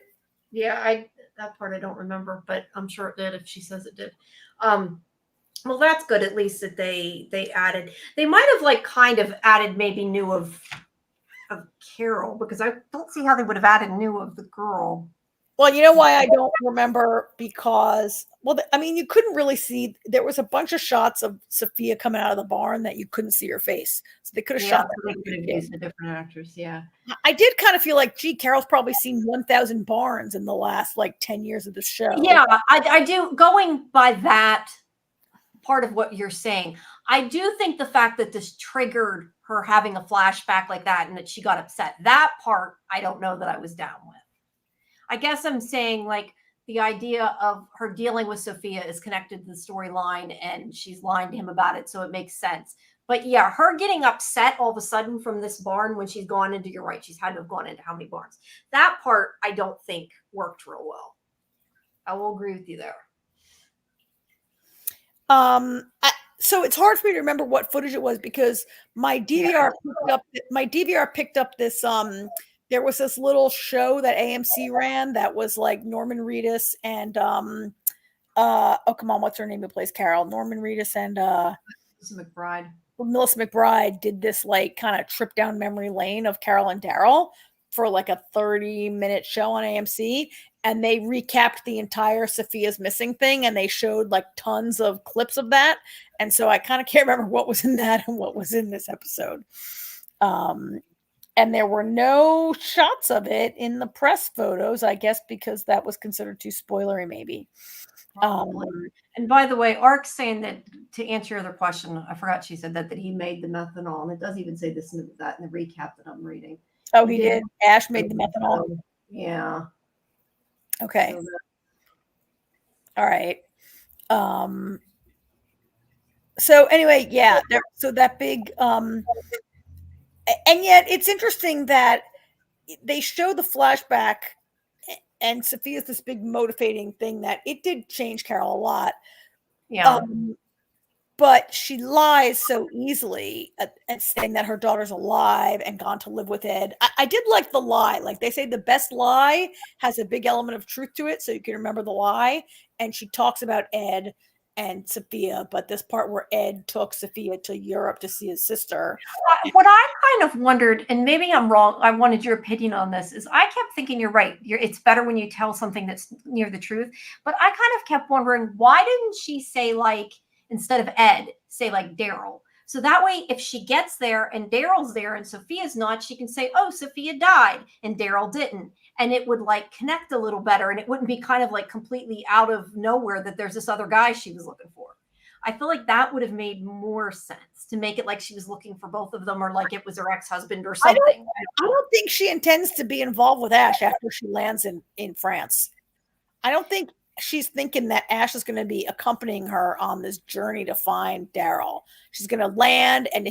E: Yeah, that part I don't remember, but I'm sure it did if she says it did. Well, that's good at least that they added. They might have like kind of added maybe new of Carol, because I don't see how they would have added new of the girl.
B: Well, you know why I don't remember? Because, well, I mean, you couldn't really see. There was a bunch of shots of Sophia coming out of the barn that you couldn't see her face. So they could have shot
E: they could have used a different actress. Yeah.
B: I did kind of feel like, gee, Carol's probably seen 1,000 barns in the last like 10 years of the show.
E: Yeah, I do. Going by that part of what you're saying, I do think the fact that this triggered her having a flashback like that and that she got upset, that part, I don't know that I was down with. I guess I'm saying like the idea of her dealing with Sophia is connected to the storyline and she's lying to him about it. So it makes sense. But yeah, her getting upset all of a sudden from this barn when she's gone into, you're right, she's had to have gone into how many barns? That part I don't think worked real well. I will agree with you there.
B: So it's hard for me to remember what footage it was because my DVR picked up this there was this little show that AMC ran that was like Norman Reedus and oh come on, what's her name who plays Carol? Norman Reedus and Melissa McBride did this like kind of trip down memory lane of Carol and Daryl for like a 30-minute show on AMC, and they recapped the entire Sophia's missing thing, and they showed like tons of clips of that, and so I kind of can't remember what was in that and what was in this episode. And there were no shots of it in the press photos, I guess, because that was considered too spoilery, maybe.
E: And by the way, Ark's saying that, to answer your other question, I forgot she said that he made the methanol, and it does even say this in the recap that I'm reading.
B: Oh, he did? Ash made the methanol?
E: Yeah.
B: Okay. All right. So anyway, yeah, so that big and yet it's interesting that they show the flashback and Sophia's this big motivating thing that it did change Carol a lot.
E: Yeah.
B: But she lies so easily at saying that her daughter's alive and gone to live with Ed. I did like the lie. Like they say the best lie has a big element of truth to it, so you can remember the lie. And she talks about Ed and Sophia, but this part where Ed took Sophia to Europe to see his sister.
E: What I kind of wondered, and maybe I'm wrong, I wanted your opinion on this, is I kept thinking you're right. It's better when you tell something that's near the truth. But I kind of kept wondering, why didn't she say like, instead of Ed, say like Daryl? So that way, if she gets there and Daryl's there and Sophia's not, she can say, oh, Sophia died and Daryl didn't. And it would like connect a little better. And it wouldn't be kind of like completely out of nowhere that there's this other guy she was looking for. I feel like that would have made more sense to make it like she was looking for both of them, or like it was her ex-husband or something.
B: I don't think she intends to be involved with Ash after she lands in France. I don't think she's thinking that Ash is going to be accompanying her on this journey to find Daryl. She's going to land, and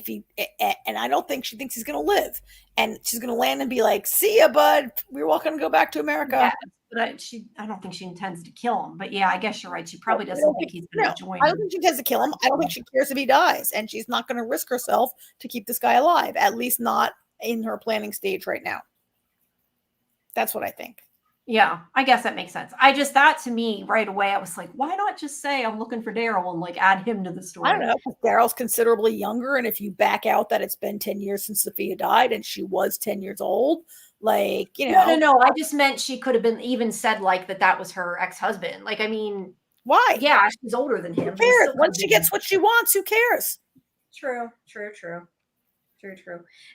B: and I don't think she thinks he's going to live. And she's going to land and be like, "See ya, bud. We're welcome to go back to America."
E: Yeah, but I don't think she intends to kill him. But yeah, I guess you're right. She probably doesn't think he's going to join.
B: I don't think she intends to kill him. I don't think she cares if he dies, and she's not going to risk herself to keep this guy alive. At least not in her planning stage right now. That's what I think.
E: Yeah, I guess that makes sense. That to me right away, I was like, why not just say I'm looking for Daryl and like add him to the story?
B: I don't know. Daryl's considerably younger. And if you back out that it's been 10 years since Sophia died and she was 10 years old, Like, you
E: No,
B: know,
E: no. I just meant she could have been even said like that was her ex-husband. Like, I mean,
B: why?
E: yeah, she's older than him.
B: Who
E: But he
B: cares?
E: still could
B: Once
E: have
B: she
E: been-
B: gets what she wants, who cares?
E: True.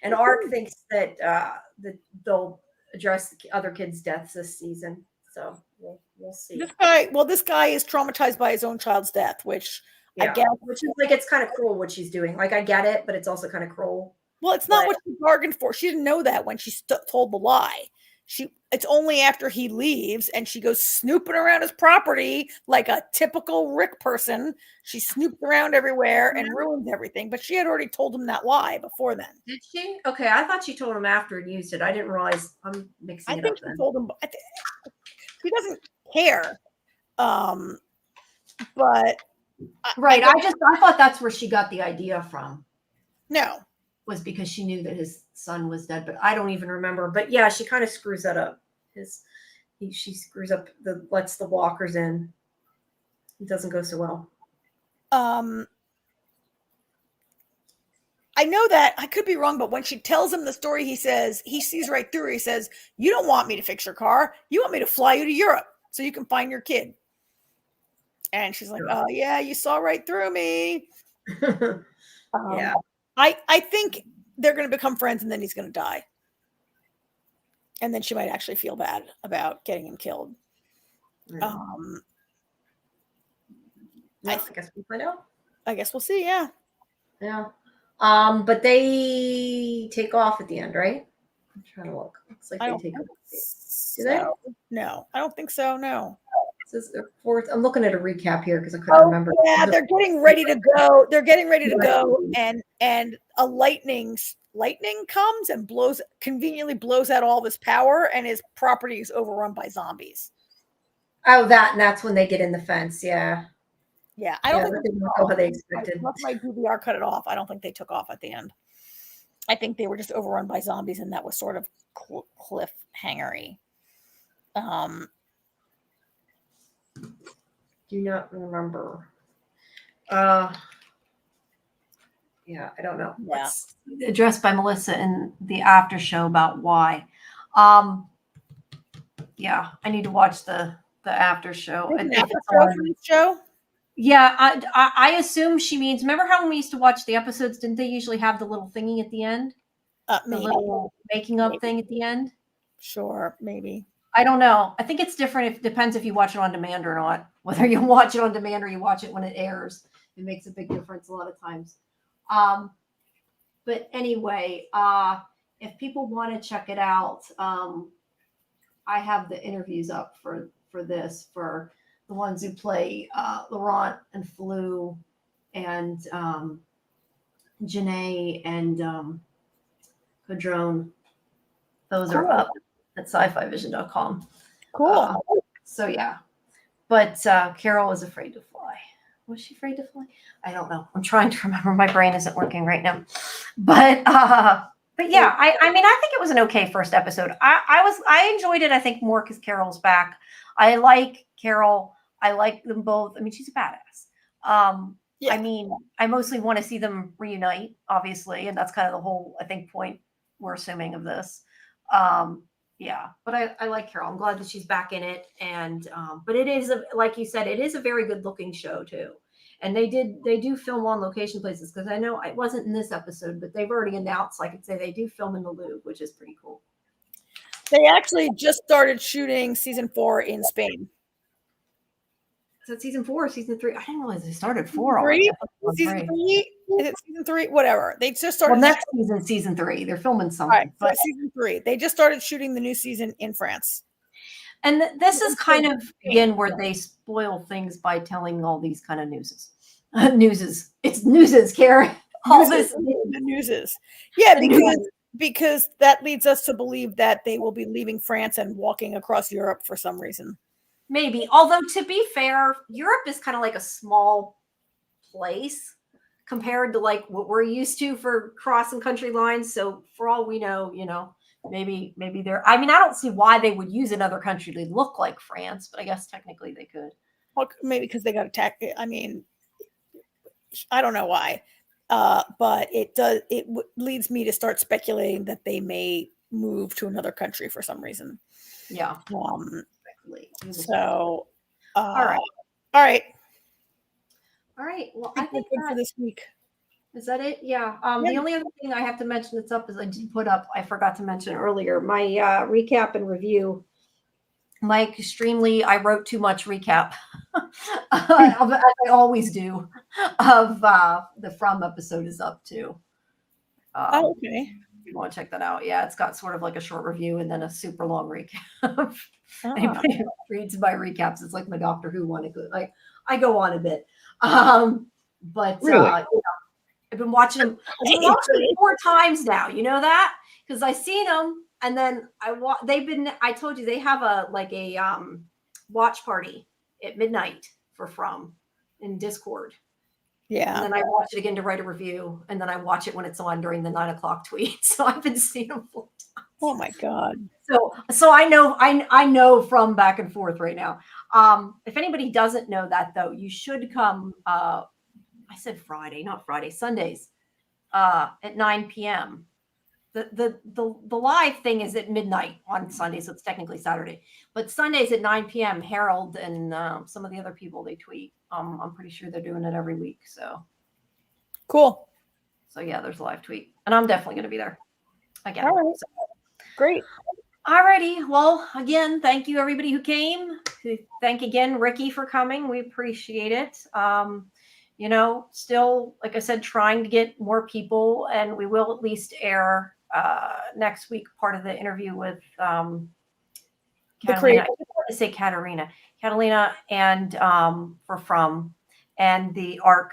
E: And Ark thinks that that they'll address the other kids' deaths this season. So we'll see.
B: This guy is traumatized by his own child's death, which I guess,
E: which is like it's kind of cruel what she's doing. Like I get it, but it's also kind of cruel.
B: well, it's not
E: But-
B: what she bargained for. She didn't know that when she told the lie. It's only after he leaves and she goes snooping around his property like a typical Rick person. She snooped around everywhere and ruins everything. But she had already told him that lie before then.
E: Did she? Okay, I thought she told him after and used it. I didn't realize. I'm mixing
B: I
E: it
B: think
E: up
B: she
E: then.
B: told him. He doesn't care. But
E: Right. I thought that's where she got the idea from.
B: no.
E: Was because she knew that his son was dead, but I don't even remember. But yeah, she kind of screws that up. She screws up lets the walkers in. It doesn't go so well.
B: I know that I could be wrong, but when she tells him the story, he sees right through her. He says, "You don't want me to fix your car. You want me to fly you to Europe so you can find your kid." And she's like, "Oh yeah, you saw right through me."
E: Yeah.
B: I think they're going to become friends and then he's going to die. And then she might actually feel bad about getting him killed.
E: I guess we'll find out.
B: I guess we'll see. Yeah.
E: Yeah. But they take off at the end, right? I'm trying to look. Looks like they take off. Do they?
B: No, I don't think so. No.
E: This is their fourth. I'm looking at a recap here because I couldn't remember.
B: Yeah, they're getting ready to go. They're getting ready to go, and a lightning comes and conveniently blows out all of his power, and his property is overrun by zombies.
E: Oh, and that's when they get in the fence. Yeah.
B: Yeah, I don't think
E: they didn't go how they expected.
B: Unless my DVR cut it off, I don't think they took off at the end. I think they were just overrun by zombies, and that was sort of cliffhangery.
E: Do not remember. Yeah, I don't know.
B: Yeah.
E: It's addressed by Melissa in the after show about why. Yeah, I need to watch the after show.
B: Show?
E: Yeah, I assume she means. Remember how when we used to watch the episodes? Didn't they usually have the little thingy at the end? The little making of thing at the end.
B: Sure, maybe.
E: I don't know. I think it's different. It depends if you watch it on demand or not. Whether you watch it on demand or you watch it when it airs, it makes a big difference a lot of times. But anyway, if people want to check it out, I have the interviews up for this for the ones who play Laurent and Flu and Janae and Cadrone. Those are up at scifivision.com.
B: Cool.
E: So yeah. But Carol was afraid to fly. Was she afraid to fly? I don't know. I'm trying to remember. My brain isn't working right now. But yeah, I mean, I think it was an okay first episode. I enjoyed it, I think, more because Carol's back. I like Carol. I like them both. I mean, she's a badass. Yeah. I mean, I mostly want to see them reunite, obviously, and that's kind of the whole, I think, point we're assuming of this. Yeah, but I like Carol. I'm glad that she's back in it. And but it is like you said, it is a very good looking show too. And they do film on location places because I know it wasn't in this episode, but they've already announced, like I say, they do film in the Louvre, which is pretty cool.
B: They actually just started shooting season 4 in Spain.
E: Is that season 4 or season 3? I didn't realize they started 4
B: already. Season 3? Is it season 3? Whatever. They just started.
E: Well, next season 3. They're filming something.
B: Right, but season 3. They just started shooting the new season in France.
E: And this is kind of, again, where they spoil things by telling all these kind of newses. It's newses, Karen. All this.
B: The newses. Yeah, because that leads us to believe that they will be leaving France and walking across Europe for some reason.
E: Maybe. Although, to be fair, Europe is kind of like a small place compared to like what we're used to for crossing country lines. So for all we know, maybe they're, I mean, I don't see why they would use another country to look like France, but I guess technically they could.
B: Well, maybe because they got attacked. I mean, I don't know why. But it leads me to start speculating that they may move to another country for some reason.
E: Yeah.
B: So,
E: all right.
B: All right.
E: All right. Well,
B: I think we're good for this week.
E: Is that it? Yeah. The only other thing I have to mention that's up is I did put up, I forgot to mention earlier, my recap and review. I wrote too much recap, as I always do, of the From episode is up too.
B: Okay.
E: If you want to check that out. Yeah, it's got sort of like a short review and then a super long recap. Anybody who reads my recaps, it's like my Doctor Who one. I go on a bit. But
C: Really?
E: I've been watching them. I've been watching them 4 times now. You know that? Because I seen them and then I told you they have a watch party at midnight for From in Discord.
B: Yeah.
E: And then I watch it again to write a review, and then I watch it when it's on during the 9 o'clock tweet. So I've been seeing them 4 times.
B: Oh my God.
E: So I know From back and forth right now. If anybody doesn't know that though, you should come. I said Friday, not Friday, Sundays, at 9 p.m. The live thing is at midnight on Sunday, so it's technically Saturday. But Sundays at 9 p.m. Harold and some of the other people, they tweet. I'm pretty sure they're doing it every week. So
B: cool.
E: So yeah, there's a live tweet, and I'm definitely going to be there again.
B: All right.
E: So.
B: Great.
E: Alrighty. Well, again, thank you everybody who came. Thank again, Ricky, for coming. We appreciate it. Still, like I said, trying to get more people, and we will at least air next week part of the interview with Catalina. I want to say Catalina, and for From and the ARC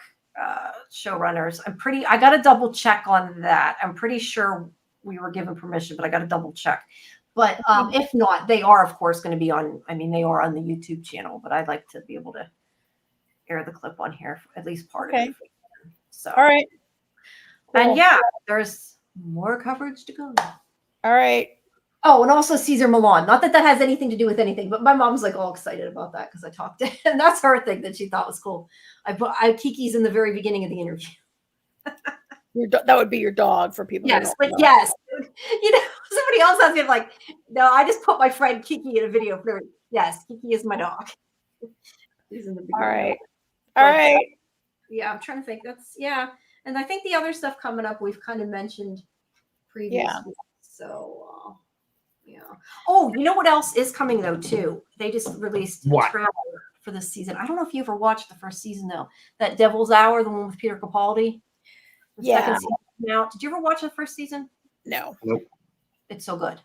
E: showrunners. I got to double check on that. I'm pretty sure we were given permission, but I got to double check. But if not, they are, of course, going to be on. I mean, they are on the YouTube channel, but I'd like to be able to air the clip on here, for at least part of it. So,
B: all right.
E: Cool. And yeah, there's more coverage to go.
B: All right.
E: Oh, and also Caesar Milan. Not that has anything to do with anything, but my mom's like all excited about that because I talked to him. And that's her thing that she thought was cool. Kiki's in the very beginning of the interview.
B: That would be your dog for people.
E: Yes, but yes, somebody else has been like, no, I just put my friend Kiki in a video. Yes, Kiki is my dog. He's in the beginning.
B: All right. All right.
E: Yeah, I'm trying to think. And I think the other stuff coming up we've kind of mentioned previously.
B: Yeah.
E: So, yeah. Oh, you know what else is coming though too? They just released a trailer for this season. I don't know if you ever watched the first season though. That Devil's Hour, the one with Peter Capaldi. The second season now. Did you ever watch the first season?
B: No.
C: Nope.
E: It's so good.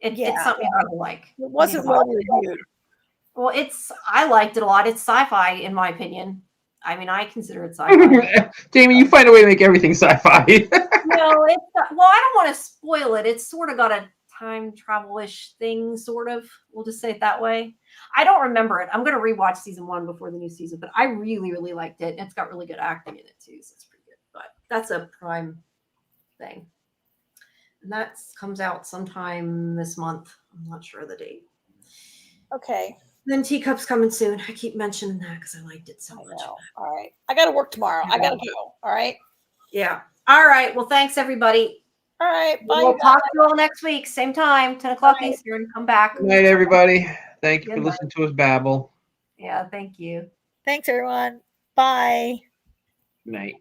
E: It's something I would like.
B: It wasn't well reviewed.
E: Well, I liked it a lot. It's sci-fi, in my opinion. I mean, I consider it sci-fi.
C: Jamie, you find a way to make everything sci-fi.
E: No, I don't want to spoil it. It's sort of got a time travel-ish thing, sort of. We'll just say it that way. I don't remember it. I'm going to rewatch season 1 before the new season, but I really, really liked it. And it's got really good acting in it, too, so it's pretty good. But that's a Prime thing. And that comes out sometime this month. I'm not sure of the date.
B: Okay.
E: Then Teacup's coming soon. I keep mentioning that because I liked it so much.
B: All right. I got to work tomorrow. I got to go. All right.
E: Yeah. All right. Well, thanks, everybody.
B: All right. Bye.
E: We'll talk to you all next week. Same time, 10 o'clock Eastern. Come back.
C: Good night, everybody. Thank you for listening to us babble.
E: Yeah. Thank you.
B: Thanks, everyone. Bye.
C: Good night.